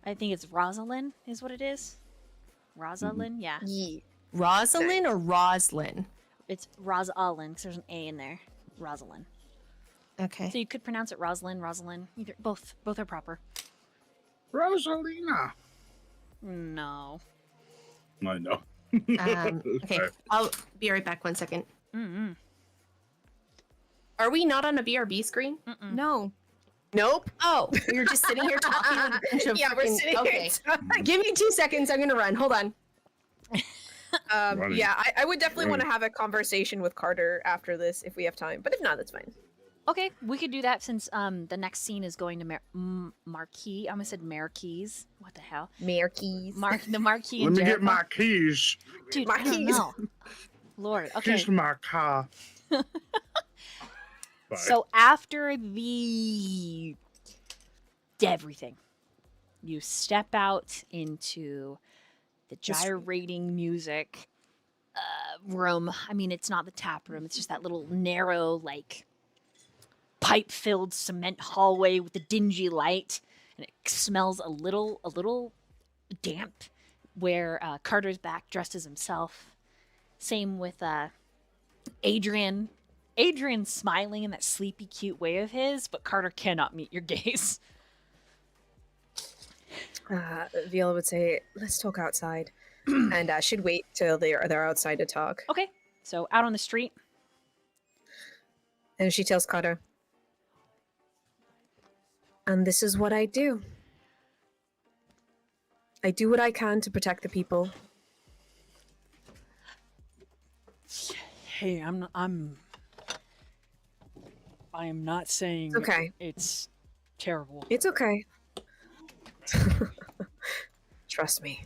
Speaker 1: I think it's Rosalind is what it is. Rosalind, yeah.
Speaker 2: Ye.
Speaker 4: Rosalind or Roslyn?
Speaker 1: It's Rosalind because there's an A in there. Rosalind.
Speaker 4: Okay.
Speaker 1: So you could pronounce it Rosalind. Either both are proper.
Speaker 3: Rosalina.
Speaker 1: No.
Speaker 3: I know.
Speaker 4: Okay, I'll be right back 1 second.
Speaker 1: Mm-mm.
Speaker 4: Are we not on a BRB screen?
Speaker 6: No.
Speaker 2: Nope.
Speaker 4: Oh, you're just sitting here talking with a bunch of
Speaker 2: Yeah, we're
Speaker 4: freaking-
Speaker 2: sitting
Speaker 4: okay.
Speaker 2: here.
Speaker 4: Give me 2 seconds. I'm gonna run. Hold on.
Speaker 3: Running.
Speaker 2: Yeah, I would definitely want to
Speaker 3: Running.
Speaker 2: have a conversation with Carter after this if we have time. But if not, that's fine.
Speaker 1: Okay, we could do that since the next scene is going to Marquis. I almost said Marquis. What the hell?
Speaker 2: Marquis.
Speaker 1: The Marquis
Speaker 3: Let
Speaker 1: and
Speaker 3: me get
Speaker 1: Jericho.
Speaker 3: my keys.
Speaker 1: Dude,
Speaker 2: my
Speaker 1: I don't
Speaker 2: keys.
Speaker 1: know. Lord, okay.
Speaker 3: Keys to my car. Bye.
Speaker 1: So after the everything, you step out into the gyrating music room. I mean, it's not the tap room. It's just that little narrow, like, pipe-filled cement hallway with the dingy light, and it smells a little damp. Where Carter's back, dressed as himself. Same with Adrian. Adrian's smiling in that sleepy, cute way of his, but Carter cannot meet your gaze.
Speaker 2: Viola would say, "Let's talk outside," and she'd wait till they're outside to talk.
Speaker 1: Okay, so out on the street.
Speaker 2: And she tells Carter, "And this is what I do. I do what I can to protect the people."
Speaker 7: Hey, I am not saying
Speaker 2: It's okay.
Speaker 7: it's terrible.
Speaker 2: It's okay. Trust me.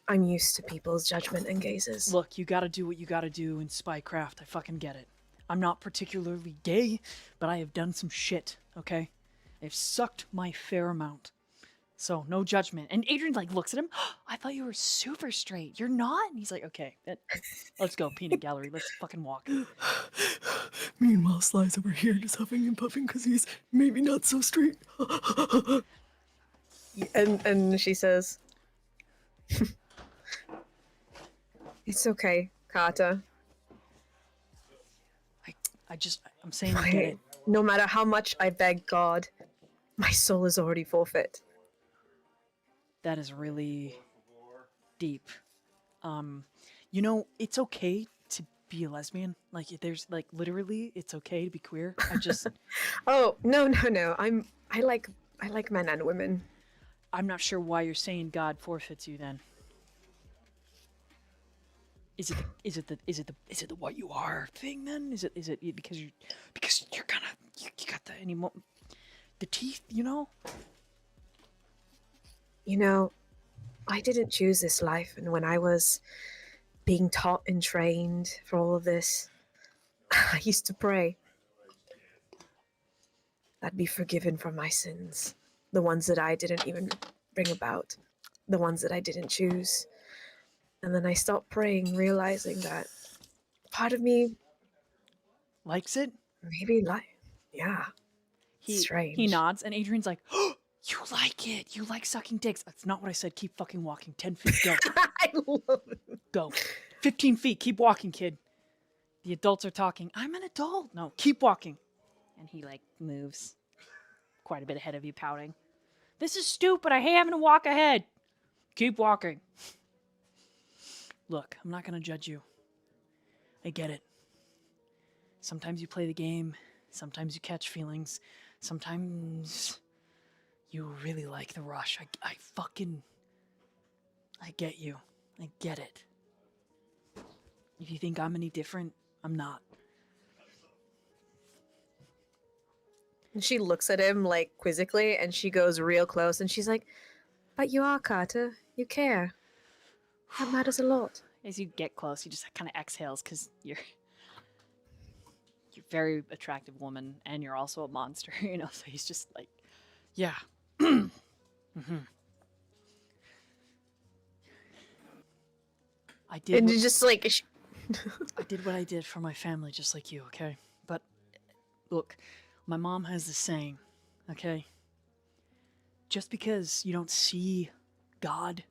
Speaker 2: I'm used to people's judgment and gazes.
Speaker 7: Look, you gotta do what you gotta do in spycraft. I fucking get it. I'm not particularly gay, but I have done some shit, okay? I've sucked my fair amount. So, no judgment. And Adrian, like, looks at him. I thought you were super straight. You're not? And he's like, okay, let's go, peanut gallery. Let's fucking walk.
Speaker 4: Meanwhile, Sly's over here just huffing and puffing because he's maybe not so straight.
Speaker 2: And she says, "It's okay, Carter.
Speaker 7: I'm saying I get it.
Speaker 2: No matter how much I beg God, my soul is already forfeit."
Speaker 7: That is really deep. You know, it's okay to be a lesbian. Like, there's, like, literally, it's okay to be queer. I just,
Speaker 2: Oh, no. I like men and women.
Speaker 7: I'm not sure why you're saying God forfeits you then. Is it the what you are thing then? Is it because you're kind of you got the teeth, you know?
Speaker 2: You know, I didn't choose this life, and when I was being taught and trained for all of this, I used to pray I'd be forgiven for my sins, the ones that I didn't even bring about, the ones that I didn't choose. And then I stopped praying, realizing that part of me
Speaker 7: Likes it?
Speaker 2: maybe yeah.
Speaker 1: He
Speaker 2: Strange.
Speaker 1: nods, and Adrian's like,
Speaker 7: You like it. You like sucking dicks. That's not what I said. Keep fucking walking. 10 feet. Go.
Speaker 2: I love it.
Speaker 7: Go. 15 feet. Keep walking, kid. The adults are talking. I'm an adult. No, keep walking.
Speaker 1: and he like moves quite a bit ahead of you, pouting. This is stupid. I hate having to walk ahead.
Speaker 7: Keep walking. Look, I'm not going to judge you. I get it. Sometimes you play the game. Sometimes you catch feelings. Sometimes you really like the rush. I get you. I get it. If you think I'm any different, I'm not.
Speaker 2: And she looks at him like quizzically, and she goes real close, and she's like, "But you are, Carter. You care. That matters a lot."
Speaker 1: As you get close, he just kind of exhales because you're a very attractive woman, and you're also a monster, you know. So he's just like,
Speaker 7: Yeah. I did.
Speaker 2: And
Speaker 7: what-
Speaker 2: you just like,
Speaker 7: I did what I did for my family, just like you. Okay. But look, my mom has this saying. Okay. just because you don't see God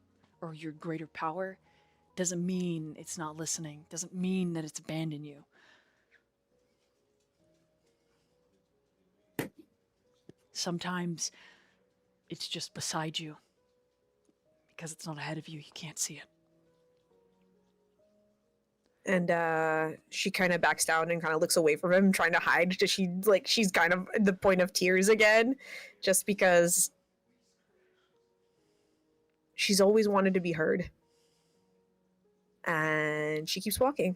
Speaker 7: or your greater power doesn't mean it's not listening, doesn't mean that it's abandoned you. Sometimes it's just beside you. Because it's not ahead of you, you can't see it.
Speaker 2: And she kind of backs down and kind of looks away from him, trying to hide. She's kind of at the point of tears again, just because she's always wanted to be heard. And she keeps walking.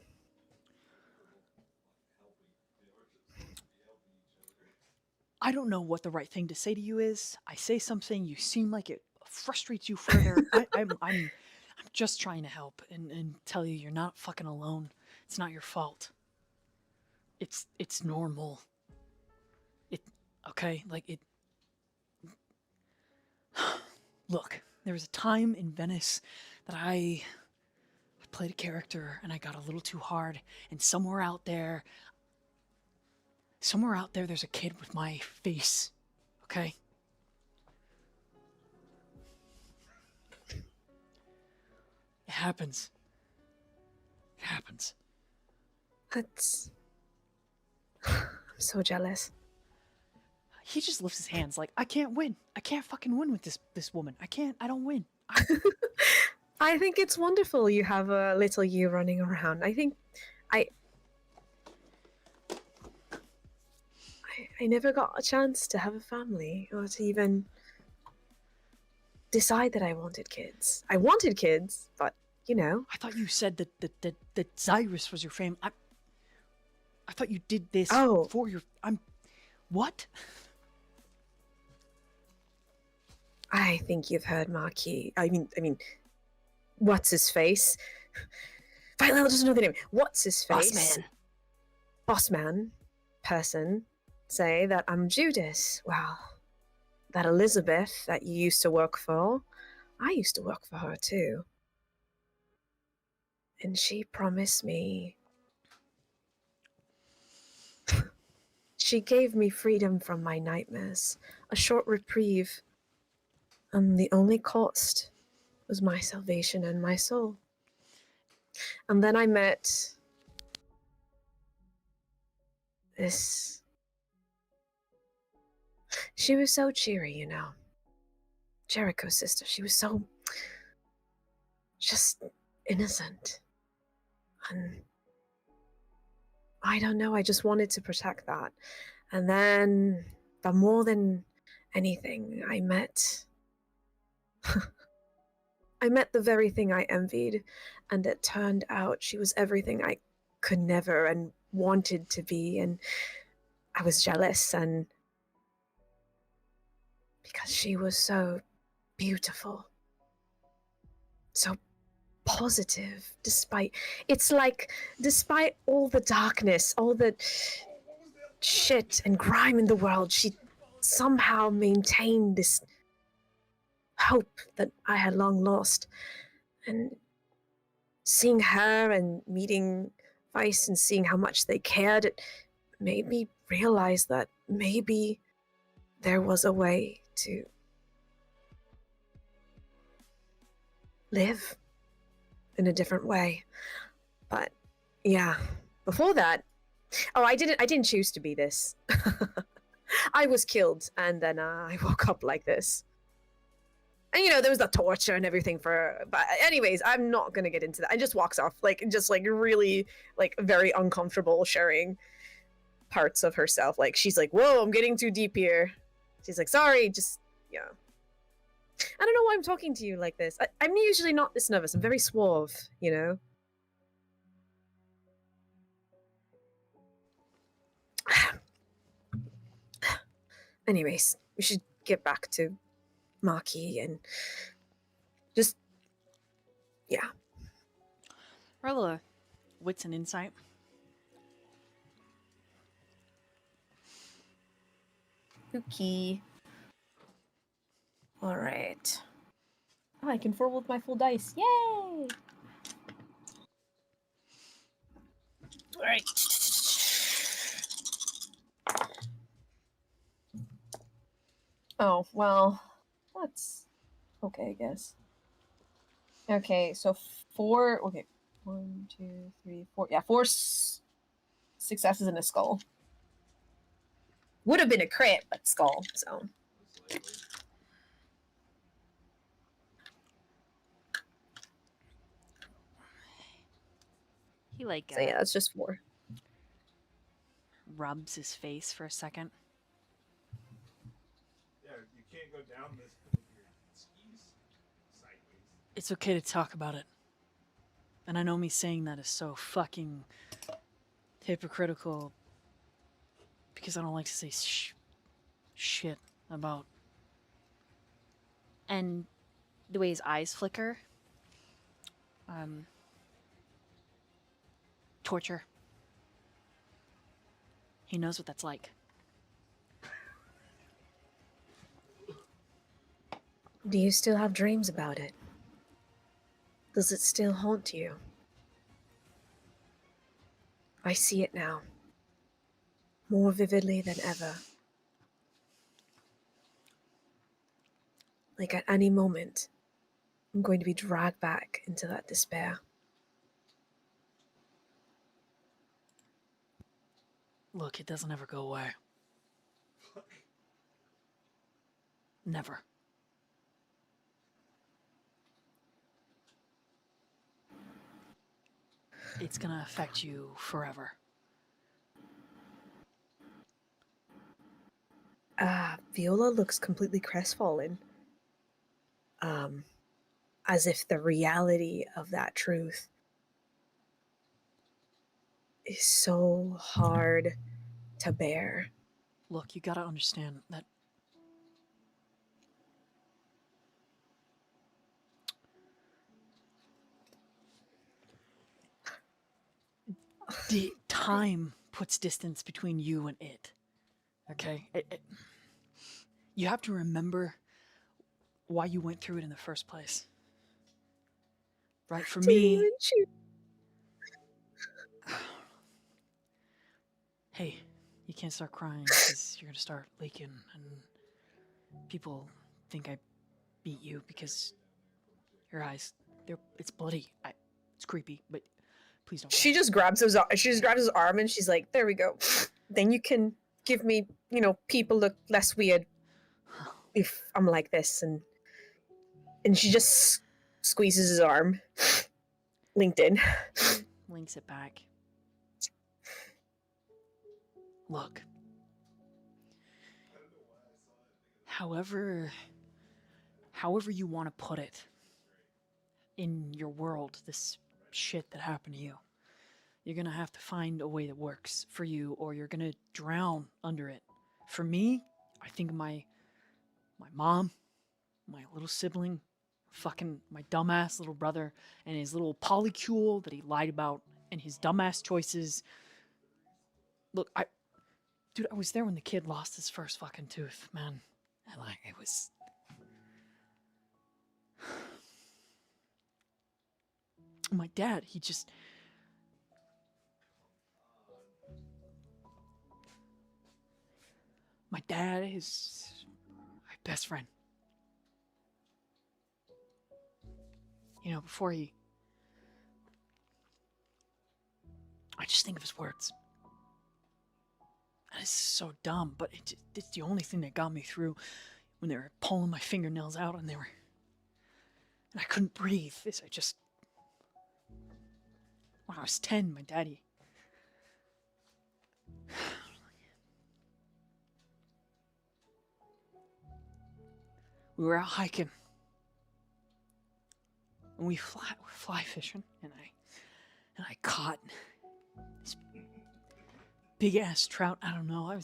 Speaker 7: I don't know what the right thing to say to you is. I say something, you seem like it frustrates you further. I'm just trying to help and tell you you're not fucking alone. It's not your fault. It's normal. Okay, like it. Look, there was a time in Venice that I played a character and I got a little too hard, and somewhere out there, there's a kid with my face. Okay. It happens. It happens.
Speaker 2: That's... I'm so jealous.
Speaker 7: He just lifts his hands like, I can't win. I can't fucking win with this woman. I don't win.
Speaker 2: I think it's wonderful you have a little you running around. I never got a chance to have a family or to even decide that I wanted kids. I wanted kids, but you know.
Speaker 7: I thought you said that Xirus was your family. I thought you did this for your... What?
Speaker 2: I think you've heard Marquis. I mean, what's his face? Viola doesn't know the name. What's his face? Bossman person say that I'm Judas. Well, that Elizabeth that you used to work for, I used to work for her too. And she promised me... She gave me freedom from my nightmares, a short reprieve, and the only cost was my salvation and my soul. And then I met this... She was so cheery, you know. Jericho's sister. She was so... just innocent. And... I don't know, I just wanted to protect that. And then, but more than anything, I met... I met the very thing I envied, and it turned out she was everything I could never and wanted to be, and I was jealous, and because she was so beautiful, so positive, despite all the darkness, all the shit and grime in the world, she somehow maintained this hope that I had long lost. And seeing her and meeting Vice and seeing how much they cared, it made me realize that maybe there was a way to live in a different way. But yeah, before that, I didn't choose to be this. I was killed, and then I woke up like this. And you know, there was the torture and everything but anyways, I'm not gonna get into that. And just walks off, just really very uncomfortable sharing parts of herself. Like, she's like, whoa, I'm getting too deep here. She's like, sorry, just, yeah. I don't know why I'm talking to you like this. I'm usually not this nervous. I'm very suave, you know? Anyways, we should get back to Marquis and just... yeah.
Speaker 7: Roll a wits and insight.
Speaker 2: Okay. All right. Oh, I can roll with my full dice. Yay! All right. Oh, well, That's okay, I guess. Okay, so 4. Okay, 1, 2, 3, 4. Yeah, 4 successes in a skull. Would have been a crit, but skull. So
Speaker 1: He like
Speaker 2: yeah, that's just 4.
Speaker 1: rubs his face for a second.
Speaker 8: Yeah, you can't go down this with your skis sideways.
Speaker 7: It's okay to talk about it. And I know me saying that is so fucking hypocritical because I don't like to say shit about.
Speaker 1: And the way his eyes flicker, torture. He knows what that's like.
Speaker 2: Do you still have dreams about it? Does it still haunt you? I see it now. More vividly than ever. Like at any moment, I'm going to be dragged back into that despair.
Speaker 7: Look, it doesn't ever go away. Never. It's gonna affect you forever.
Speaker 2: Viola looks completely crestfallen. As if the reality of that truth is so hard to bear.
Speaker 7: Look, you gotta understand that the time puts distance between you and it. Okay? You have to remember why you went through it in the first place. Right? For me, hey, you can't start crying because you're gonna start leaking and people think I beat you because your eyes, it's bloody. It's creepy, but please don't cry.
Speaker 2: She just grabs his arm and she's like, "There we go. Then you can give me, people look less weird if I'm like this." And she just squeezes his arm. LinkedIn.
Speaker 1: Links it back.
Speaker 7: Look. However you want to put it in your world, this shit that happened to you, you're gonna have to find a way that works for you or you're gonna drown under it. For me, I think my mom, my little sibling, fucking my dumbass little brother, and his little polycule that he lied about, and his dumbass choices. Look, dude, I was there when the kid lost his first fucking tooth, man. And like, it was. My dad, he just. My dad is my best friend. Before he... I just think of his words. And it's so dumb, but it's the only thing that got me through when they were pulling my fingernails out and and I couldn't breathe. When I was 10, my daddy... We were out hiking. And we fly fishing, and I caught this big ass trout. I don't know. And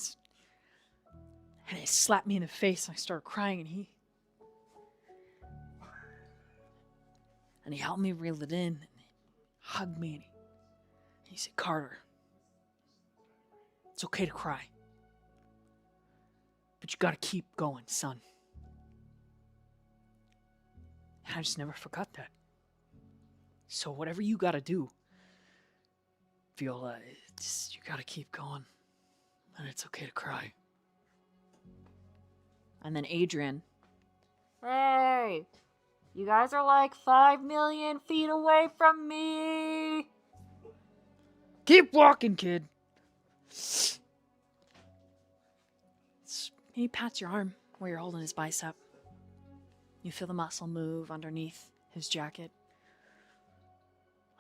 Speaker 7: it slapped me in the face, and I started crying. And he helped me reel it in, and he hugged me, and he said, "Carter, it's okay to cry, but you gotta keep going, son." And I just never forgot that. So whatever you gotta do, Viola, you gotta keep going. And it's okay to cry.
Speaker 1: And then Adrian, Hey! You guys are like 5 million feet away from me!
Speaker 7: Keep walking, kid.
Speaker 1: He pats your arm where you're holding his bicep. You feel the muscle move underneath his jacket.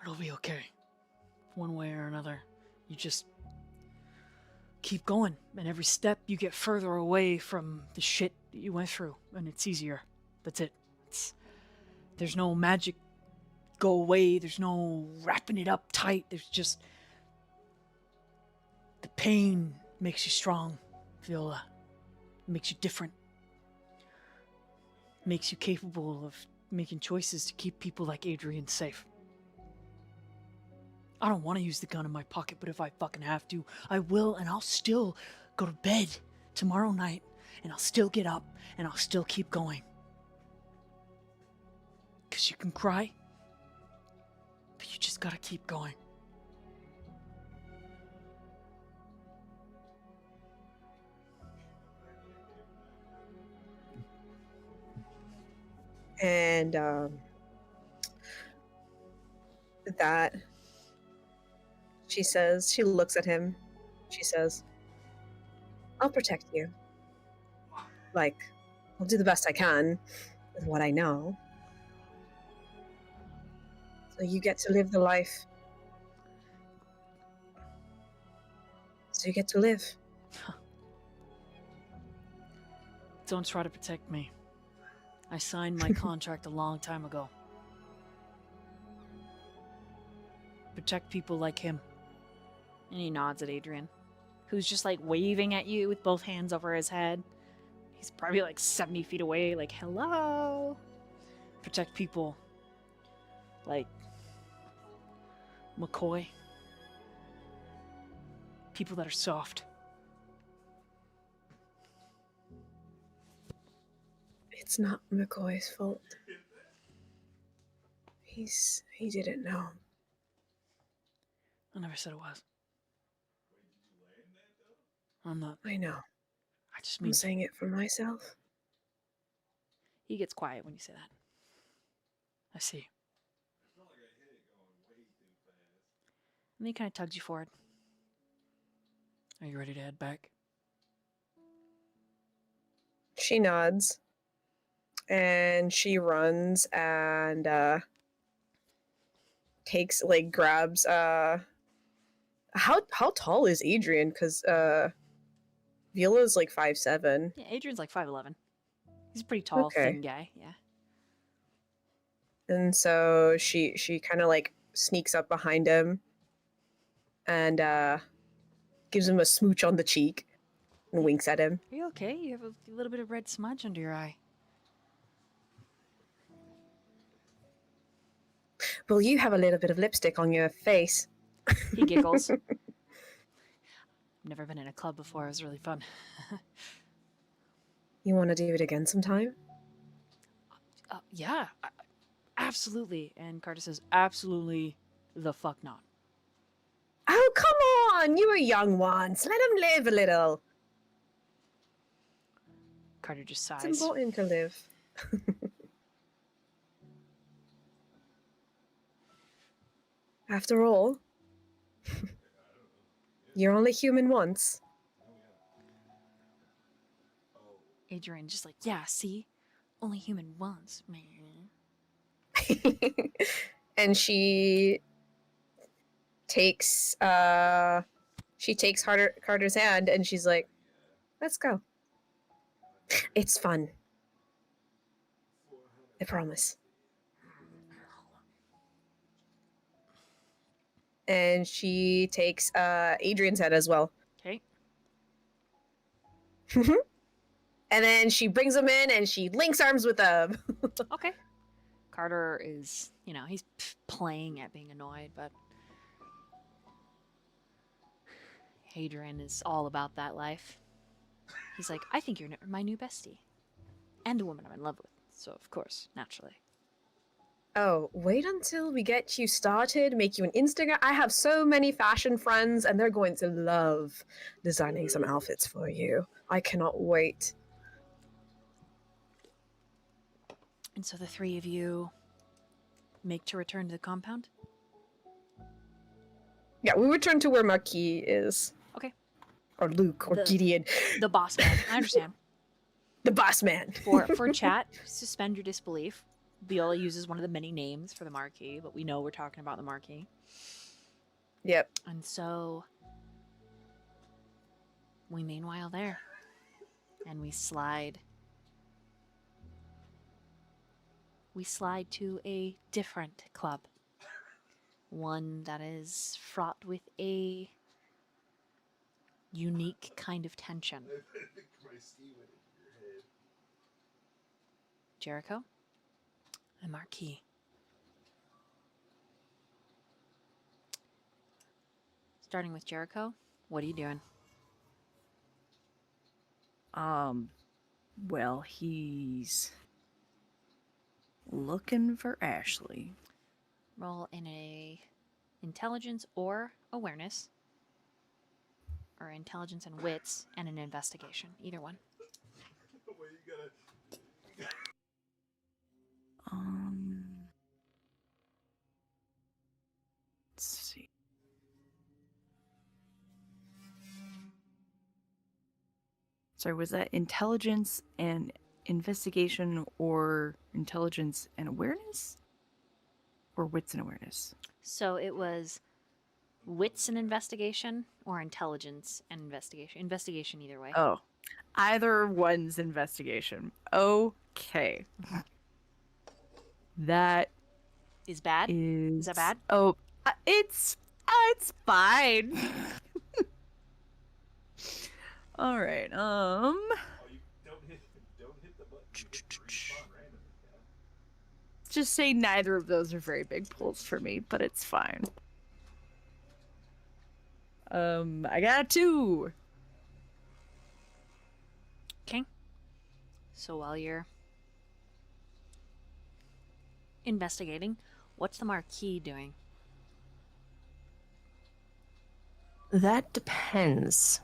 Speaker 7: It'll be okay. One way or another. You just keep going, and every step you get further away from the shit that you went through, and it's easier. That's it. There's no magic go away, there's no wrapping it up tight, there's just... The pain makes you strong, Viola. It makes you different. It makes you capable of making choices to keep people like Adrian safe. I don't want to use the gun in my pocket, but if I fucking have to, I will, and I'll still go to bed tomorrow night, and I'll still get up, and I'll still keep going. 'Cause you can cry, but you just gotta keep going.
Speaker 2: And that she says, she looks at him, she says, I'll protect you. Like, I'll do the best I can with what I know. So you get to live the life. So you get to live.
Speaker 7: Don't try to protect me. I signed my contract a long time ago. Protect people like him.
Speaker 1: And he nods at Adrian, who's just like waving at you with both hands over his head. He's probably like 70 feet away, like, hello.
Speaker 7: Protect people like McCoy. People that are soft.
Speaker 2: It's not McCoy's fault. He didn't know.
Speaker 7: I never said it was. I'm not.
Speaker 2: I know.
Speaker 7: I just
Speaker 2: I'm
Speaker 7: mean...
Speaker 2: saying it for myself.
Speaker 1: He gets quiet when you say that.
Speaker 7: I see.
Speaker 1: And he kind of tugs you forward.
Speaker 7: Are you ready to head back?
Speaker 2: She nods. And she runs and takes, like, grabs how tall is Adrian? Because Viola's like 5'7".
Speaker 1: Yeah, Adrian's like 5'11". He's a pretty tall,
Speaker 2: Okay.
Speaker 1: thin guy, yeah.
Speaker 2: And so she kind of like sneaks up behind him and gives him a smooch on the cheek and winks at him.
Speaker 1: Are you okay? You have a little bit of red smudge under your eye.
Speaker 2: Well, you have a little bit of lipstick on your face.
Speaker 1: He giggles. I've never been in a club before. It was really fun.
Speaker 2: You want to do it again sometime?
Speaker 1: Yeah, absolutely. And Carter says, absolutely the fuck not.
Speaker 2: Oh, come on! You were young once. Let him live a little.
Speaker 1: Carter just sighs.
Speaker 2: It's important to live. After all, you're only human once.
Speaker 1: Adrian just like, yeah, see? Only human once, man.
Speaker 2: And she takes Carter's hand and she's like, let's go. It's fun. I promise. And she takes Adrian's head as well.
Speaker 1: Okay.
Speaker 2: And then she brings him in and she links arms with them.
Speaker 1: Okay. Carter is, he's playing at being annoyed, but Adrian is all about that life. He's like, I think you're my new bestie. And a woman I'm in love with. So, of course, naturally.
Speaker 2: Oh, wait until we get you started, make you an Instagram. I have so many fashion friends and they're going to love designing some outfits for you. I cannot wait.
Speaker 1: And so the three of you make to return to the compound?
Speaker 2: Yeah, we return to where Marquis is.
Speaker 1: Okay.
Speaker 2: Or Luke, or
Speaker 1: The-
Speaker 2: Gideon.
Speaker 1: The boss man. I understand.
Speaker 2: The boss man.
Speaker 1: For chat, suspend your disbelief. Viola uses one of the many names for the Marquis, but we know we're talking about the Marquis.
Speaker 2: Yep.
Speaker 1: And so we meanwhile there. And we slide. We slide to a different club. One that is fraught with a unique kind of tension.
Speaker 8: My ski went into your head.
Speaker 1: Jericho and Marquis. Starting with Jericho, what are you doing?
Speaker 6: Well, he's looking for Ashley.
Speaker 1: Roll in a intelligence or awareness, or intelligence and wits, and an investigation. Either one.
Speaker 8: Well, you gotta.
Speaker 6: Let's see. Sorry, was that intelligence and investigation or intelligence and awareness? Or wits and awareness?
Speaker 1: So it was wits and investigation, or intelligence and investigation. Investigation either way.
Speaker 6: Oh, either one's investigation. Okay. That
Speaker 1: Is bad?
Speaker 6: is
Speaker 1: that bad?
Speaker 6: Oh, it's fine. All right.
Speaker 8: Oh, you don't hit the button. You hit respawn randomly, yeah.
Speaker 6: Just say neither of those are very big pulls for me, but it's fine. I got a 2.
Speaker 1: Okay. So while you're investigating, what's the Marquis doing?
Speaker 4: That depends.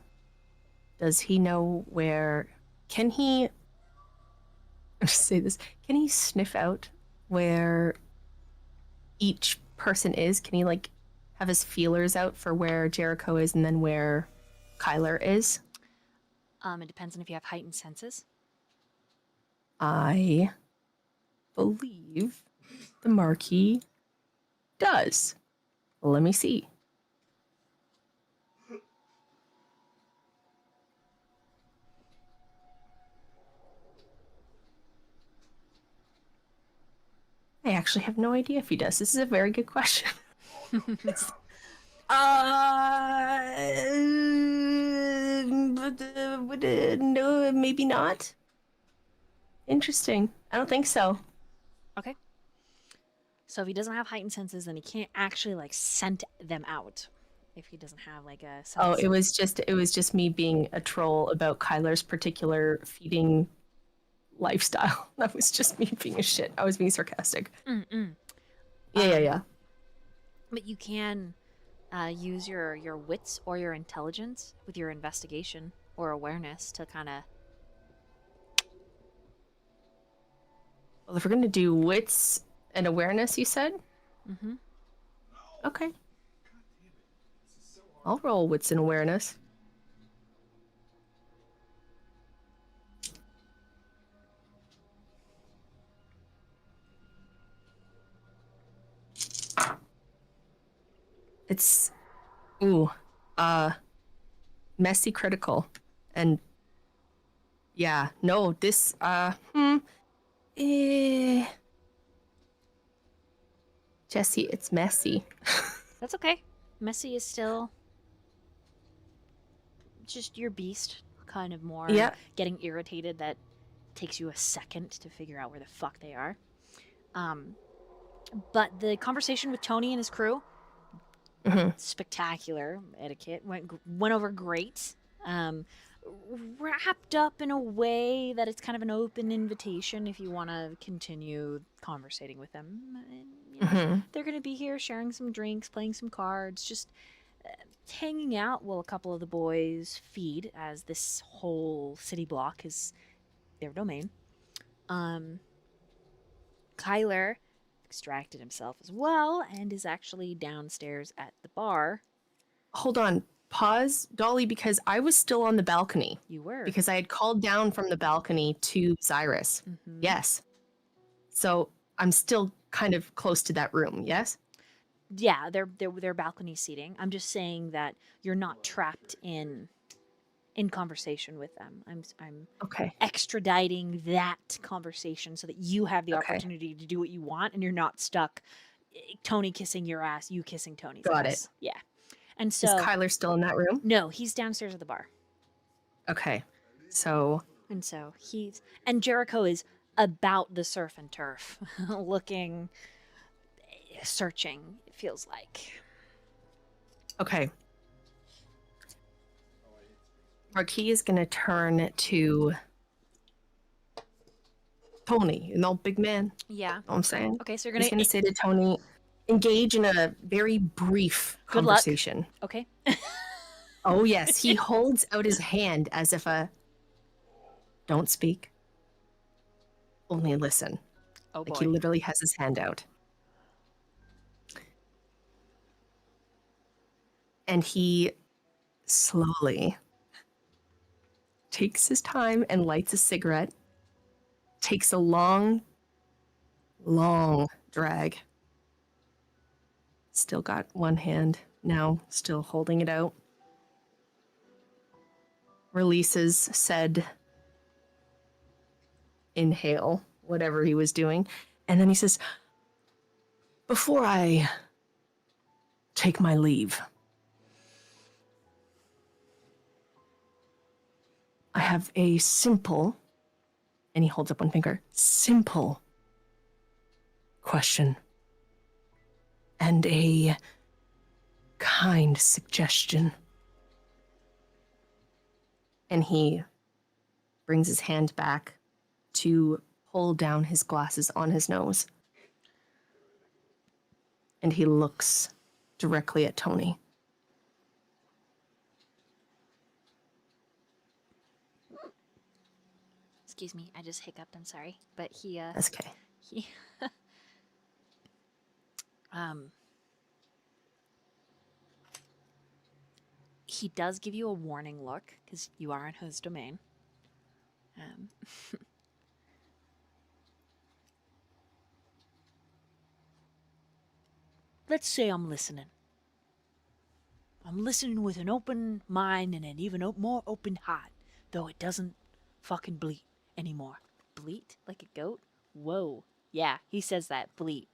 Speaker 4: Does he know where? Can he? I'll just say this. Can he sniff out where each person is? Can he like have his feelers out for where Jericho is and then where Kyler is?
Speaker 1: It depends on if you have heightened senses.
Speaker 4: I believe the Marquis does. Let me see. I actually have no idea if he does. This is a very good question. No, maybe not. Interesting. I don't think so.
Speaker 1: Okay. So if he doesn't have heightened senses, then he can't actually like scent them out. If he doesn't have like a sense.
Speaker 4: Oh, it was just me being a troll about Kyler's particular feeding lifestyle. That was just me being a shit. I was being sarcastic. Yeah.
Speaker 1: But you can use your wits or your intelligence with your investigation or awareness to kind of.
Speaker 4: Well, if we're gonna do wits and awareness, you said?
Speaker 1: Mm-hmm.
Speaker 4: Okay. I'll roll wits and awareness. It's messy critical. And yeah, no, this Jesse, it's messy.
Speaker 1: That's okay. Messy is still just your beast, kind of more getting irritated that takes you a second to figure out where the fuck they are. But the conversation with Tony and his crew, spectacular etiquette, went over great. Wrapped up in a way that it's kind of an open invitation if you want to continue conversating with them. And, you know, they're going to be here sharing some drinks, playing some cards, just hanging out while a couple of the boys feed, as this whole city block is their domain. Kyler extracted himself as well and is actually downstairs at the bar.
Speaker 4: Hold on. Pause, Dolly, because I was still on the balcony.
Speaker 1: You were.
Speaker 4: Because I had called down from the balcony to Xirus.
Speaker 1: Mhm.
Speaker 4: Yes. So I'm still kind of close to that room, yes?
Speaker 1: Yeah, they're balcony seating. I'm just saying that you're not trapped in conversation with them. I'm
Speaker 4: Okay.
Speaker 1: extraditing that conversation so that you have the
Speaker 4: Okay.
Speaker 1: opportunity to do what you want and you're not stuck Tony kissing your ass, you kissing Tony's
Speaker 4: Got
Speaker 1: ass.
Speaker 4: it.
Speaker 1: Yeah. And
Speaker 4: Is
Speaker 1: so
Speaker 4: Kyler still in that room?
Speaker 1: no, he's downstairs at the bar.
Speaker 4: Okay. So
Speaker 1: And so and Jericho is about the surf and turf, looking, searching, it feels like.
Speaker 4: okay. Marquis is going to turn to Tony, an old big man.
Speaker 1: Yeah.
Speaker 4: Know what I'm saying?
Speaker 1: Okay, so you're
Speaker 4: He's
Speaker 1: going
Speaker 4: going to say to Tony, engage in a very brief
Speaker 1: Good luck.
Speaker 4: conversation.
Speaker 1: Okay.
Speaker 4: Oh, yes. He holds out his hand as if don't speak, only listen.
Speaker 1: Oh
Speaker 4: Like he
Speaker 1: boy.
Speaker 4: literally has his hand out. And he slowly takes his time and lights a cigarette, takes a long, long drag. Still got one hand now, still holding it out. Releases said inhale, whatever he was doing. And then he says, before I take my leave, I have a simple, and he holds up one finger, simple question and a kind suggestion. And he brings his hand back to pull down his glasses on his nose. And he looks directly at Tony.
Speaker 1: Excuse me, I just hiccuped, I'm sorry. But
Speaker 4: That's okay.
Speaker 1: he he does give you a warning look because you are in his domain. Let's say I'm listening. I'm listening with an open mind and an even more open heart, though it doesn't fucking bleat anymore. Bleat? Like a goat? Whoa. Yeah, he says that. Bleat.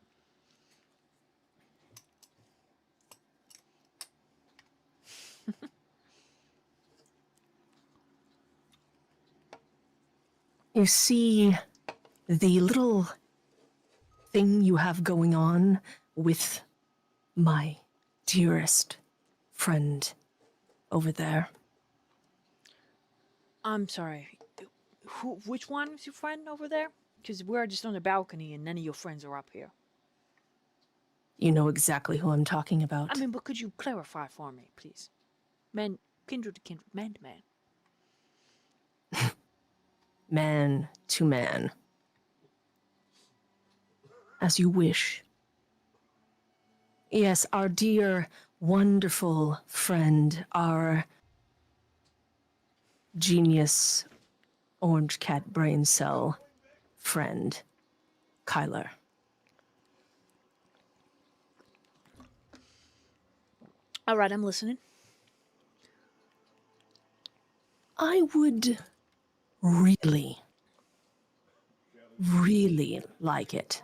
Speaker 4: You see the little thing you have going on with my dearest friend over there.
Speaker 1: I'm sorry. Which one is your friend over there? Because we're just on the balcony and none of your friends are up here.
Speaker 4: You know exactly who I'm talking about.
Speaker 1: I mean, but could you clarify for me, please? Man, kindred to kindred, man to man.
Speaker 4: Man to man. As you wish. Yes, our dear, wonderful friend, our genius orange cat brain cell friend, Kyler.
Speaker 1: All right, I'm listening.
Speaker 4: I would really, really like it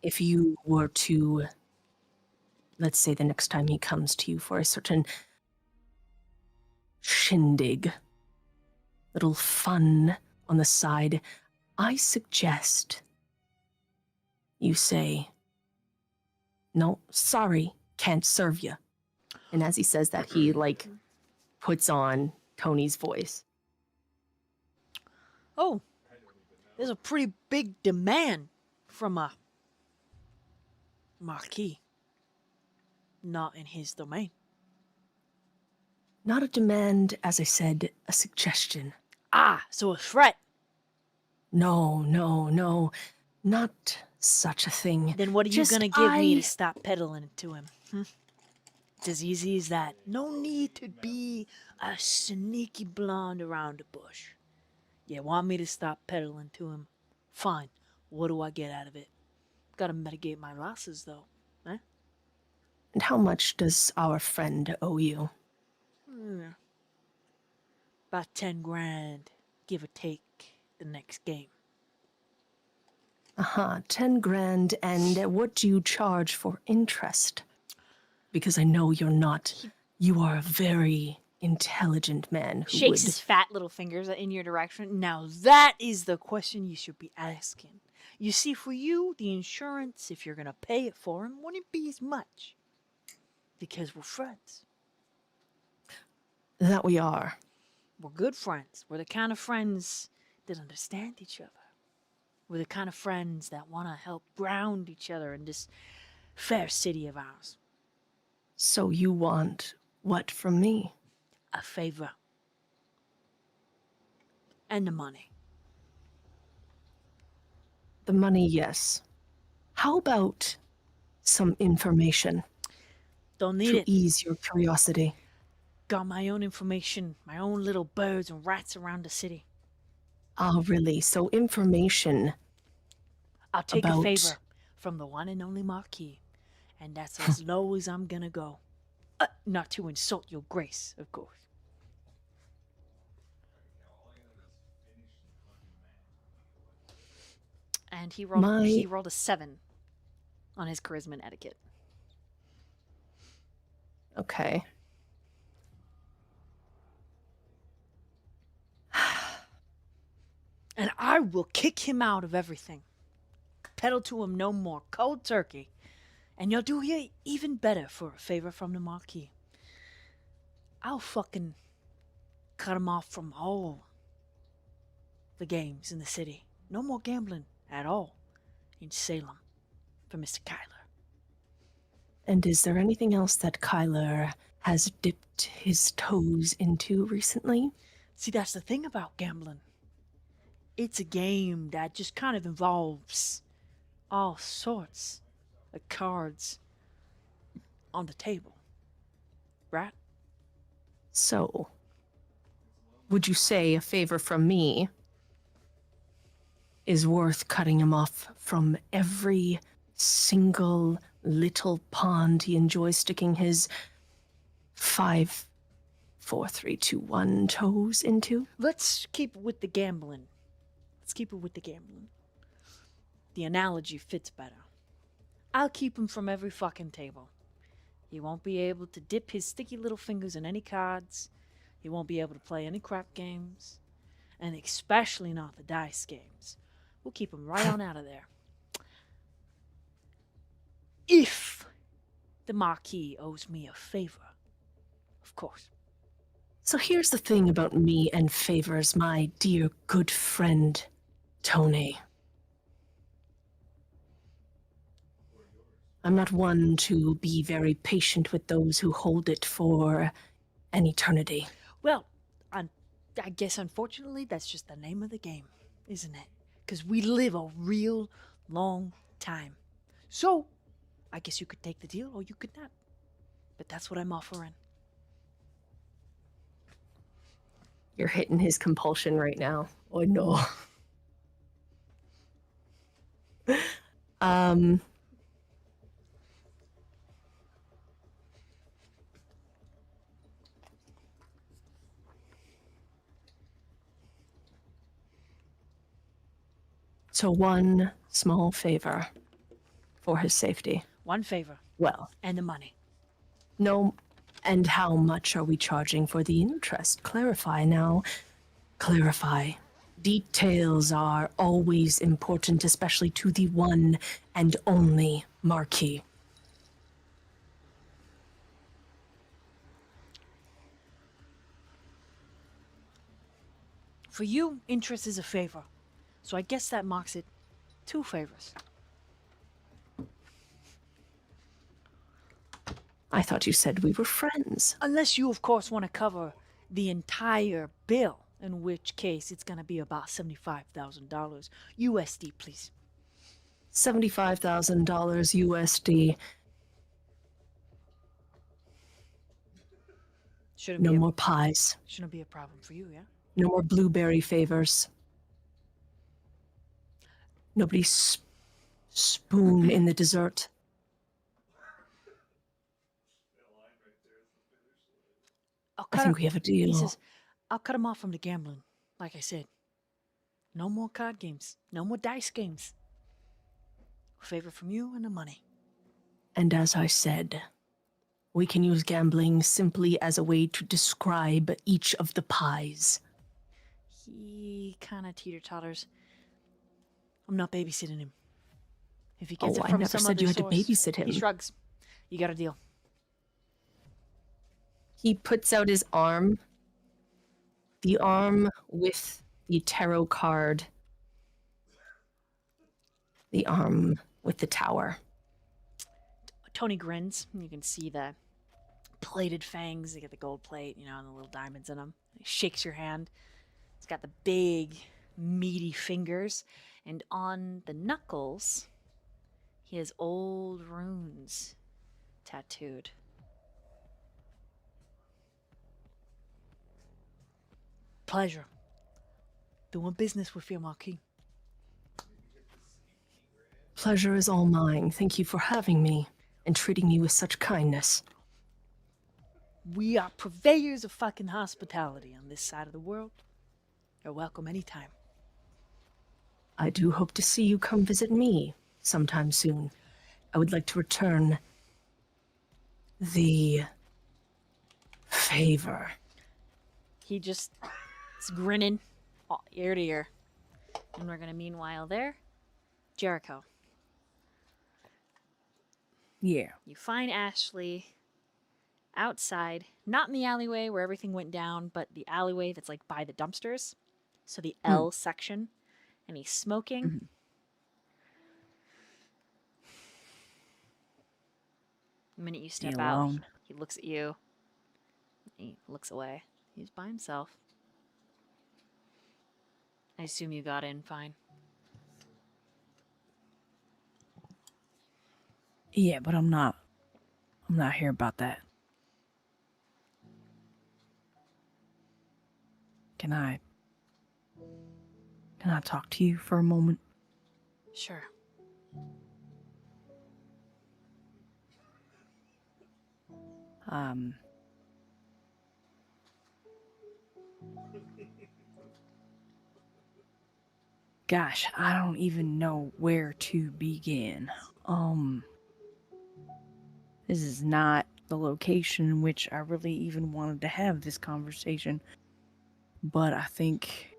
Speaker 4: if you were to, let's say the next time he comes to you for a certain shindig, little fun on the side, I suggest you say, no, sorry, can't serve you. And as he says that, he, puts on Tony's voice.
Speaker 1: Oh, there's a pretty big demand from a Marquis. Not in his domain.
Speaker 4: Not a demand, as I said, a suggestion.
Speaker 1: Ah, so a threat.
Speaker 4: No, no, no. Not such a thing.
Speaker 1: Then what are you
Speaker 4: Just
Speaker 1: gonna give me to stop peddling it to him? It's as easy as that. No need to be a sneaky blonde around the bush. You want me to stop peddling to him? Fine. What do I get out of it? Gotta mitigate my losses, though. Eh?
Speaker 4: And how much does our friend owe you?
Speaker 1: About 10 grand, give or take, the next game.
Speaker 4: 10 grand, and what do you charge for interest? Because I know you're not. You are a very intelligent man who
Speaker 1: Shakes
Speaker 4: would...
Speaker 1: his fat little fingers in your direction. Now that is the question you should be asking. You see, for you, the insurance, if you're gonna pay it for him, wouldn't be as much. Because we're friends.
Speaker 4: That we are.
Speaker 1: We're good friends. We're the kind of friends that understand each other. We're the kind of friends that want to help ground each other in this fair city of ours.
Speaker 4: So you want what from me?
Speaker 1: A favor. And the money.
Speaker 4: The money, yes. How about some information
Speaker 1: Don't need
Speaker 4: to
Speaker 1: it.
Speaker 4: ease your curiosity?
Speaker 1: Got my own information, my own little birds and rats around the city.
Speaker 4: Ah, really? So information
Speaker 1: I'll take a
Speaker 4: about...
Speaker 1: favor from the one and only Marquis. And that's as low as I'm gonna go. Not to insult your grace, of course. And he rolled a 7 on his charisma and etiquette.
Speaker 4: Okay.
Speaker 1: And I will kick him out of everything. Peddle to him no more. Cold turkey. And you'll do even better for a favor from the Marquis. I'll fucking cut him off from all the games in the city. No more gambling at all in Salem for Mr. Kyler.
Speaker 4: And is there anything else that Kyler has dipped his toes into recently?
Speaker 1: See, that's the thing about gambling. It's a game that just kind of involves all sorts of cards on the table. Right?
Speaker 4: So, would you say a favor from me is worth cutting him off from every single little pond he enjoys sticking his 5, 4, 3, 2, 1 toes into?
Speaker 1: Let's keep it with the gambling. The analogy fits better. I'll keep him from every fucking table. He won't be able to dip his sticky little fingers in any cards. He won't be able to play any crap games. And especially not the dice games. We'll keep him right on out of there. If the Marquis owes me a favor, of course.
Speaker 4: So here's the thing about me and favors, my dear good friend, Tony. I'm not one to be very patient with those who hold it for an eternity.
Speaker 1: Well, I guess unfortunately that's just the name of the game, isn't it? Because we live a real long time. So, I guess you could take the deal or you could not. But that's what I'm offering.
Speaker 4: You're hitting his compulsion right now. Oh no. So one small favor for his safety.
Speaker 1: One favor.
Speaker 4: Well,
Speaker 1: And the money.
Speaker 4: no. And how much are we charging for the interest? Clarify now. Clarify. Details are always important, especially to the one and only Marquis.
Speaker 1: For you, interest is a favor. So I guess that marks it 2 favors.
Speaker 4: I thought you said we were friends.
Speaker 1: Unless you, of course, want to cover the entire bill
Speaker 7: In which case, it's gonna be about $75,000 USD, please.
Speaker 4: $75,000 USD.
Speaker 7: Shouldn't
Speaker 4: No
Speaker 7: be
Speaker 4: more pies.
Speaker 7: shouldn't be a problem for you, yeah?
Speaker 4: No more blueberry favors. Nobody spoon in the dessert. I think we have a deal.
Speaker 7: He says, I'll cut him off from the gambling. Like I said, no more card games, no more dice games. Favor from you and the money.
Speaker 4: And as I said, we can use gambling simply as a way to describe each of the pies.
Speaker 7: He kind of teeter-totters. I'm not babysitting him. If he gets
Speaker 4: Oh,
Speaker 7: it
Speaker 4: I
Speaker 7: from
Speaker 4: never
Speaker 7: some
Speaker 4: said
Speaker 7: other
Speaker 4: you had to
Speaker 7: source,
Speaker 4: babysit him.
Speaker 7: He shrugs. You got a deal.
Speaker 4: He puts out his arm. The arm with the tarot card. The arm with the tower.
Speaker 7: Tony grins. You can see the plated fangs. They get the gold plate, you know, and the little diamonds in them. He shakes your hand. He's got the big, meaty fingers. And on the knuckles, he has old runes tattooed. Pleasure. Doing business with your Marquis.
Speaker 4: Pleasure is all mine. Thank you for having me and treating me with such kindness.
Speaker 7: We are purveyors of fucking hospitality on this side of the world. You're welcome anytime.
Speaker 4: I do hope to see you come visit me sometime soon. I would like to return the favor.
Speaker 7: He just is grinning ear to ear. And we're gonna meanwhile there. Jericho.
Speaker 6: Yeah.
Speaker 7: You find Ashley outside, not in the alleyway where everything went down, but the alleyway that's like by the dumpsters. So the L section. And he's smoking. The minute you step out,
Speaker 6: alone?
Speaker 7: he looks at you. He looks away. He's by himself. I assume you got in fine.
Speaker 6: Yeah, but I'm not here about that. Can I talk to you for a moment?
Speaker 7: Sure.
Speaker 6: Gosh, I don't even know where to begin. This is not the location in which I really even wanted to have this conversation. But I think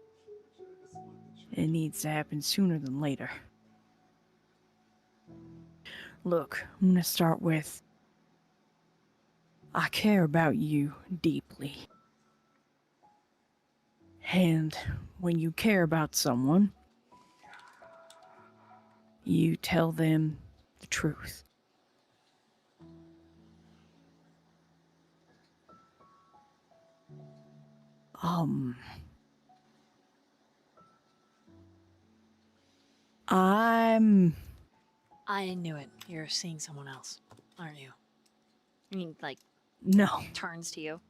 Speaker 6: it needs to happen sooner than later. Look, I'm gonna start with, I care about you deeply. And when you care about someone, you tell them the truth.
Speaker 7: I knew it. You're seeing someone else, aren't you? I mean, like,
Speaker 6: No,
Speaker 7: turns to you.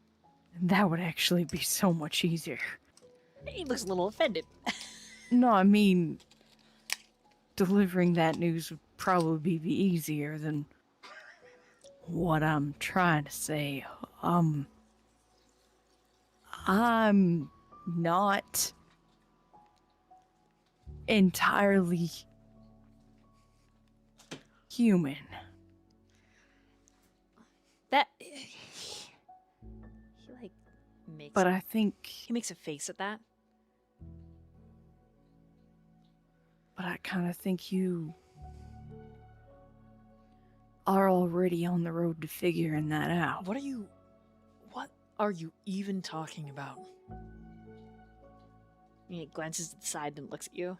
Speaker 6: that would actually be so much easier.
Speaker 7: He looks a little offended.
Speaker 6: No, I mean, delivering that news would probably be easier than what I'm trying to say. I'm not entirely human.
Speaker 7: That he like makes.
Speaker 6: But I think,
Speaker 7: He makes a face at that.
Speaker 6: but I kind of think you are already on the road to figuring that out.
Speaker 7: What are you even talking about? He glances to the side and looks at you.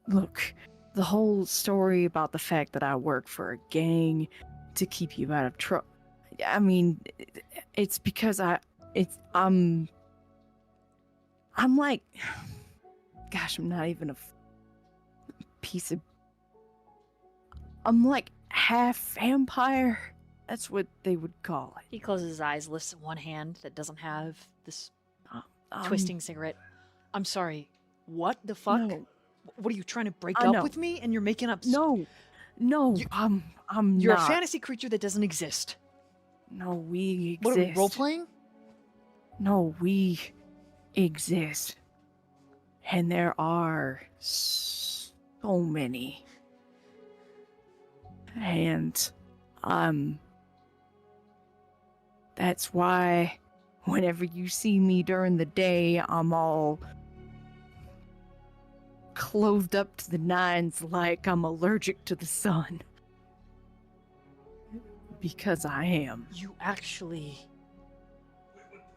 Speaker 6: Look, the whole story about the fact that I work for a gang to keep you out of trouble. I mean, it's because I'm I'm like, gosh, I'm not even a piece of. I'm like half vampire. That's what they would call it.
Speaker 1: He closes his eyes, lifts one hand that doesn't have this
Speaker 6: Um,
Speaker 1: twisting cigarette. I'm sorry. What the fuck?
Speaker 6: No,
Speaker 1: What are you trying to break
Speaker 6: I
Speaker 1: up
Speaker 6: know.
Speaker 1: with me? And you're making up.
Speaker 6: no,
Speaker 1: You-
Speaker 6: I'm
Speaker 1: You're
Speaker 6: not.
Speaker 1: a fantasy creature that doesn't exist.
Speaker 6: No, we exist.
Speaker 1: What are we role playing?
Speaker 6: No, we exist. And there are so many. And, that's why whenever you see me during the day, I'm all clothed up to the nines like I'm allergic to the sun. Because I am.
Speaker 1: You actually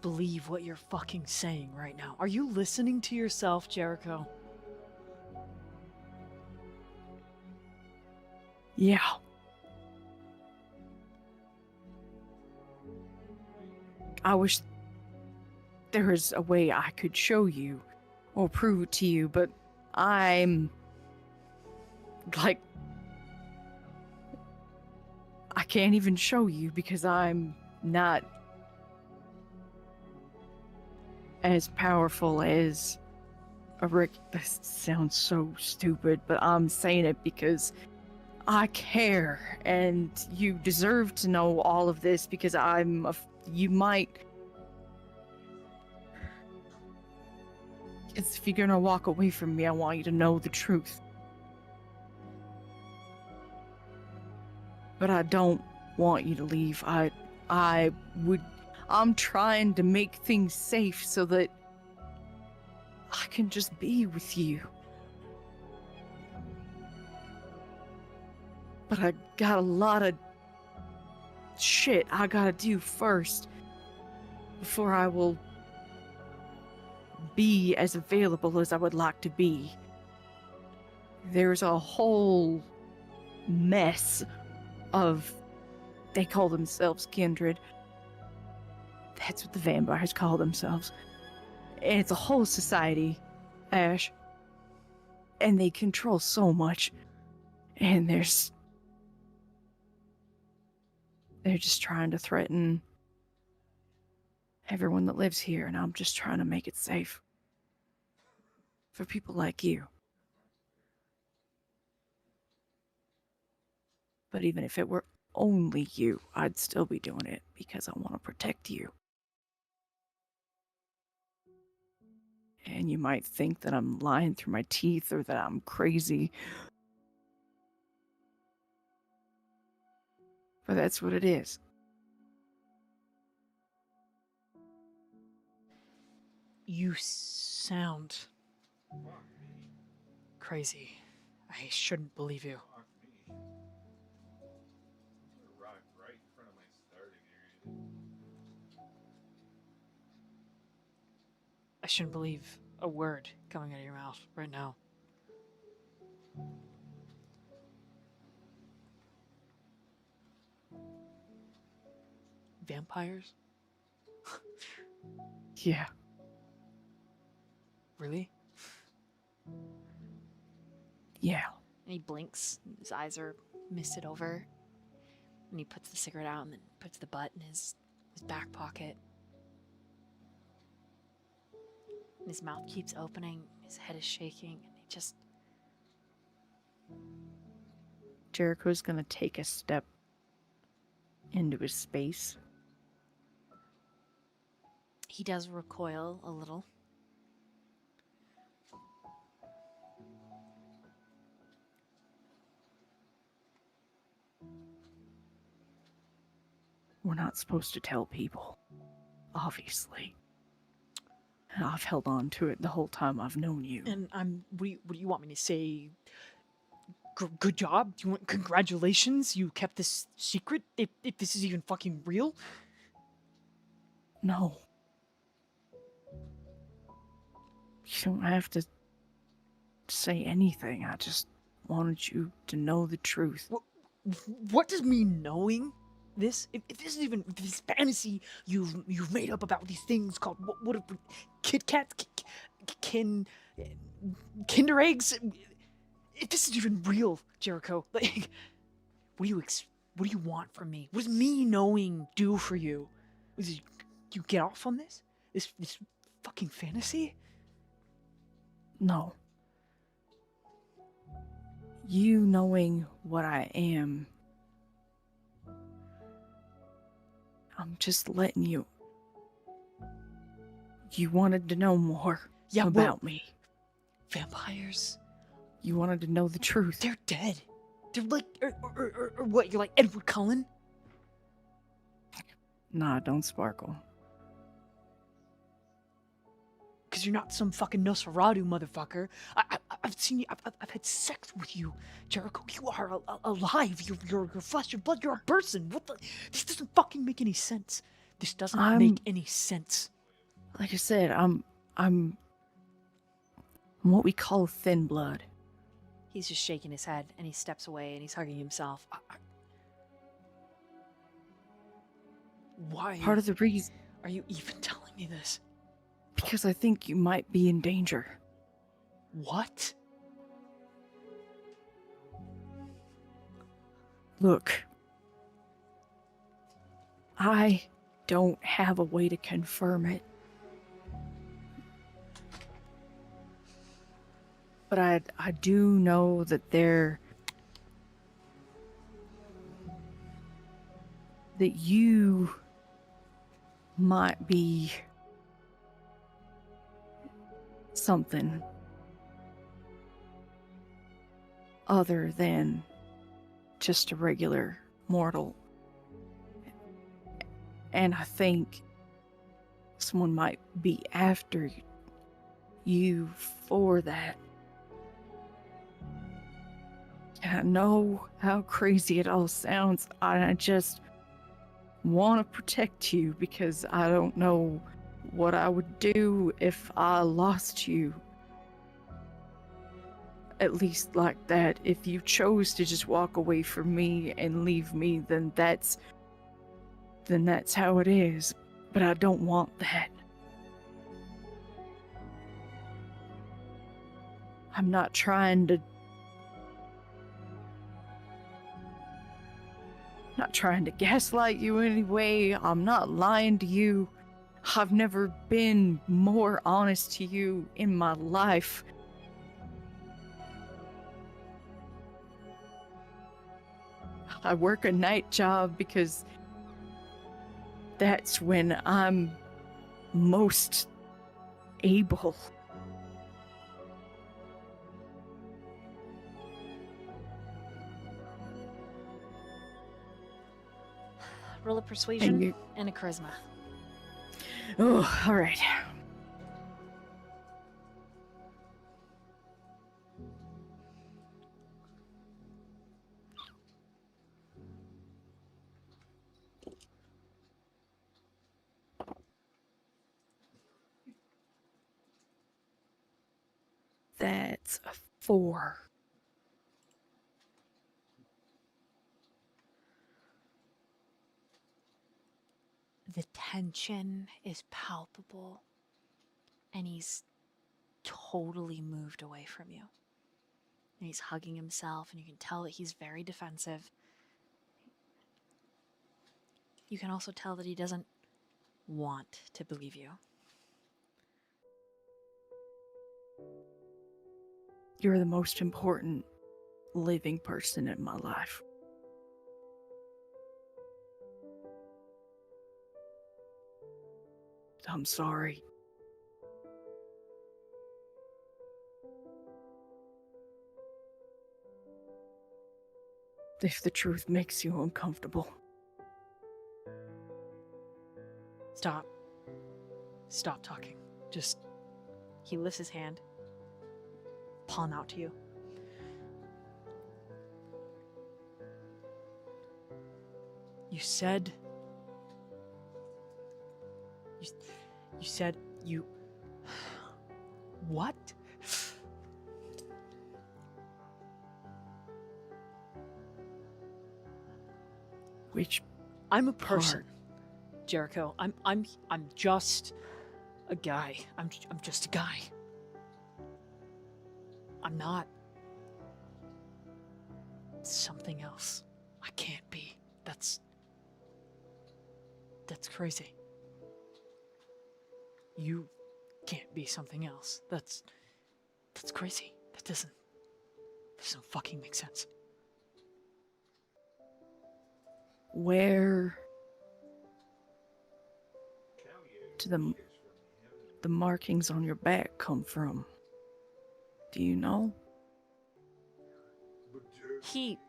Speaker 1: believe what you're fucking saying right now. Are you listening to yourself, Jericho?
Speaker 6: Yeah. I wish there was a way I could show you or prove it to you, but I'm like I can't even show you because I'm not as powerful as a Rick. This sounds so stupid, but I'm saying it because I care, and you deserve to know all of this because you might. If you're gonna walk away from me, I want you to know the truth. But I don't want you to leave. I'm trying to make things safe so that I can just be with you. But I got a lot of shit I gotta do first before I will be as available as I would like to be. There's a whole mess of, they call themselves kindred. That's what the vampires call themselves. And it's a whole society, Ash. And they control so much. And they're just trying to threaten everyone that lives here, and I'm just trying to make it safe. For people like you. But even if it were only you, I'd still be doing it because I want to protect you. And you might think that I'm lying through my teeth or that I'm crazy. But that's what it is.
Speaker 1: You sound crazy. I shouldn't believe you.
Speaker 8: Fuck me. You arrived right in front of my starting area.
Speaker 1: I shouldn't believe a word coming out of your mouth right now. Vampires?
Speaker 6: Yeah.
Speaker 1: Really?
Speaker 6: Yeah.
Speaker 1: And he blinks, and his eyes are misted over. And he puts the cigarette out and then puts the butt in his back pocket. And his mouth keeps opening, his head is shaking, and he just.
Speaker 6: Jericho's gonna take a step into his space.
Speaker 1: He does recoil a little.
Speaker 6: We're not supposed to tell people. Obviously. And I've held on to it the whole time I've known you.
Speaker 1: And what do you want me to say? Good job? Do you want congratulations? You kept this secret? If this is even fucking real?
Speaker 6: No. You don't have to say anything. I just wanted you to know the truth.
Speaker 1: What does me knowing
Speaker 7: this, if this is even this fantasy you've made up about these things called what if Kit Kats, Kinder eggs, if this is even real, Jericho, like, what do you want from me? What does me knowing do for you? You get off on this? This fucking fantasy?
Speaker 6: No. You knowing what I am, I'm just letting you. You wanted to know more about me.
Speaker 7: Vampires?
Speaker 6: You wanted to know the truth.
Speaker 7: They're dead. They're like, or what? You're like Edward Cullen?
Speaker 6: Nah, don't sparkle.
Speaker 7: Because you're not some fucking Nosferatu motherfucker. I've seen you. I've had sex with you, Jericho. You are alive. You're flesh and blood. You're a person. What the? This doesn't fucking make any sense. This doesn't make any sense.
Speaker 6: Like I said, I'm what we call thin blood.
Speaker 1: He's just shaking his head, and he steps away, and he's hugging himself.
Speaker 7: Why?
Speaker 6: Part of the reason.
Speaker 7: Are you even telling me this?
Speaker 6: Because I think you might be in danger.
Speaker 7: What?
Speaker 6: Look. I don't have a way to confirm it. But I do know that that you might be something other than just a regular mortal. And I think someone might be after you for that. And I know how crazy it all sounds. I just want to protect you because I don't know what I would do if I lost you. At least like that. If you chose to just walk away from me and leave me, then that's how it is. But I don't want that. I'm not trying to gaslight you anyway. I'm not lying to you. I've never been more honest to you in my life. I work a night job because that's when I'm most able.
Speaker 1: Roll a persuasion and a charisma.
Speaker 6: Oh, all right. That's a 4.
Speaker 1: The tension is palpable, and he's totally moved away from you. And he's hugging himself, and you can tell that he's very defensive. You can also tell that he doesn't want to believe you.
Speaker 6: You're the most important living person in my life. I'm sorry. If the truth makes you uncomfortable.
Speaker 1: Stop talking. Just, he lifts his hand, palm out to you.
Speaker 7: You said you what?
Speaker 6: Which
Speaker 1: I'm a person, Jericho. I'm just a guy. I'm just a guy. I'm not something else. I can't be. That's crazy. You can't be something else. That's crazy. That doesn't fucking make sense.
Speaker 6: Where do the markings on your back come from? Do you know?
Speaker 1: He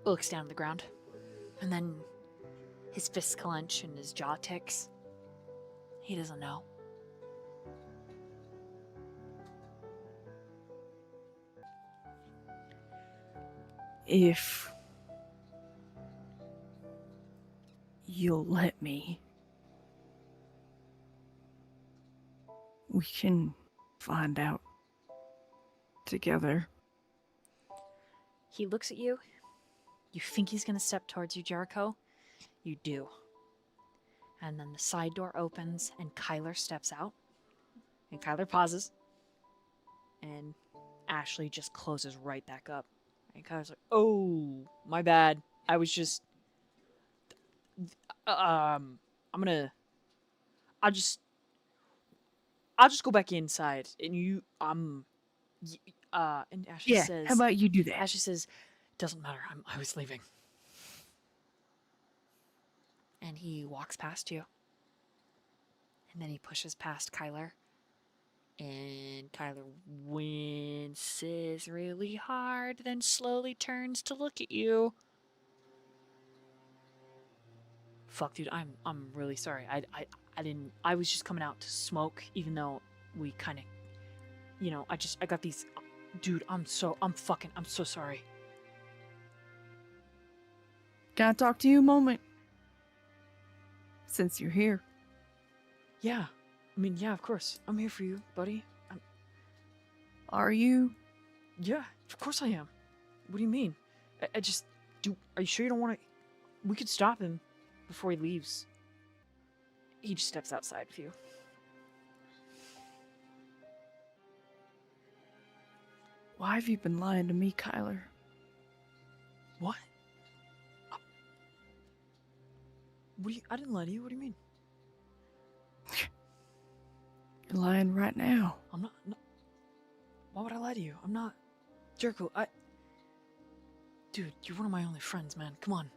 Speaker 1: looks down at the ground, and then his fists clench and his jaw ticks. He doesn't know.
Speaker 6: If you'll let me, we can find out together.
Speaker 1: He looks at you. You think he's gonna step towards you, Jericho. You do. And then the side door opens, and Kyler steps out. And Kyler pauses. And Ashley just closes right back up. And Kyler's like, "Oh, my bad. I was just... I'm gonna... I'll just go back inside. And you... And Ashley says...
Speaker 6: How about you do that?
Speaker 1: Ashley says, "Doesn't matter. I was leaving." And he walks past you. And then he pushes past Kyler. And Kyler winces really hard, then slowly turns to look at you. Fuck, dude, I'm really sorry. I didn't... I was just coming out to smoke, even though we kind of... You know, I got these... Dude, I'm so sorry.
Speaker 6: Can I talk to you a moment? Since you're here.
Speaker 1: Yeah. I mean, yeah, of course. I'm here for you, buddy.
Speaker 6: Are you?
Speaker 1: Yeah, of course I am. What do you mean? I just... Are you sure you don't want to... We could stop him before he leaves. He just steps outside with you.
Speaker 6: Why have you been lying to me, Kyler?
Speaker 1: What? What do you... I didn't lie to you. What do you mean?
Speaker 6: You're lying right now.
Speaker 1: I'm not... No. Why would I lie to you? I'm not... Jericho, Dude, you're one of my only friends, man. Come on.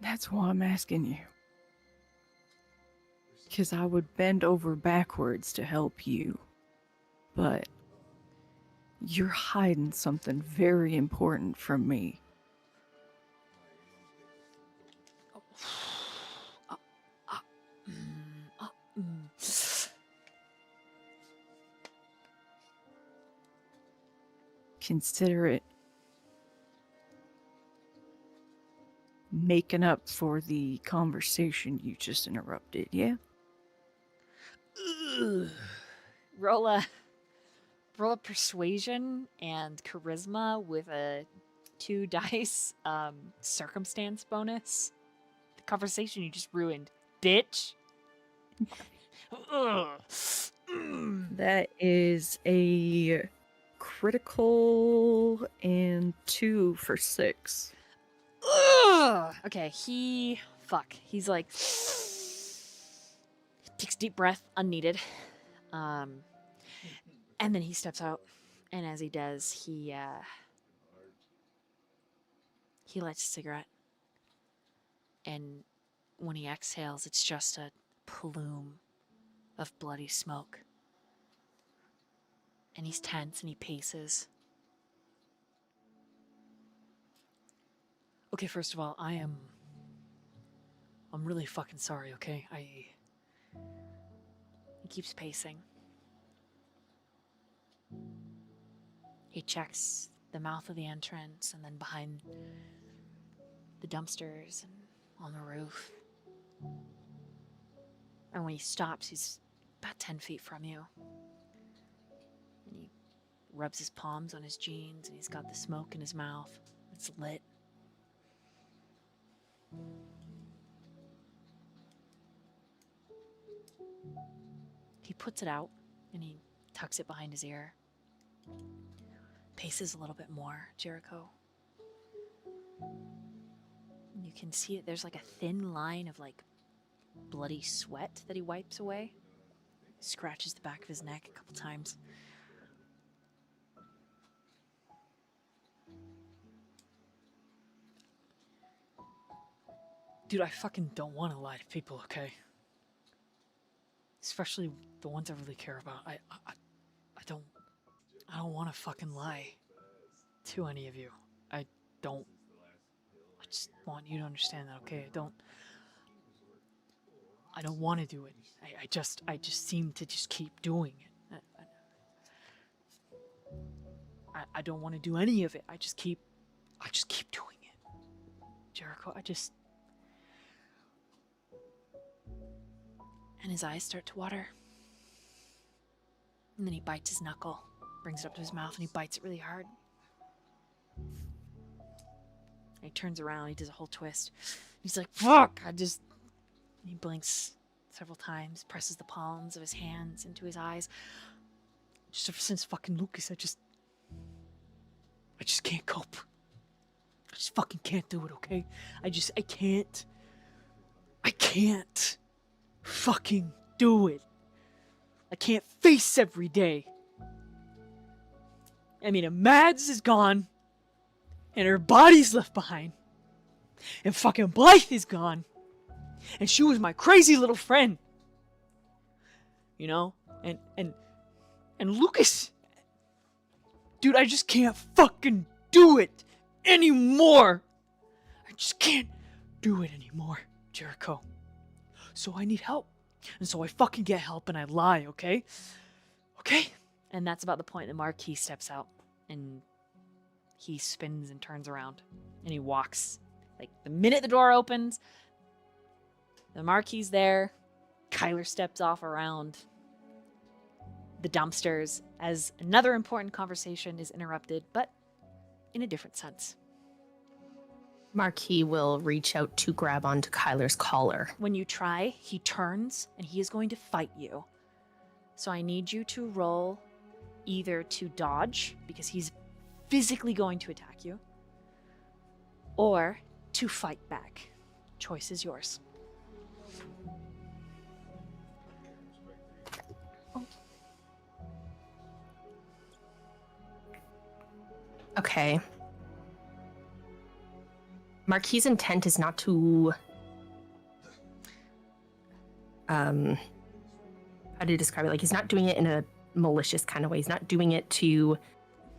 Speaker 6: That's why I'm asking you. Because I would bend over backwards to help you. But you're hiding something very important from me. Consider it making up for the conversation you just interrupted, yeah?
Speaker 1: Roll a persuasion and charisma with a 2 dice circumstance bonus. The conversation you just ruined, bitch.
Speaker 6: That is a critical and 2 for 6.
Speaker 1: Okay, he's like... takes a deep breath, unneeded. And then he steps out, and as he does, he lights a cigarette. And when he exhales, it's just a plume of bloody smoke. And he's tense and he paces. Okay, first of all, I'm really fucking sorry, okay? He keeps pacing. He checks the mouth of the entrance and then behind the dumpsters and on the roof. And when he stops, he's about 10 feet from you. And he rubs his palms on his jeans and he's got the smoke in his mouth. It's lit. He puts it out and he tucks it behind his ear. Paces a little bit more, Jericho. You can see it. There's like a thin line of like bloody sweat that he wipes away. Scratches the back of his neck a couple times.
Speaker 7: Dude, I fucking don't want to lie to people, okay? Especially the ones I really care about. I don't want to fucking lie to any of you. I don't. I just want you to understand that, okay? I don't want to do it. I just seem to just keep doing it. I don't want to do any of it. I just keep doing it. Jericho,
Speaker 1: And his eyes start to water. And then he bites his knuckle, brings it up to his mouth, and he bites it really hard. And he turns around, he does a whole twist. He's like, fuck! And he blinks several times, presses the palms of his hands into his eyes.
Speaker 7: just ever since fucking Lucas, I just can't cope. I just fucking can't do it, okay? I can't fucking do it. I can't face every day. I mean, Mads is gone, and her body's left behind, and fucking Blythe is gone, and she was my crazy little friend, you know, and Lucas, dude, I just can't fucking do it anymore. I just can't do it anymore, Jericho. So I need help. And so I fucking get help and I lie, okay? Okay?
Speaker 1: And that's about the point that Marquis steps out and he spins and turns around and he walks. Like the minute the door opens, the Marquis there. Kyler steps off around the dumpsters as another important conversation is interrupted, but in a different sense.
Speaker 4: Marquis will reach out to grab onto Kyler's collar.
Speaker 1: When you try, he turns and he is going to fight you. So I need you to roll either to dodge, because he's physically going to attack you, or to fight back. Choice is yours.
Speaker 4: Okay. Marquis' intent is not to... how do you describe it? Like, he's not doing it in a malicious kind of way. He's not doing it to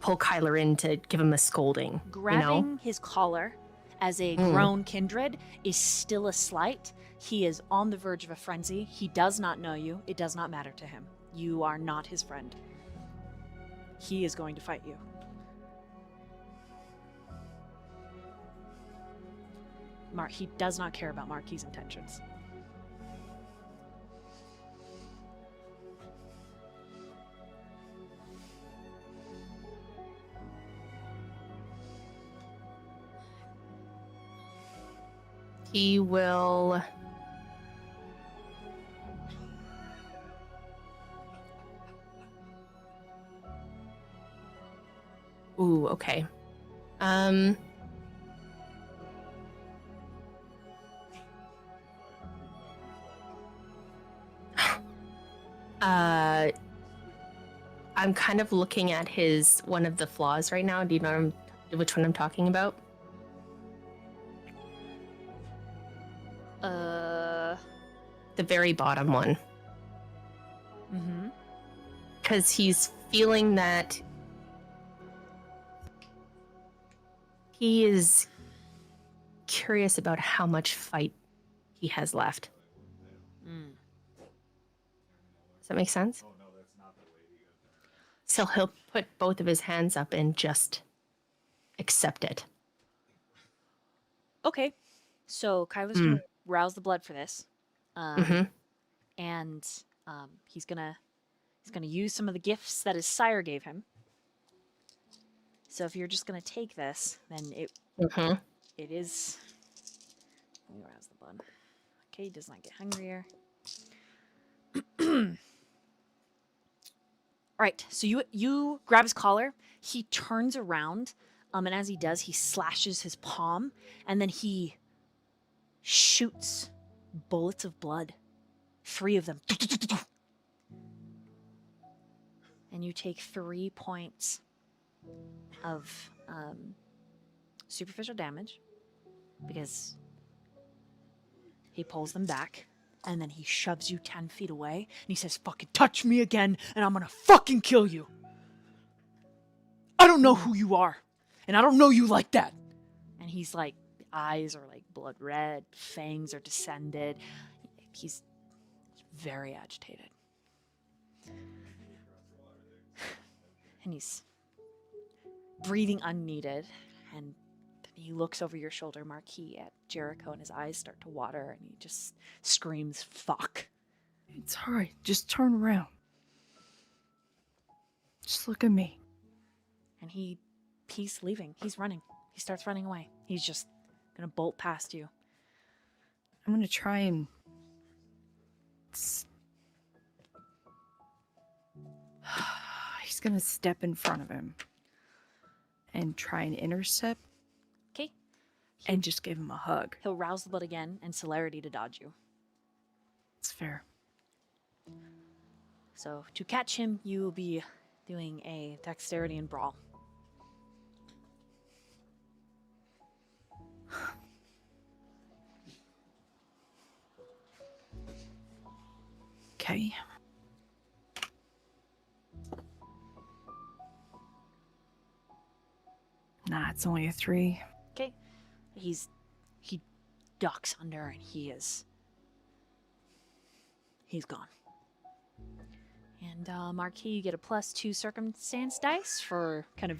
Speaker 4: pull Kyler in to give him a scolding.
Speaker 1: Grabbing his collar as a grown kindred is still a slight. He is on the verge of a frenzy. He does not know you. It does not matter to him. You are not his friend. He is going to fight you. He does not care about Marquis' intentions.
Speaker 4: He will... Ooh, okay. I'm kind of looking at one of the flaws right now. Do you know which one I'm talking about? The very bottom one.
Speaker 1: Mm-hmm.
Speaker 4: Because he's feeling that he is curious about how much fight he has left.
Speaker 1: Mm.
Speaker 4: Does that make sense? So he'll put both of his hands up and just accept it.
Speaker 1: Okay. So Kyler's going to rouse the blood for this. And he's gonna use some of the gifts that his sire gave him. So if you're just gonna take this, then it is. Let me rouse the blood. Okay, he does not get hungrier. right, so you grab his collar. He turns around, and as he does, he slashes his palm, and then he shoots bullets of blood. 3 of them. And you take 3 points of superficial damage because he pulls them back, and then he shoves you 10 feet away, and he says, fucking touch me again, and I'm gonna fucking kill you. I don't know who you are, and I don't know you like that. And he's like, eyes are like blood red, fangs are descended. He's very agitated. And he's breathing unneeded, and he looks over your shoulder, Marquis, at Jericho, and his eyes start to water, and he just screams, fuck.
Speaker 6: It's alright, just turn around. Just look at me.
Speaker 1: And he's leaving. He's running. He starts running away. He's just gonna bolt past you.
Speaker 6: I'm gonna try and... He's gonna step in front of him and try and intercept.
Speaker 1: Okay.
Speaker 6: And just give him a hug.
Speaker 1: He'll rouse the blood again and celerity to dodge you.
Speaker 6: It's fair.
Speaker 1: So to catch him, you will be doing a dexterity and brawl.
Speaker 6: Okay. Nah, it's only a 3.
Speaker 1: Okay. He ducks under, and he's gone. And Marquis, you get a +2 circumstance dice for kind of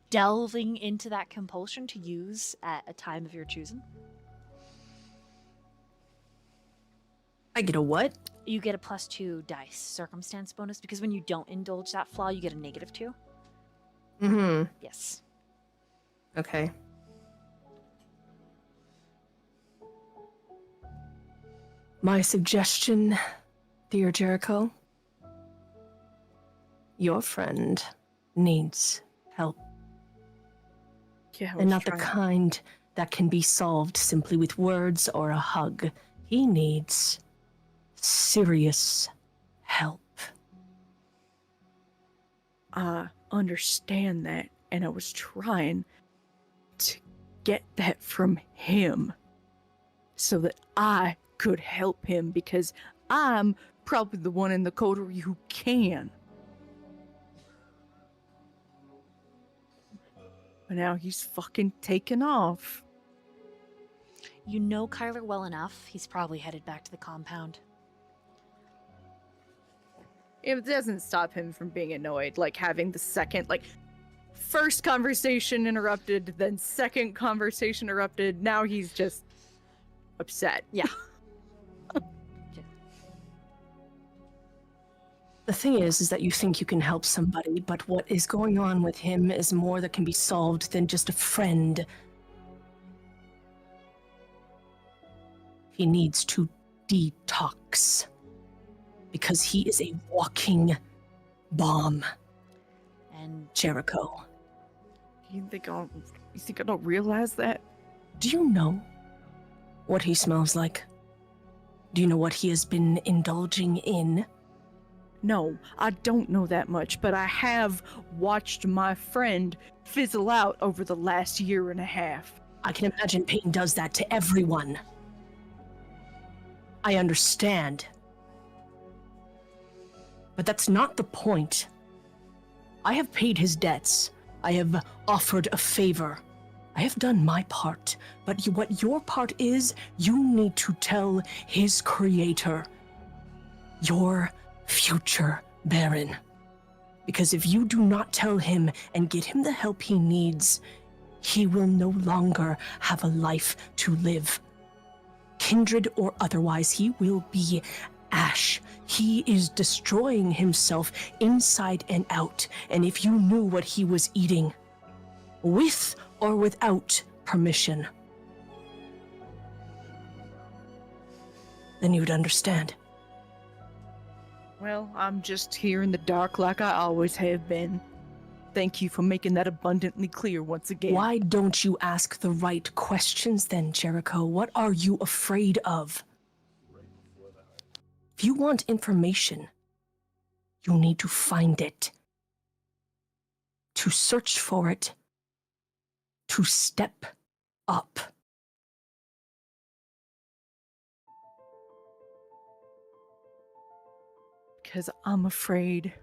Speaker 1: delving into that compulsion to use at a time of your choosing.
Speaker 4: I get a what?
Speaker 1: You get a +2 dice circumstance bonus because when you don't indulge that flaw, you get a -2.
Speaker 4: Mm-hmm.
Speaker 1: Yes.
Speaker 4: Okay. My suggestion, dear Jericho, your friend needs help.
Speaker 6: Yeah,
Speaker 4: And not the kind that can be solved simply with words or a hug. He needs serious help.
Speaker 6: I understand that, and I was trying to get that from him so that I could help him because I'm probably the one in the coterie who can. But now he's fucking taken off.
Speaker 1: You know Kyler well enough. He's probably headed back to the compound.
Speaker 6: It doesn't stop him from being annoyed, like having the second, like, first conversation interrupted, then second conversation interrupted. Now he's just upset.
Speaker 1: Yeah.
Speaker 4: The thing is that you think you can help somebody, but what is going on with him is more that can be solved than just a friend. He needs to detox. Because he is a walking bomb.
Speaker 1: And
Speaker 4: Jericho.
Speaker 6: You think I don't realize that?
Speaker 4: Do you know what he smells like? Do you know what he has been indulging in?
Speaker 6: No, I don't know that much, but I have watched my friend fizzle out over the last 1.5 years.
Speaker 4: I can imagine pain does that to everyone. I understand. But that's not the point. I have paid his debts. I have offered a favor. I have done my part. But what your part is, you need to tell his creator. Your future Baron. Because if you do not tell him and get him the help he needs, he will no longer have a life to live. Kindred or otherwise, he will be ash. He is destroying himself inside and out. And if you knew what he was eating, with or without permission, then you would understand.
Speaker 6: Well, I'm just here in the dark like I always have been. Thank you for making that abundantly clear once again.
Speaker 4: Why don't you ask the right questions then, Jericho? What are you afraid of? If you want information, you need to find it, to search for it, to step up.
Speaker 6: Because I'm afraid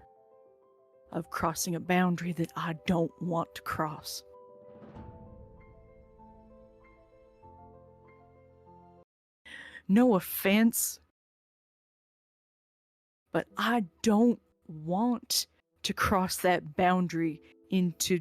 Speaker 6: of crossing a boundary that I don't want to cross. No offense, but I don't want to cross that boundary into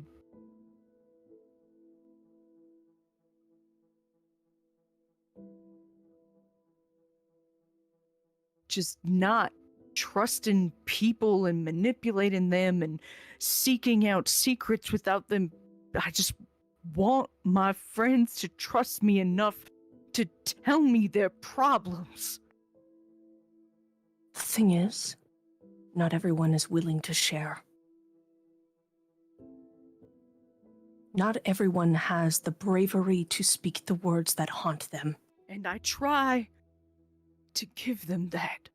Speaker 6: just not trusting people and manipulating them and seeking out secrets without them. I just want my friends to trust me enough to tell me their problems.
Speaker 4: The thing is, not everyone is willing to share. Not everyone has the bravery to speak the words that haunt them.
Speaker 6: And I try to give them that.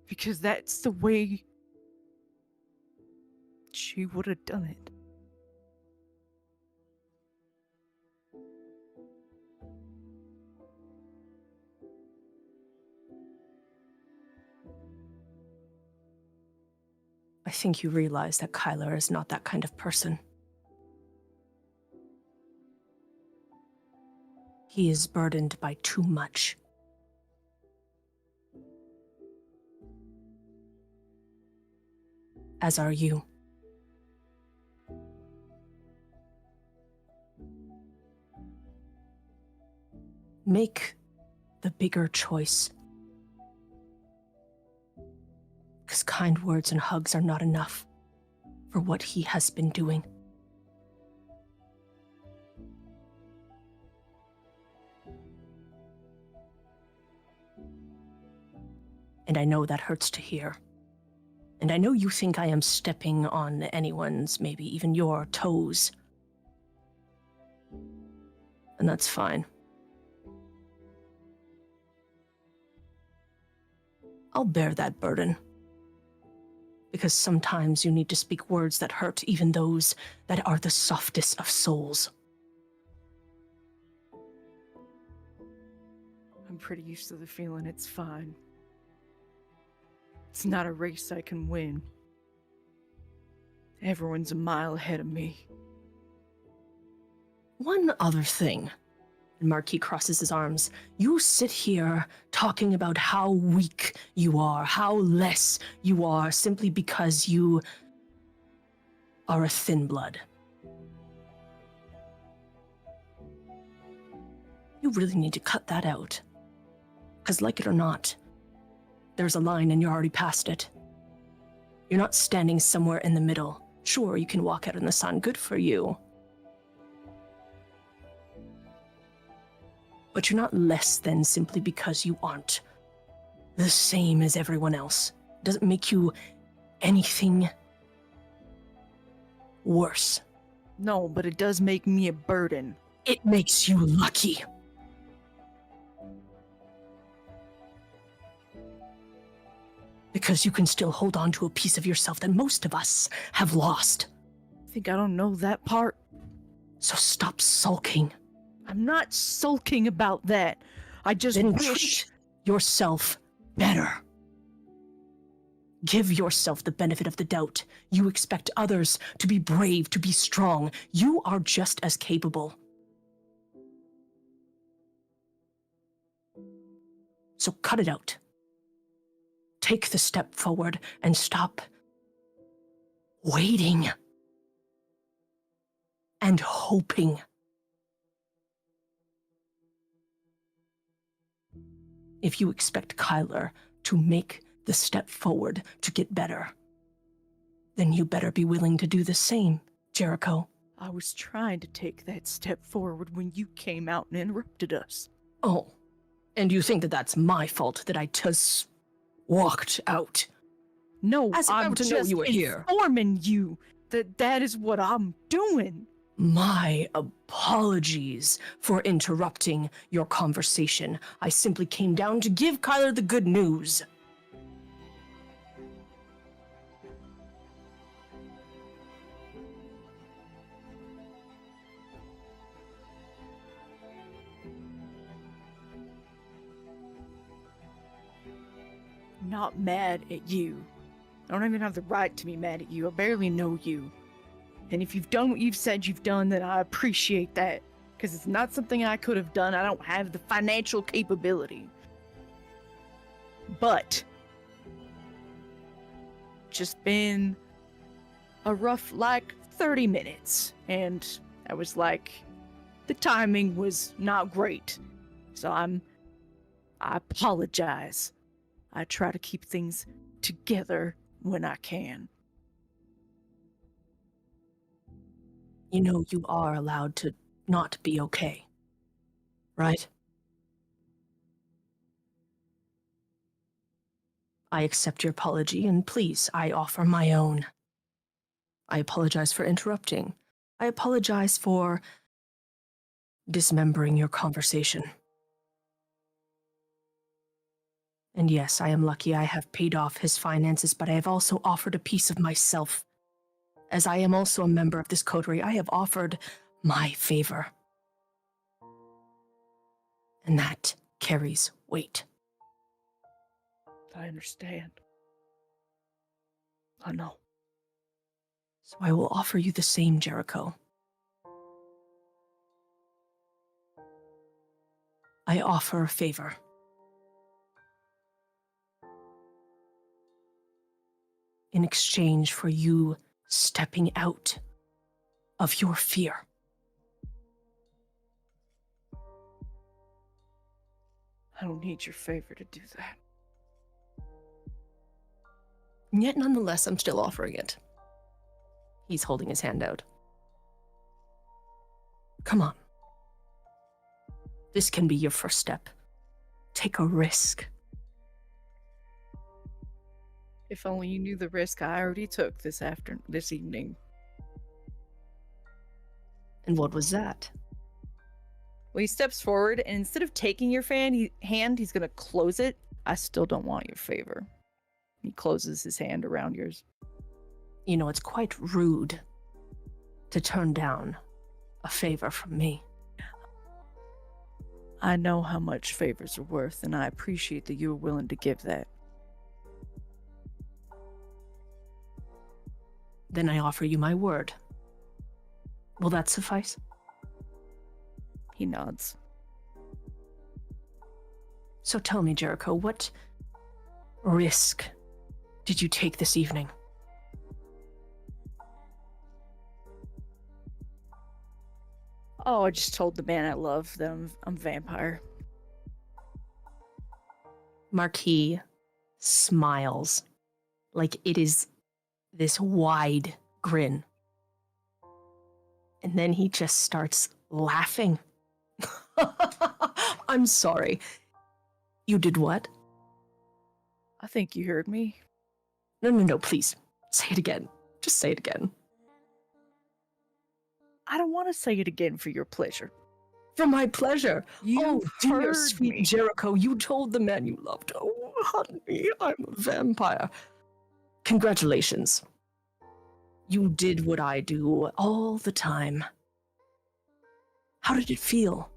Speaker 6: Because that's the way she would have done it.
Speaker 4: I think you realize that Kyler is not that kind of person. He is burdened by too much. As are you. Make the bigger choice. Because kind words and hugs are not enough for what he has been doing. And I know that hurts to hear. And I know you think I am stepping on anyone's, maybe even your toes. And that's fine. I'll bear that burden. Because sometimes you need to speak words that hurt even those that are the softest of souls.
Speaker 6: I'm pretty used to the feeling it's fine. It's not a race I can win. Everyone's a mile ahead of me.
Speaker 4: One other thing. And Marquis crosses his arms. You sit here talking about how weak you are, how less you are, simply because you are a thin blood. You really need to cut that out. Because like it or not, there's a line and you're already past it. You're not standing somewhere in the middle. Sure, you can walk out in the sun, good for you. But you're not less than simply because you aren't the same as everyone else. Doesn't make you anything worse.
Speaker 6: No, but it does make me a burden.
Speaker 4: It makes you lucky. Because you can still hold on to a piece of yourself that most of us have lost.
Speaker 6: Think I don't know that part?
Speaker 4: So stop sulking.
Speaker 6: I'm not sulking about that. I just
Speaker 4: Then
Speaker 6: wish...
Speaker 4: treat yourself better. Give yourself the benefit of the doubt. You expect others to be brave, to be strong. You are just as capable. So cut it out. Take the step forward and stop waiting and hoping. If you expect Kyler to make the step forward to get better, then you better be willing to do the same, Jericho.
Speaker 6: I was trying to take that step forward when you came out and interrupted us.
Speaker 4: Oh, and you think that that's my fault that I just walked out.
Speaker 6: No,
Speaker 4: As if I
Speaker 6: I'm
Speaker 4: were to know
Speaker 6: just
Speaker 4: you were here.
Speaker 6: informing you that is what I'm doing.
Speaker 4: My apologies for interrupting your conversation. I simply came down to give Kyler the good news.
Speaker 6: I'm not mad at you. I don't even have the right to be mad at you. I barely know you. And if you've done what you've said you've done, then I appreciate that. Because it's not something I could have done. I don't have the financial capability. But just been a rough, 30 minutes. And I was the timing was not great. So I apologize. I try to keep things together when I can.
Speaker 4: You know you are allowed to not be okay, right? I accept your apology, and please, I offer my own. I apologize for interrupting. I apologize for dismembering your conversation. And yes, I am lucky I have paid off his finances, but I have also offered a piece of myself. As I am also a member of this coterie, I have offered my favor. And that carries weight.
Speaker 6: I understand. I know.
Speaker 4: So I will offer you the same, Jericho. I offer a favor. In exchange for you stepping out of your fear.
Speaker 6: I don't need your favor to do that.
Speaker 4: And yet, nonetheless, I'm still offering it. He's holding his hand out. Come on. This can be your first step. Take a risk.
Speaker 6: If only you knew the risk I already took this evening.
Speaker 4: And what was that?
Speaker 6: Well, he steps forward, and instead of taking your hand, he's going to close it. I still don't want your favor. He closes his hand around yours.
Speaker 4: You know, it's quite rude to turn down a favor from me.
Speaker 6: I know how much favors are worth, and I appreciate that you are willing to give that.
Speaker 4: Then I offer you my word. Will that suffice?
Speaker 6: He nods.
Speaker 4: So tell me, Jericho, what risk did you take this evening?
Speaker 6: Oh, I just told the man I love that I'm a vampire.
Speaker 4: Marquis smiles like it is this wide grin. And then he just starts laughing. I'm sorry. You did what?
Speaker 6: I think you heard me.
Speaker 4: No, please. Say it again. Just say it again.
Speaker 6: I don't want to say it again for your pleasure.
Speaker 4: For my pleasure.
Speaker 6: You
Speaker 4: dear
Speaker 6: heard
Speaker 4: sweet
Speaker 6: me.
Speaker 4: Jericho, you told the man you loved. Oh, honey, I'm a vampire. Congratulations. You did what I do all the time. How did it feel?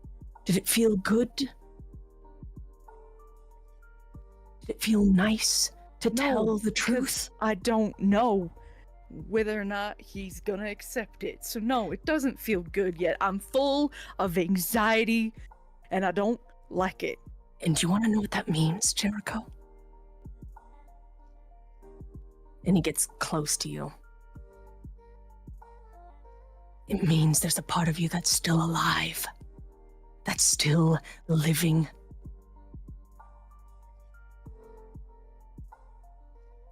Speaker 4: Did it feel good? Did it feel nice to tell the truth?
Speaker 6: I don't know whether or not he's gonna accept it. So no, it doesn't feel good yet. I'm full of anxiety and I don't like it.
Speaker 4: And do you want to know what that means, Jericho? And he gets close to you. It means there's a part of you that's still alive. That's still living.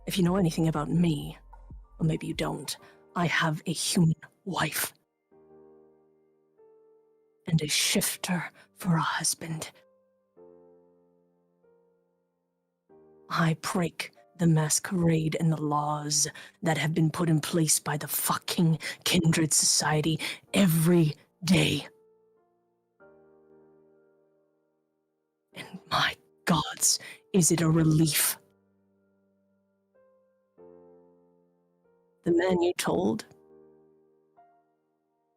Speaker 4: If you know anything about me, or maybe you don't, I have a human wife. And a shifter for a husband. I break the Masquerade and the laws that have been put in place by the fucking Kindred Society every day. And my gods, is it a relief? The man you told,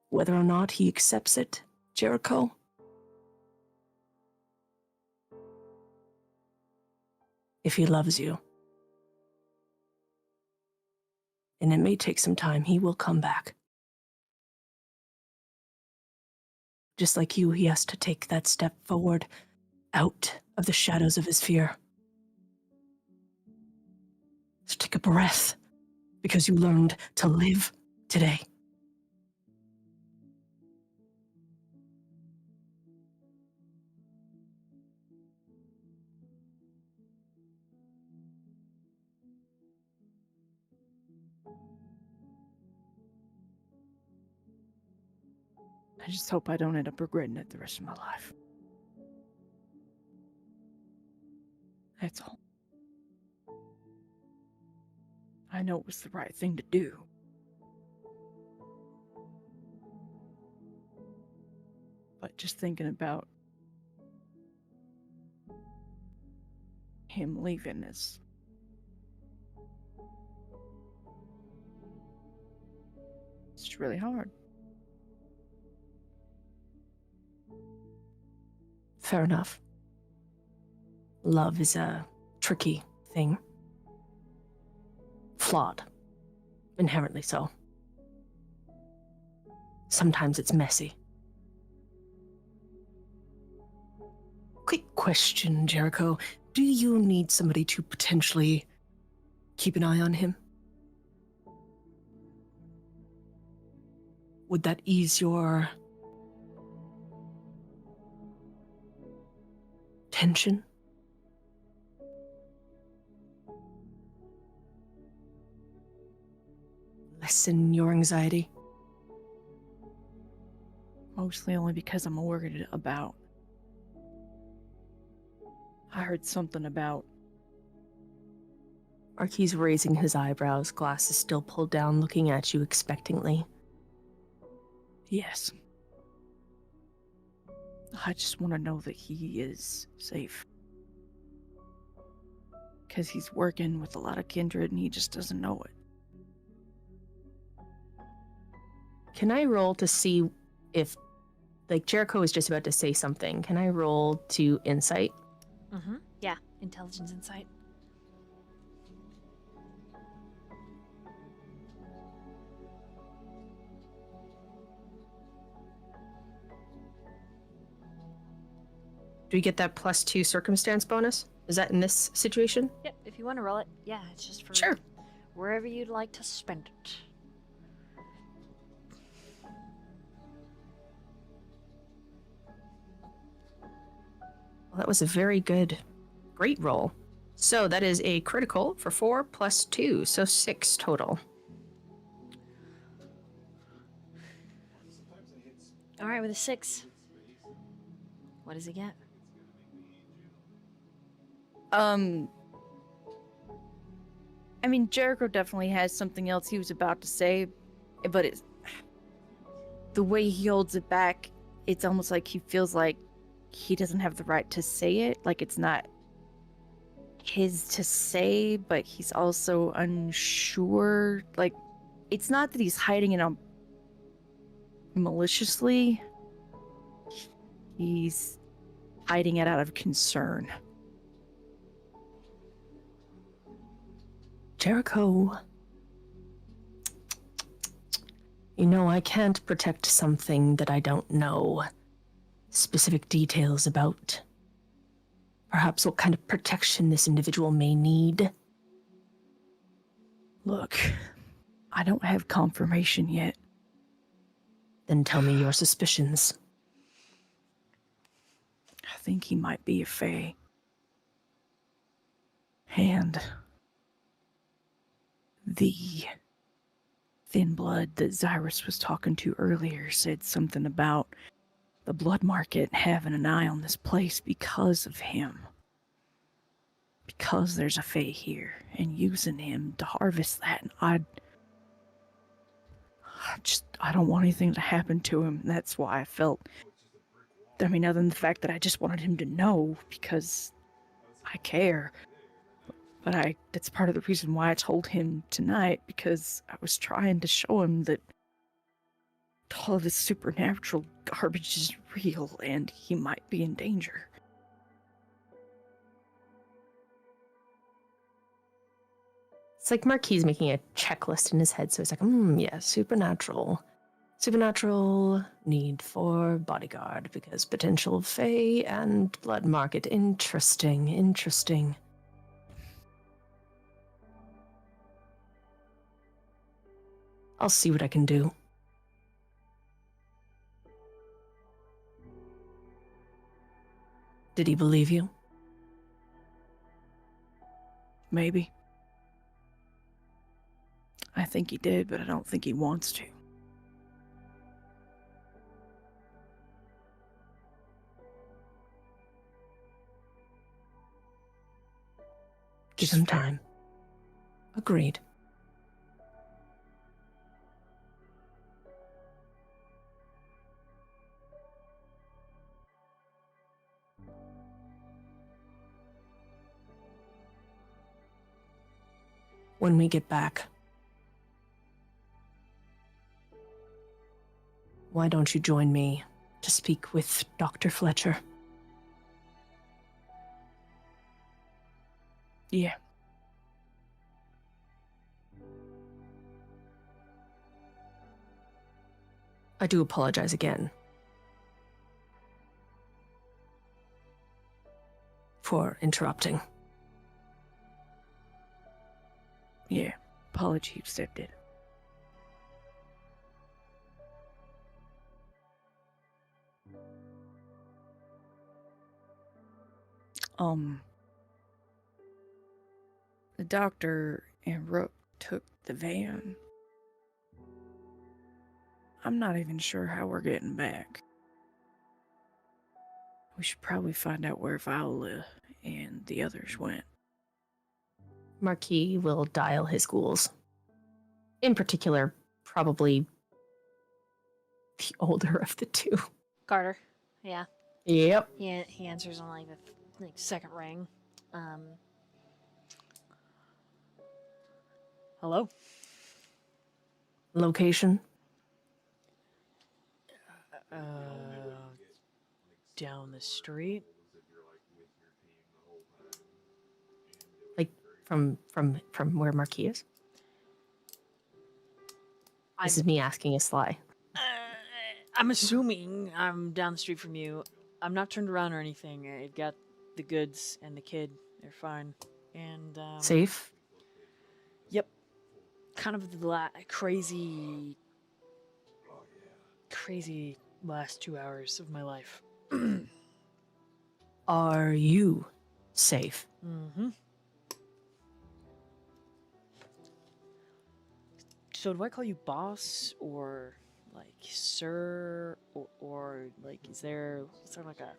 Speaker 4: whether or not he accepts it, Jericho? If he loves you, and it may take some time, he will come back. Just like you, he has to take that step forward, out of the shadows of his fear. So take a breath, because you learned to live today.
Speaker 6: I just hope I don't end up regretting it the rest of my life. That's all. I know it was the right thing to do. But just thinking about him leaving is... it's just really hard.
Speaker 4: Fair enough. Love is a tricky thing. Flawed. Inherently so. Sometimes it's messy. Quick question, Jericho. Do you need somebody to potentially keep an eye on him? Would that ease your tension? Lessen your anxiety?
Speaker 6: Mostly only because I'm worried about... I heard something about...
Speaker 4: Marquis raising his eyebrows, glasses still pulled down, looking at you expectantly.
Speaker 6: Yes. I just want to know that he is safe. Because he's working with a lot of kindred and he just doesn't know it.
Speaker 4: Can I roll to see if, like, Jericho is just about to say something. Can I roll to insight?
Speaker 1: Mm-hmm. Yeah, intelligence insight.
Speaker 4: Do we get that +2 circumstance bonus? Is that in this situation?
Speaker 1: Yep, if you want to roll it. Yeah, it's just for
Speaker 4: Sure.
Speaker 1: wherever you'd like to spend it.
Speaker 4: Well, that was a very good, great roll. So that is a critical for 4 + 2, so 6 total.
Speaker 1: All right, with a 6. What does he get?
Speaker 6: I mean, Jericho definitely has something else he was about to say, but it's... the way he holds it back, it's almost like he feels like he doesn't have the right to say it. Like, it's not his to say, but he's also unsure. Like, it's not that he's hiding it on maliciously. He's hiding it out of concern.
Speaker 4: Jericho. You know, I can't protect something that I don't know specific details about. Perhaps what kind of protection this individual may need.
Speaker 6: Look, I don't have confirmation yet.
Speaker 4: Then tell me your suspicions.
Speaker 6: I think he might be a fae. And the thin blood that Xirus was talking to earlier said something about the blood market having an eye on this place because of him. because there's a Fae here and using him to harvest that. And I don't want anything to happen to him. That's why I felt, I mean, other than the fact that I just wanted him to know because I care. But that's part of the reason why I told him tonight, because I was trying to show him that all of this supernatural garbage is real and he might be in danger.
Speaker 4: It's like Marquis making a checklist in his head, so he's like, yeah, supernatural. Supernatural need for bodyguard, because potential Fae and blood market. Interesting. I'll see what I can do. Did he believe you?
Speaker 6: Maybe. I think he did, but I don't think he wants to.
Speaker 4: Give him time. Agreed. When we get back, why don't you join me to speak with Dr. Fletcher?
Speaker 6: Yeah.
Speaker 4: I do apologize again for interrupting.
Speaker 6: Yeah. Apology accepted. The doctor and Rook took the van. I'm not even sure how we're getting back. We should probably find out where Viola and the others went.
Speaker 4: Marquis will dial his ghouls. In particular, probably the older of the two.
Speaker 1: Carter. Yeah.
Speaker 4: Yep.
Speaker 1: He answers on like the second ring. Hello?
Speaker 4: Location?
Speaker 1: Down the street.
Speaker 4: Like from where Marquis is? This is me asking a sly.
Speaker 1: I'm assuming I'm down the street from you. I'm not turned around or anything. I got the goods and the kid. They're fine. And
Speaker 4: Safe?
Speaker 1: Yep. Kind of the crazy last 2 hours of my life.
Speaker 4: Are you safe?
Speaker 1: Mm-hmm. So do I call you boss or like sir or like is there like a...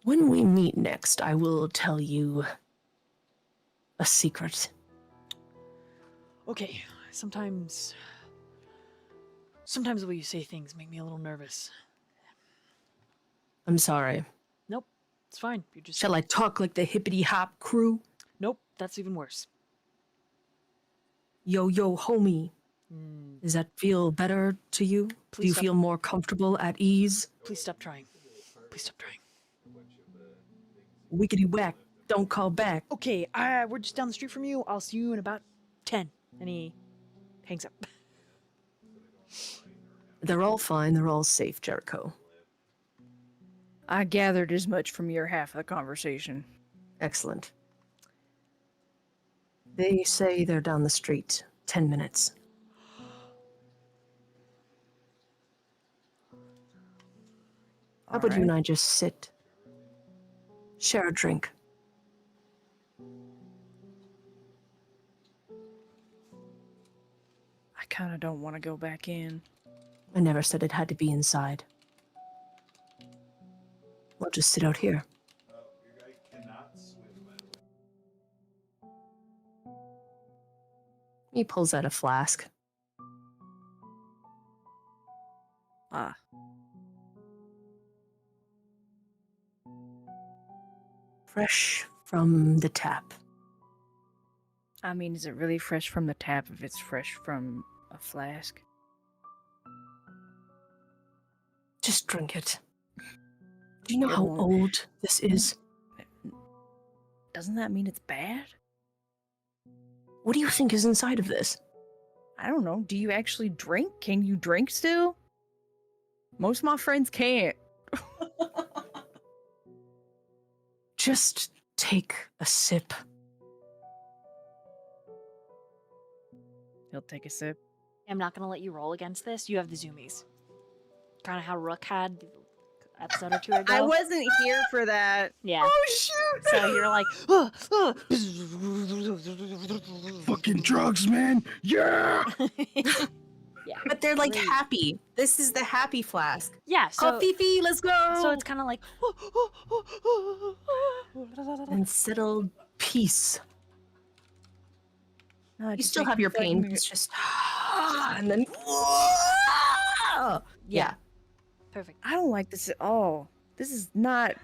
Speaker 4: When we meet next, I will tell you a secret.
Speaker 1: Okay, sometimes the way you say things make me a little nervous.
Speaker 4: I'm sorry.
Speaker 1: Nope, it's fine. You're just...
Speaker 4: Shall I talk like the hippity hop crew?
Speaker 1: Nope, that's even worse.
Speaker 4: Yo, homie. Does that feel better to you?
Speaker 1: Please
Speaker 4: Do you
Speaker 1: stop.
Speaker 4: feel more comfortable, at ease?
Speaker 1: Please stop trying. Please stop trying.
Speaker 4: Wickety whack, don't call back.
Speaker 1: Okay, we're just down the street from you. I'll see you in about 10. And he hangs up.
Speaker 4: They're all fine, they're all safe, Jericho.
Speaker 6: I gathered as much from your half of the conversation.
Speaker 4: Excellent. They say they're down the street. 10 minutes. How about you and I just sit? Share a drink.
Speaker 6: I kind of don't want to go back in.
Speaker 4: I never said it had to be inside. We'll just sit out here.
Speaker 8: Your guy cannot swim.
Speaker 4: He pulls out a flask.
Speaker 6: Ah.
Speaker 4: Fresh from the tap.
Speaker 6: I mean, is it really fresh from the tap if it's fresh from a flask?
Speaker 4: Just drink it. Do you know
Speaker 6: It
Speaker 4: how
Speaker 6: won't-
Speaker 4: old this is?
Speaker 6: Doesn't that mean it's bad?
Speaker 4: What do you think is inside of this?
Speaker 6: I don't know. Do you actually drink? Can you drink still? Most of my friends can't.
Speaker 4: Just take a sip.
Speaker 6: He'll take a sip.
Speaker 1: I'm not gonna let you roll against this. You have the zoomies. Kind of how Rook had the episode or two ago.
Speaker 6: I wasn't here for that.
Speaker 1: Yeah.
Speaker 4: Oh shoot!
Speaker 1: So you're like,
Speaker 3: Fucking drugs, man. Yeah.
Speaker 1: yeah.
Speaker 4: But they're like
Speaker 6: Great.
Speaker 4: happy. This is the happy flask.
Speaker 1: Yeah. So
Speaker 4: Oh, Fifi, let's go!
Speaker 1: so it's kind of like.
Speaker 4: and settled peace.
Speaker 6: No,
Speaker 4: You
Speaker 6: just
Speaker 4: still
Speaker 6: make
Speaker 4: have your
Speaker 6: me
Speaker 4: pain.
Speaker 6: fucking-
Speaker 4: It's just and then yeah.
Speaker 1: Perfect.
Speaker 6: I don't like this at all. This is not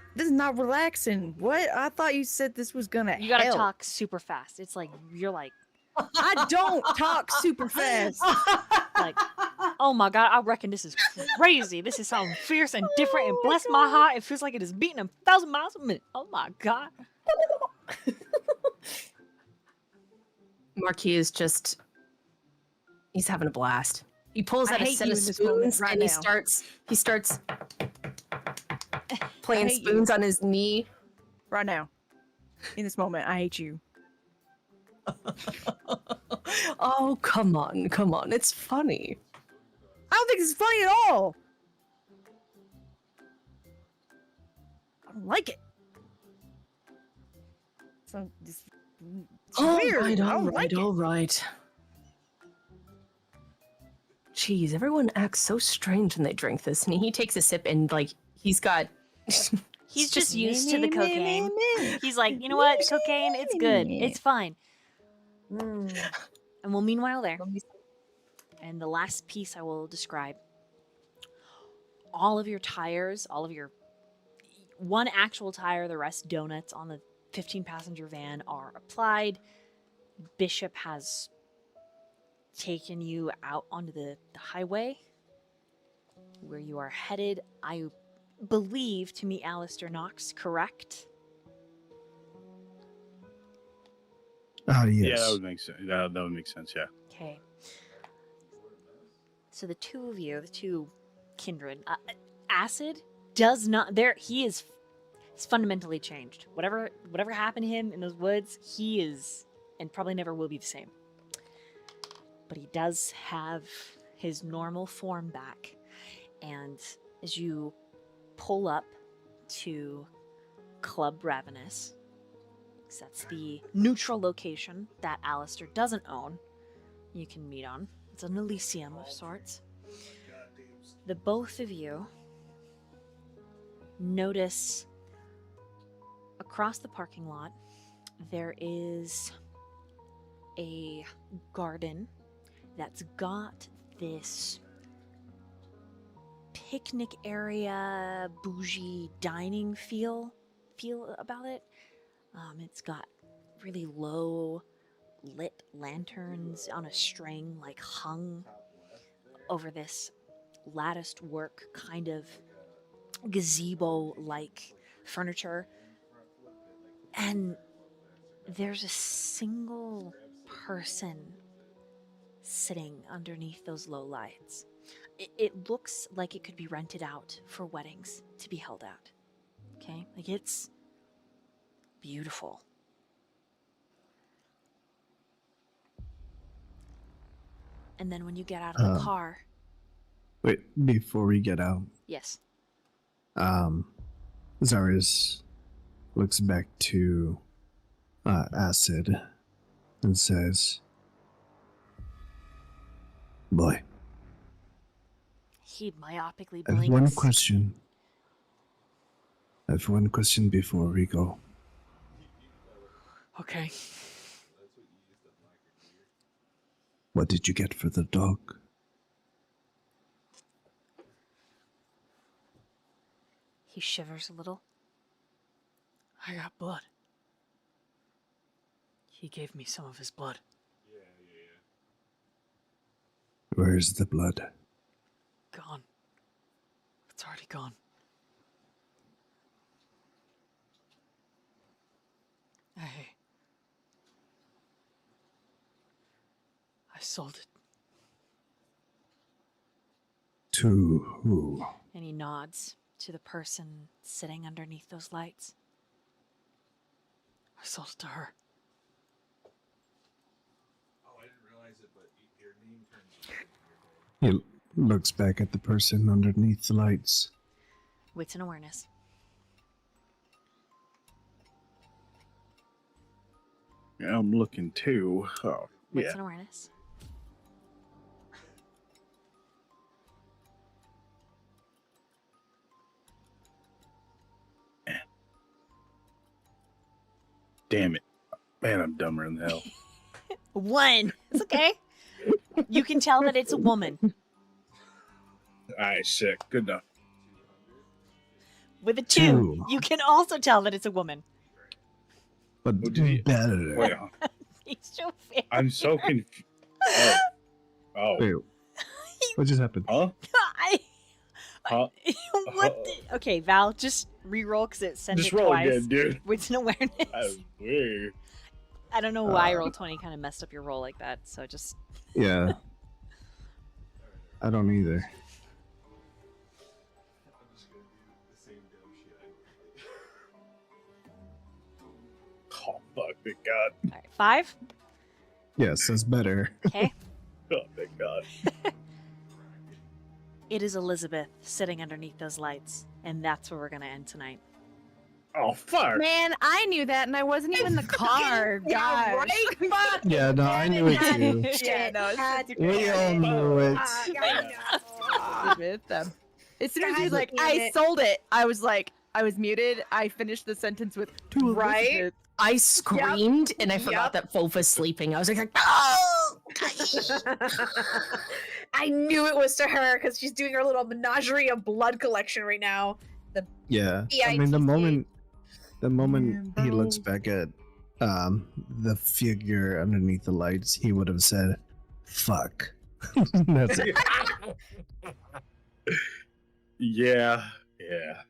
Speaker 6: relaxing. What? I thought you said this was gonna
Speaker 1: You gotta
Speaker 6: help.
Speaker 1: talk super fast. It's like you're like,
Speaker 6: I don't talk super fast.
Speaker 1: like, oh my god, I reckon this is crazy. This is something fierce and different, and bless my heart, it feels like it is beating 1,000 miles a minute. Oh my god.
Speaker 4: Marquis is just he's having a blast. He pulls
Speaker 6: I
Speaker 4: out a
Speaker 6: hate
Speaker 4: set
Speaker 6: you
Speaker 4: of
Speaker 6: in this moment
Speaker 4: spoons
Speaker 6: right
Speaker 4: and
Speaker 6: now.
Speaker 4: he starts playing
Speaker 6: hate you.
Speaker 4: spoons on his knee.
Speaker 6: Right now. In this moment, I hate you.
Speaker 4: Oh, come on. It's funny.
Speaker 6: I don't think this is funny at all. I don't like it. So this it's weird. I don't like it.
Speaker 4: all right. Jeez, everyone acts so strange when they drink this. And he takes a sip and like he's got
Speaker 1: He's just used to the cocaine. He's like, you know what, cocaine, it's good. It's fine. And we'll meanwhile there. And the last piece I will describe. All of your tires, one actual tire, the rest donuts on the 15-passenger van are applied. Bishop has taken you out onto the highway where you are headed. I believe to meet Alistair Knox, correct?
Speaker 5: Ah, yes.
Speaker 3: Yeah, that would make sense. That would make sense. Yeah.
Speaker 1: Okay. So the two of you, the two kindred, Acid does not. He's fundamentally changed. Whatever happened to him in those woods, he is, and probably never will be the same. But he does have his normal form back, and as you pull up to Club Ravenous, 'cause that's the neutral location that Alistair doesn't own, you can meet on. It's an Elysium of sorts. The both of you notice across the parking lot there is a garden that's got this picnic area, bougie dining feel about it. It's got really low lit lanterns on a string, like hung over this latticed work kind of gazebo-like furniture. And there's a single person sitting underneath those low lights. It looks like it could be rented out for weddings to be held out. Okay? Like, it's beautiful. And then when you get out of the car...
Speaker 5: Wait, before we get out,
Speaker 1: Yes.
Speaker 5: Xirus looks back to Acid and says, "Boy,
Speaker 1: He myopically
Speaker 5: I have
Speaker 1: blinks.
Speaker 5: one question. I have one question before we go.
Speaker 1: Okay.
Speaker 5: What did you get for the dog?
Speaker 1: He shivers a little.
Speaker 7: I got blood. He gave me some of his blood.
Speaker 5: Where's the blood?
Speaker 7: Gone. It's already gone. I sold it.
Speaker 5: To who?
Speaker 1: And he nods to the person sitting underneath those lights.
Speaker 7: I sold it to her.
Speaker 8: Oh, I didn't realize it, but your name turns red in your
Speaker 5: He looks back at the person underneath the lights.
Speaker 1: Wits and awareness.
Speaker 3: Yeah, I'm looking too. Oh,
Speaker 1: Wits
Speaker 3: yeah.
Speaker 1: and awareness.
Speaker 3: Damn it. Man, I'm dumber than hell.
Speaker 1: 1. It's okay. You can tell that it's a woman.
Speaker 3: Alright, sick. Good enough.
Speaker 1: With a 2,
Speaker 5: 2.
Speaker 1: you can also tell that it's a woman.
Speaker 5: But
Speaker 3: What did he-
Speaker 5: better.
Speaker 3: Wait,
Speaker 1: He's so fair.
Speaker 3: I'm so confused. Oh.
Speaker 5: Wait, what just happened?
Speaker 3: Huh? Huh?
Speaker 1: What? Okay, Val, just re-roll because it sent
Speaker 3: Just
Speaker 1: it
Speaker 3: roll
Speaker 1: twice.
Speaker 3: again, dude.
Speaker 1: Wits and awareness.
Speaker 3: That was weird.
Speaker 1: I don't know why roll 20 kind of messed up your roll like that. So just
Speaker 5: Yeah. I don't either.
Speaker 8: I'm just gonna do the same dumb shit I
Speaker 3: Oh, fuck, thank God.
Speaker 1: all right, 5.
Speaker 5: Yes, that's better.
Speaker 1: Okay.
Speaker 3: Oh, thank God.
Speaker 1: It is Elizabeth sitting underneath those lights, and that's where we're gonna end tonight.
Speaker 3: Oh, fuck.
Speaker 6: Man, I knew that, and I wasn't even in the car.
Speaker 2: Yeah,
Speaker 6: Gosh.
Speaker 2: right?
Speaker 5: Yeah, no, I knew it too.
Speaker 6: Yeah, no, it's
Speaker 2: God
Speaker 6: just
Speaker 5: We all knew it.
Speaker 6: with them. As soon as
Speaker 2: God
Speaker 6: he's like,
Speaker 2: damn
Speaker 6: I
Speaker 2: it.
Speaker 6: sold it, I was like, I was muted. I finished the sentence with to
Speaker 2: Right?
Speaker 6: Elizabeth.
Speaker 4: I screamed and I forgot that Fofa's sleeping. I was like, oh!
Speaker 2: I knew it was to her because she's doing her little menagerie of blood collection right now.
Speaker 5: Yeah. I mean, the
Speaker 2: BITC.
Speaker 5: moment he looks back at the figure underneath the lights, he would have said, "Fuck." That's it.
Speaker 3: Yeah. Yeah.